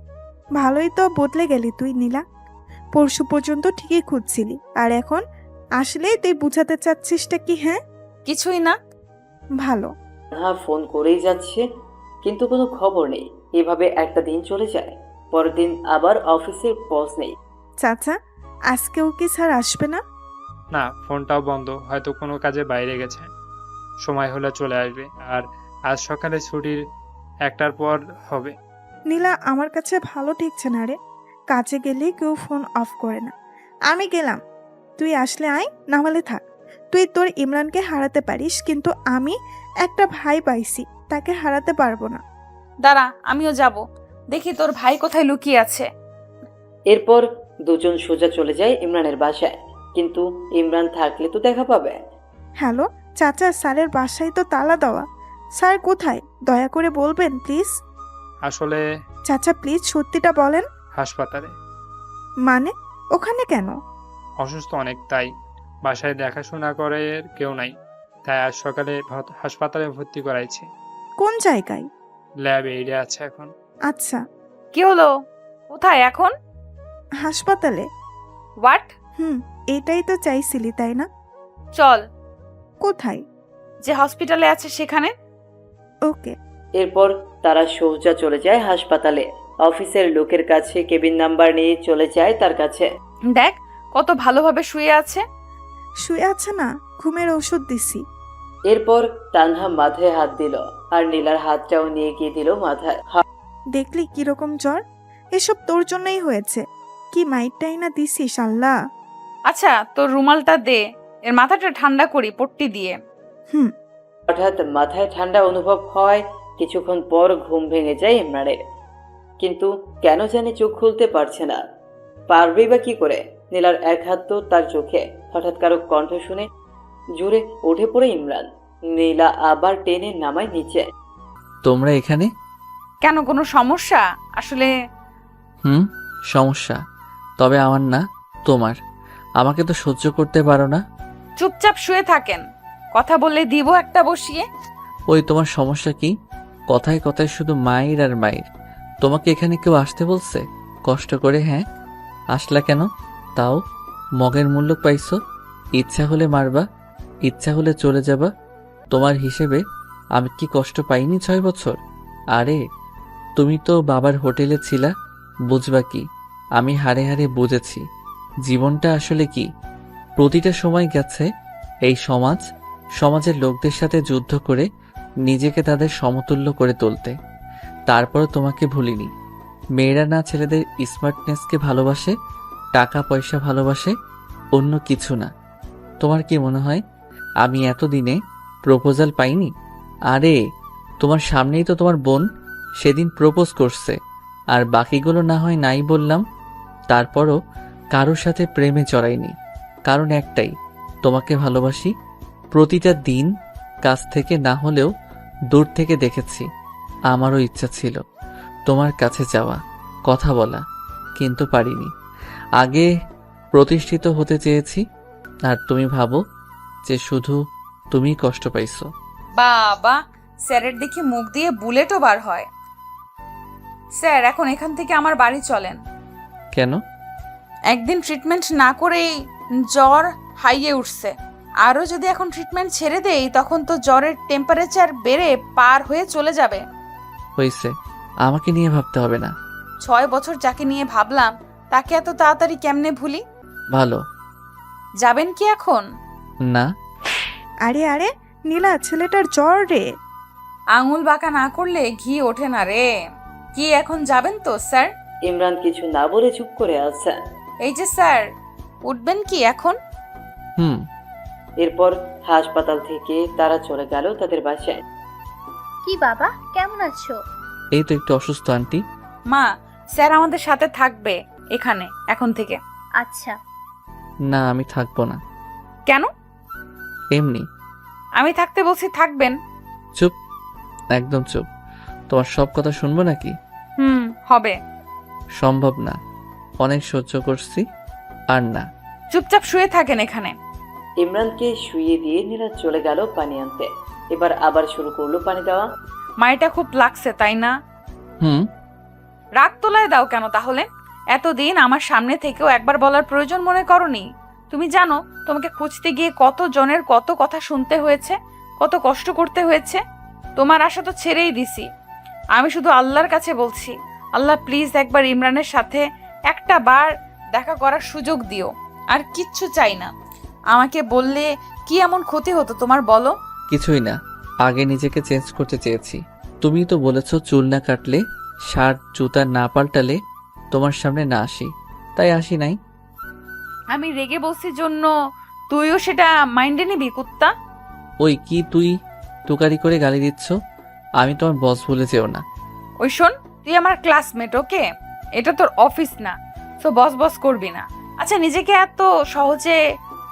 ভালোই তো বদলে গেলি তুই নীলা। পরশু পর্যন্ত ঠিকই খুঁজছিলি, আর এখন আসলেই তুই বুঝাতে চাচ্ছিসটা কি? হ্যাঁ কিছুই না। ভালো। হ্যাঁ, ফোন করেই যাচ্ছে কিন্তু কোনো খবর নেই। এভাবে একটা দিন চলে যায়। পরের দিন আবার অফিসের বস নেই। চাচা, আজকেও কি স্যার আসবে না? না, ফোনটাও বন্ধ, হয়তো কোনো কাজে বাইরে গেছে। সময় হলে চলে আসবে। আর আজ সকালে ছুটির 1টার পর হবে। নীলা, আমার কাছে ভালো ঠেকছে না রে। কাজে গেলে কেউ ফোন অফ করে না। আমি গেলাম, তুই আসলে আয়, না হলে থাক। তুই তোর ইমরানকে হারাতে পারিস, কিন্তু আমি একটা ভাই পাইছি, তাকে হারাতে পারবো না। দাঁড়া, আমিও যাব, দেখি তোর ভাই কোথায় লুকিয়ে আছে। এরপর দুজন সোজা চলে যায় ইমরানের বাসায়, কিন্তু ইমরান থাকলে তো দেখা পাবে। হ্যালো চাচা, স্যারের বাসায় তো তালা দেওয়া। স্যার কোথায়, দয়া করে বলবেন প্লিজ? আসলে চাচা প্লিজ সত্যিটা বলেন। হাসপাতালে। মানে ওখানে কেন? অসুস্থ অনেক, তাই বাসায় দেখাশোনা করে কেউ নাই, তাই আজ সকালে হাসপাতালে ভর্তি করাইছি। কোন জায়গায়? ল্যাব এইডে আছে এখন। আচ্ছা। কি হলো, কোথায় এখন? হাসপাতালে। হোয়াট? এটাই তো চাইছিলি তাই না? চল। কোথায়? যে হসপিটালে আছে সেখানে। ওকে। এরপর তারা সোজা চলে যায় হাসপাতালে। অফিসের লোকের কাছে কেবিন নাম্বার নিয়ে চলে যায় তার কাছে। দেখ কত ভালোভাবে শুয়ে আছে। শুয়ে আছে না, ঘুমের ওষুধ দিছি। এরপর তানহা মাথায় হাত দিল, আর নীলার হাতটাও নিয়ে গিয়ে দিল মাথায়। দেখলি কিরকম জ্বর? এসব তোর জন্যই হয়েছে। কি মাইটটাই না দিছিস আল্লাহ। আচ্ছা তোর রুমালটা দে, এর মাথাটা ঠান্ডা করি পট্টি দিয়ে। হঠাৎ মাথায় ঠান্ডা অনুভব হয়। কিছুক্ষণ পর ঘুম ভেঙে যায় ইমরানের, কিন্তু কেন জানি চোখ খুলতে পারছে না। পারবেই বা কি করে? নীলার এক হাত তো তার চোখে। হঠাৎ কারো কণ্ঠ শুনে জোরে উঠে পড়ে ইমরান। নীলা আবার টেনে নামায় নিচে। তোমরা এখানে কেন, কোনো সমস্যা? আসলে সমস্যা, তবে আমার না, তোমার। আমাকে তো সহ্য করতে পারো না। চুপচাপ শুয়ে থাকেন, কথা বললে দিব একটা বসিয়ে। ওই তোমার সমস্যা কি? কথায় কথায় শুধু মায়ের আর মায়ের। তোমাকে এখানে কেউ আসতে বলছে কষ্ট করে? হ্যাঁ, আসলা কেন? তাও মগের মূল্য পাইছো। ইচ্ছা হলে মারবা, ইচ্ছা হলে চলে যাবা। তোমার হিসেবে আমি কি কষ্ট পাইনি 6 বছর? আরে তুমি তো বাবার হোটেলে ছিলা, বুঝবা কি? আমি হারে হারে বুঝেছি জীবনটা আসলে কি। প্রতিটা সময় গেছে এই সমাজের লোকদের সাথে যুদ্ধ করে নিজেকে তাদের সমতুল্য করে তুলতে। তারপরও তোমাকে ভুলিনি। মেয়েরা না ছেলেদের স্মার্টনেসকে ভালোবাসে, টাকা পয়সা ভালোবাসে, অন্য কিছু না। তোমার কি মনে হয় আমি এতদিনে প্রপোজাল পাইনি? আরে তোমার সামনেই তো তোমার বোন সেদিন প্রপোজ করছে, আর বাকিগুলো না হয় নাই বললাম। তারপরও কারোর সাথে প্রেমে জড়াইনি, কারণ একটাই, তোমাকে ভালোবাসি। প্রতিটা দিন কাছ থেকে না হলেও দূর থেকে দেখেছি। আমারও ইচ্ছা ছিল তোমার কাছে যাওয়া, কথা বলা, কিন্তু পারিনি। আগে প্রতিষ্ঠিত হতে চেয়েছি, আর তুমি ভাবো যে শুধু তুমি কষ্ট পাইছো। বাবা, স্যারের দেখি মুখ দিয়ে বুলেটও বার হয়। স্যার এখন এখান থেকে আমার বাড়ি চলেন। কেন? একদিন ট্রিটমেন্ট না করেই জ্বর হাইয়ে উঠছে। আরও যদি এখন ট্রিটমেন্ট ছেড়ে দেই তখন তো জ্বরের টেম্পারেচার বেড়ে পার হয়ে চলে যাবে। হয়েছে, আমাকে নিয়ে ভাবতে হবে না। 6 বছর যাকে নিয়ে ভাবলাম তাকে এত তাড়াতাড়ি কেমনে ভুলি? ভালো। যাবেন কি এখন? না। আরে আরে নীলা, ছেলেটার জ্বর রে। আঙুল বাঁকা না করলে ঘি ওঠে না রে। কি এখন যাবেন তো স্যার? ইমরান কিছু না বলে চুপ করে আছে। এই যে স্যার, উঠবেন কি এখন? হুম। এরপর হাসপাতাল থেকে তারা চলে গেল তাদের বাসায়। কি বাবা, কেমন আছো? এই তো একটু অসুস্থ আন্টি। মা, স্যার আমাদের সাথে থাকবে এখানে এখন থেকে। আচ্ছা। না, আমি থাকবো না। কেন? এমনি। আমি থাকতে বলছি, থাকবেন। চুপ, একদম চুপ। তোমার সব কথা শুনবো নাকি? হবে। সম্ভব না, অনেক সহ্য করছি, আর না। চুপচাপ শুয়ে থাকেন এখানে। ইমরানকে শুইয়ে দিয়ে নীলা চলে গেল পানি আনতে। এবার আবার শুরু করলো পানি দেওয়া। মাইটা খুব লাগছে তাই না? হুম। রাগ তোলায় দাও কেন তাহলে? এতদিন আমার সামনে থেকেও একবার বলার প্রয়োজন মনে করনি? তুমি জানো তোমাকে খুঁজতে গিয়ে কত জনের কত কথা শুনতে হয়েছে, কত কষ্ট করতে হয়েছে। তোমার আশা তো ছেড়েই দিছি। আমি শুধু আল্লাহর কাছে বলছি, আল্লাহ প্লিজ একবার ইমরানের সাথে একটা বার দেখা করার সুযোগ দিও। আর কিচ্ছু চাই না। আমাকে বললে কি এমন ক্ষতি হতো তোমার, বলো? কিছুই না, আগে নিজেকে চেঞ্জ করতে চেয়েছি। তুমি তো বলেছো চুল না কাটলে, শার্ট জুতা না পাল্টালে তোমার সামনে না আসি, তাই আসি নাই। আমি রেগে বলছি জন্য তুইও সেটা মাইন্ডে নিবি কুত্তা? ওই কি তুই তুকারি করে গালি দিচ্ছ? আমি তোমার বস বলে যেও না। ওই শোন, তুই আমার ক্লাসমেট, ওকে? এটা তোর অফিস না, তো বস বস করবি না। আচ্ছা, নিজেকে এত সহজে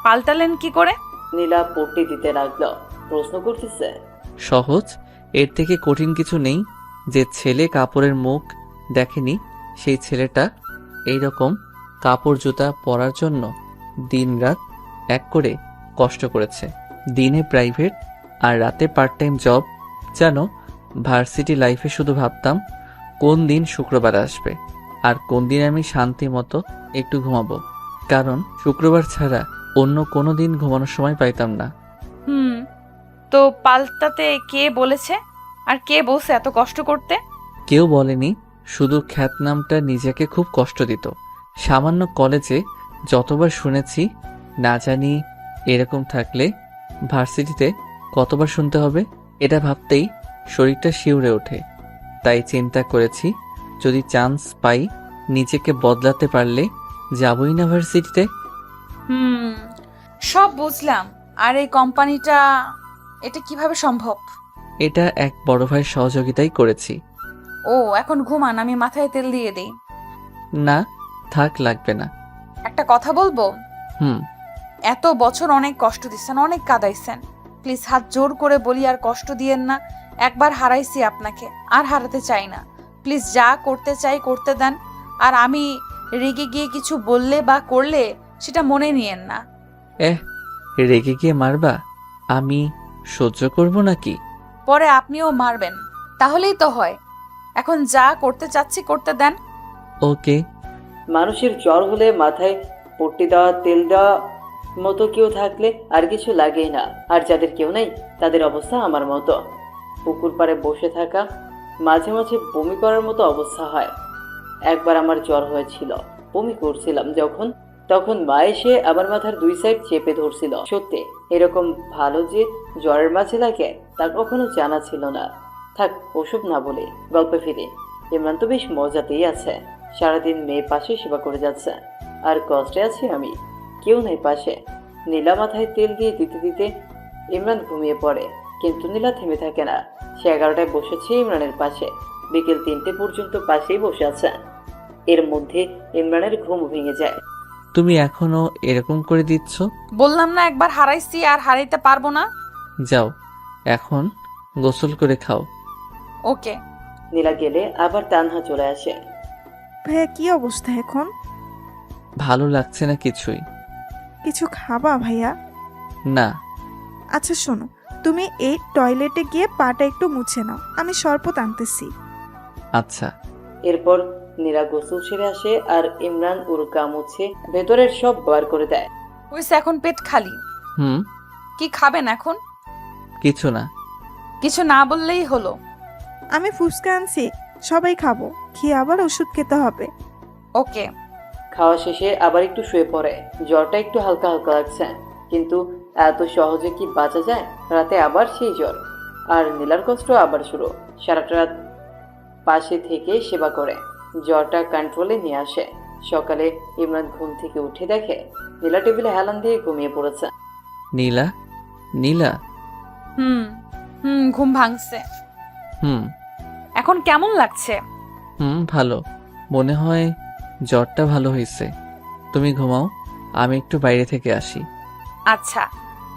পাল্টালেন কি করে? নীলা পট্টি দিতে লাগলো। প্রশ্ন করতেছে, সহজ? এর থেকে কঠিন কিছু নেই। যে ছেলে কাপড়ের মুখ দেখেনি, সেই ছেলেটা এইরকম কাপড় জুতা পরার জন্য দিনরাত এক করে কষ্ট করেছে। দিনে প্রাইভেট আর রাতে পার্ট টাইম জব। জানো, ভার্সিটি লাইফে শুধু ভাবতাম কোন দিন শুক্রবার আসবে আর কোন দিন আমি শান্তি মতো একটু ঘুমাবো, কারণ শুক্রবার ছাড়া অন্য কোনো দিন ঘুমানোর সময় পাইতাম না। তো পাল্টাতে কে বলেছে? আর কে বলছে এত কষ্ট করতে? কেউ বলেনি, শুধু খ্যাতনামটা নিজেকে খুব কষ্ট দিত। সামান্য কলেজে যতবার শুনেছি, না জানি এরকম থাকলে ভার্সিটিতে কতবার শুনতে হবে। এটা ভাবতেই শরীরটা শিউরে ওঠে। তাই চিন্তা করেছি, যদি চান্স পাই নিজেকে বদলাতে পারলে যাবই না ভার্সিটিতে। সব বুঝলাম। আর এই কোম্পানিটা, এটা কিভাবে সম্ভব? এটা এক বড় ভাইয়ের সহযোগিতাই করেছি। ও, এখন ঘুমান, আমি মাথায় তেল দিয়ে দেই। না থাক, লাগবে না। একটা কথা বলবো? হুম। এত বছর অনেক কষ্ট দিচ্ছেন, অনেক কাঁদাইছেন। প্লিজ হাত জোর করে বলি, আর কষ্ট দিয়েন না। একবার হারাইছি আপনাকে, আর হারাতে চাই না। প্লিজ যা করতে চাই করতে দেন। আর আমি রেগে গিয়ে কিছু বললে বা করলে সেটা মনে নিয়েন না। রেগে গিয়ে মারবা? আমি সহ্য করব নাকি? পরে আপনিও মারবেন, তাহলেই তো হয়। এখন যা করতে চাচ্ছি করতে দেন। ওকে। মানুষের জ্বর হলে মাথায় পট্টি দেওয়া, তেল দেওয়া মতো কেউ থাকলে আর কিছু লাগেই না। আর যাদের কেউ নেই তাদের অবস্থা আমার মতো। পুকুর পাড়ে বসে থাকা, মাঝে মাঝে বমি করার মতো অবস্থা হয়। একবার আমার জ্বর হয়েছিল, বমি করছিলাম যখন, তখন মা এসে আমার মাথার 2 সাইড চেপে ধরছিল। সত্যি এরকম ভালো যে জ্বরের মাঝে লাগে তা কখনো জানা ছিল না। থাক, ওসব না বলে গল্পে ফিরে। ইমরান তো বেশ মজাতেই আছে। সারাদিন মেয়ে পাশে সেবা করে যাচ্ছে, আর কষ্টে আছি আমি, কেউ নেই পাশে। নীলা মাথায় তেল দিয়ে দিতে দিতে ইমরান ঘুমিয়ে পড়ে, কিন্তু নীলা থেমে থাকে না। সে 11টায় বসেছে ইমরানের পাশে, বিকেল 3টে পর্যন্ত পাশেই বসে আছে। এর মধ্যে ইমরানের ঘুম ভেঙে যায়। তুমি এখনো এরকম করে দিচ্ছ? বললাম না একবার হারাইছি, আর হারাইতে পারবো না। যাও, এখন গোসল করে খাও। ওকে। নীলা গেলে আবার তানহা চলে আসে। ভাইয়া, কি অবস্থা এখন? ভালো লাগছে না কিছুই। কিছু খাবা ভাইয়া? না। আচ্ছা শোনো, তুমি এই টয়লেটে গিয়ে পাটা একটু মুছে নাও, আমি শরবত আনতেছি। আচ্ছা। এরপর নীলা গোসল সেরে আসে আর ইমরান ওর গা মুছে ভেতরের সব বার করে দেয়। হইছে, এখন পেট খালি। হুম। কি খাবেন এখন? কিছু না। কিছু না বললেই হলো। আমি ফুচকা আনছি, সবাই খাবো, খেয়ে আবার ওষুধ খেতে হবে। ওকে। খাওয়া শেষে আবার একটু শুয়ে পড়ে। জ্বরটা একটু হালকা হালকা লাগছে, কিন্তু এত সহজে কি বাঁচা যায়? রাতে আবার সেই জ্বর, আর নীলার কষ্ট আবার শুরু। সারাটা রাত পাশে থেকে সেবা করে জ্বরটা কন্ট্রোলে নিয়ে আসে। সকালে ইমরান ঘুম থেকে উঠে দেখে নীলা টেবিলে হেলান দিয়ে ঘুমিয়ে পড়েছে। নীলা, নীলা। হুম হুম, ঘুম ভাঙছে। হুম এখন কেমন লাগছে? ভালো। মনে হয় জ্বরটা ভালো হয়েছে। তুমি ঘুমাও, আমি একটু বাইরে থেকে আসি। আচ্ছা।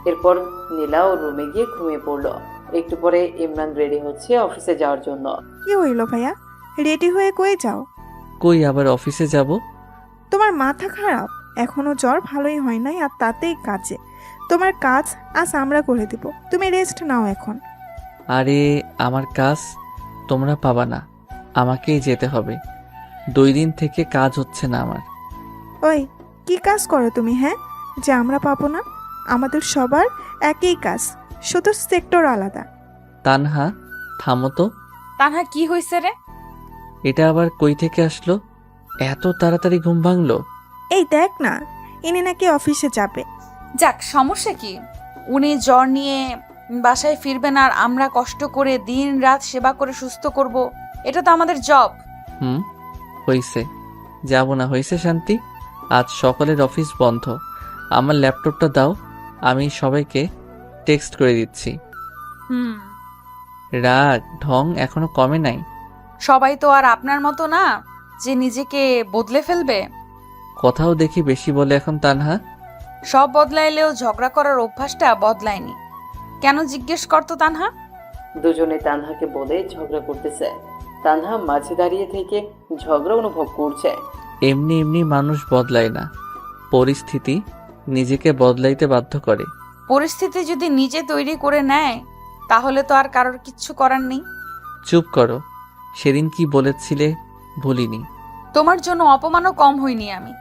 এরপর নীলা ও রুমে গিয়ে ঘুমিয়ে পড়লো। একটু পরে ইমরান রেডি হচ্ছে অফিসে যাওয়ার জন্য। কি হইলো ভাইয়া, রেডি হয়ে কই যাও? কই আবার অফিসে যাব? তোমার মাথা খারাপ? এখনো জ্বর ভালোই হয় নাই, আর তাতেই কাজে। তোমার কাজ আজ আমরা করে দিব, তুমি রেস্ট নাও এখন। আরে আমার কাজ তোমরা পাবা না, আমাকেই যেতে হবে। 2 দিন থেকে কাজ হচ্ছে না আমার। ওই কি কাজ করো তুমি, হ্যাঁ, যে আমরা পাবো না? আমাদের সবার একই কাজ, শুধু সেক্টর আলাদা। তানহা, থামো তো। তানহা, কি হয়েছে রে? এটা আবার কই থেকে আসলো? এত তাড়াতাড়ি ঘুম ভাঙলো? এই দেখ না, ইনি নাকি অফিসে যাবে। যাক, সমস্যা কি? উনি জ্বর নিয়ে বাসায় ফিরবেন, আর আমরা কষ্ট করে দিন রাত সেবা করে সুস্থ করব। এটা তো আমাদের জব। হইছে, যাব না। হইছে শান্তি, আজ সকালের অফিস বন্ধ। আমার ল্যাপটপটা দাও, আমি সবাইকে টেক্সট করে দিচ্ছি। রাগ ঢং এখনো কমে নাই। সবাই তো আর আপনার মতো না যে নিজেকে বদলে ফেলবে। কথাও দেখি বেশি বলে এখন তানহা। সব বদলাইলেও ঝগড়া করার অভ্যাসটা বদলায়নি। কেন জিজ্ঞেস করতো তানহা? দুজনে তানহাকে বলে ঝগড়া করতেছে। তানহা মাঝে দাঁড়িয়ে থেকে ঝগড়া অনুভব করছে। এমনি এমনি মানুষ বদলায় না, পরিস্থিতি নিজেকে বদলাইতে বাধ্য করে। পরিস্থিতি যদি নিজে তৈরি করে নেয়, তাহলে তো আর কারোর কিচ্ছু করার নেই। চুপ করো, সেদিন কি বলেছিলে ভুলিনি। তোমার জন্য অপমানও কম হইনি আমি।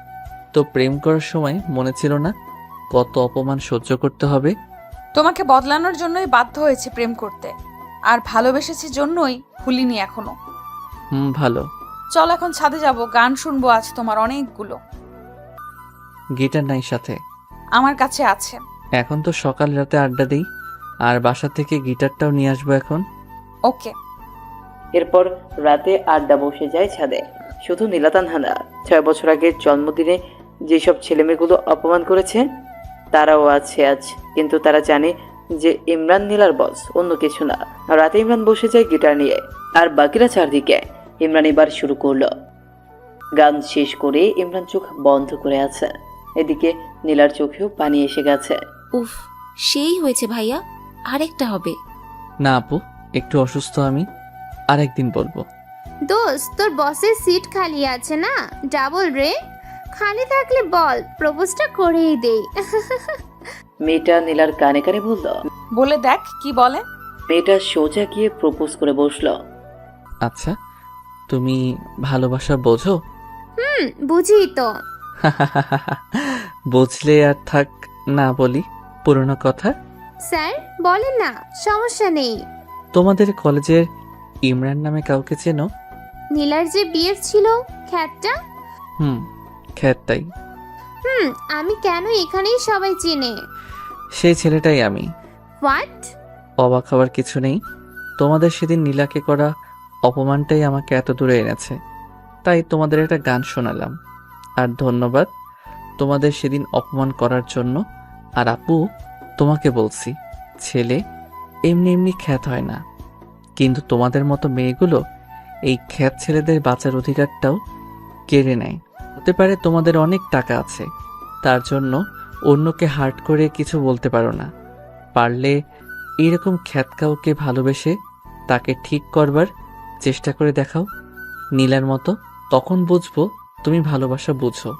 তো প্রেম করার সময় মনে ছিল না কত অপমান সহ্য করতে হবে? তোমাকে বদলানোর জন্যই বাধ্য হয়েছে প্রেম করতে, আর ভালোবেসেছি জন্যই ভুলিনি এখনো। ভালো। চল এখন ছাদে যাব, গান শুনবো আজ তোমার অনেকগুলো। গিটার নাই সাথে? আমার কাছে আছে। এখন তো সকাল রাতে আড্ডা দিই, আর বাসা থেকে গিটারটাও নিয়ে আসবো এখন। ওকে। এরপর রাতে আড্ডা বসে যায় ছাদে। শুধু নীলা তানহা না, 6 বছর আগের জন্মদিনে যেসব ছেলেমেয়েগুলো অপমান করেছে তারাও আছে আজ। কিন্তু তারা জানে যে ইমরান নীলার বস, অন্য কিছু না। রাতে ইমরান বসে যায় গিটার নিয়ে, আর বাকিরা চারদিকে। ইমরান এবার শুরু করলো। গান শেষ করে ইমরান চোখ বন্ধ করে আছে। এদিকে নীলার চোখেও পানি এসে গেছে। উফ, সেই হয়েছে ভাইয়া, আরেকটা হবে। না আপু, একটু অসুস্থ আমি, আরেকদিন বলবো। দোস্ত, তোর বসের সিট খালি আছে না, ডাবল রে। খালি থাকলে বল, প্রপোজটা করেই দেই। মেয়েটা নীলার কানে কানে বলল। বলে দেখ কি বলে। মেয়েটা সোজা গিয়ে প্রপোজ করে বসলো। আচ্ছা, তুমি ভালোবাসা বোঝো? বুঝি তো। বুঝলে আর থাক না বলি পুরনো কথা। স্যার বলেন না, সমস্যা নেই। তোমাদের কলেজের ইমরান নামে কাউকে চেনো? নীলার যে বিয়ে ছিল, খ্যাতটা। খ্যাতটাই। আমি কেন এখানেই সবাই চিনে। সেই ছেলেটাই আমি। হোয়াট? অবাক হওয়ার কিছু নেই, তোমাদের সেদিন নীলাকে করা অপমানটাই আমাকে এত দূরে এনেছে। তাই তোমাদের একটা গান শোনালাম, আর ধন্যবাদ তোমাদের সেদিন অপমান করার জন্য। আর আপু, তোমাকে বলছি, ছেলে এমনি এমনি খ্যাত হয় না, কিন্তু তোমাদের মতো মেয়েগুলো এই খ্যাত ছেলেদের বাঁচার অধিকারটাও কেড়ে নেয়। হতে পারে তোমাদের অনেক টাকা আছে, তার জন্য অন্যকে হার্ট করে কিছু বলতে পারো না। পারলে এরকম খ্যাত কাউকে ভালোবেসে তাকে ঠিক করবার চেষ্টা করে দেখাও নীলার মতো, তখন বুঝবো তুমি ভালোবাসা বুঝো।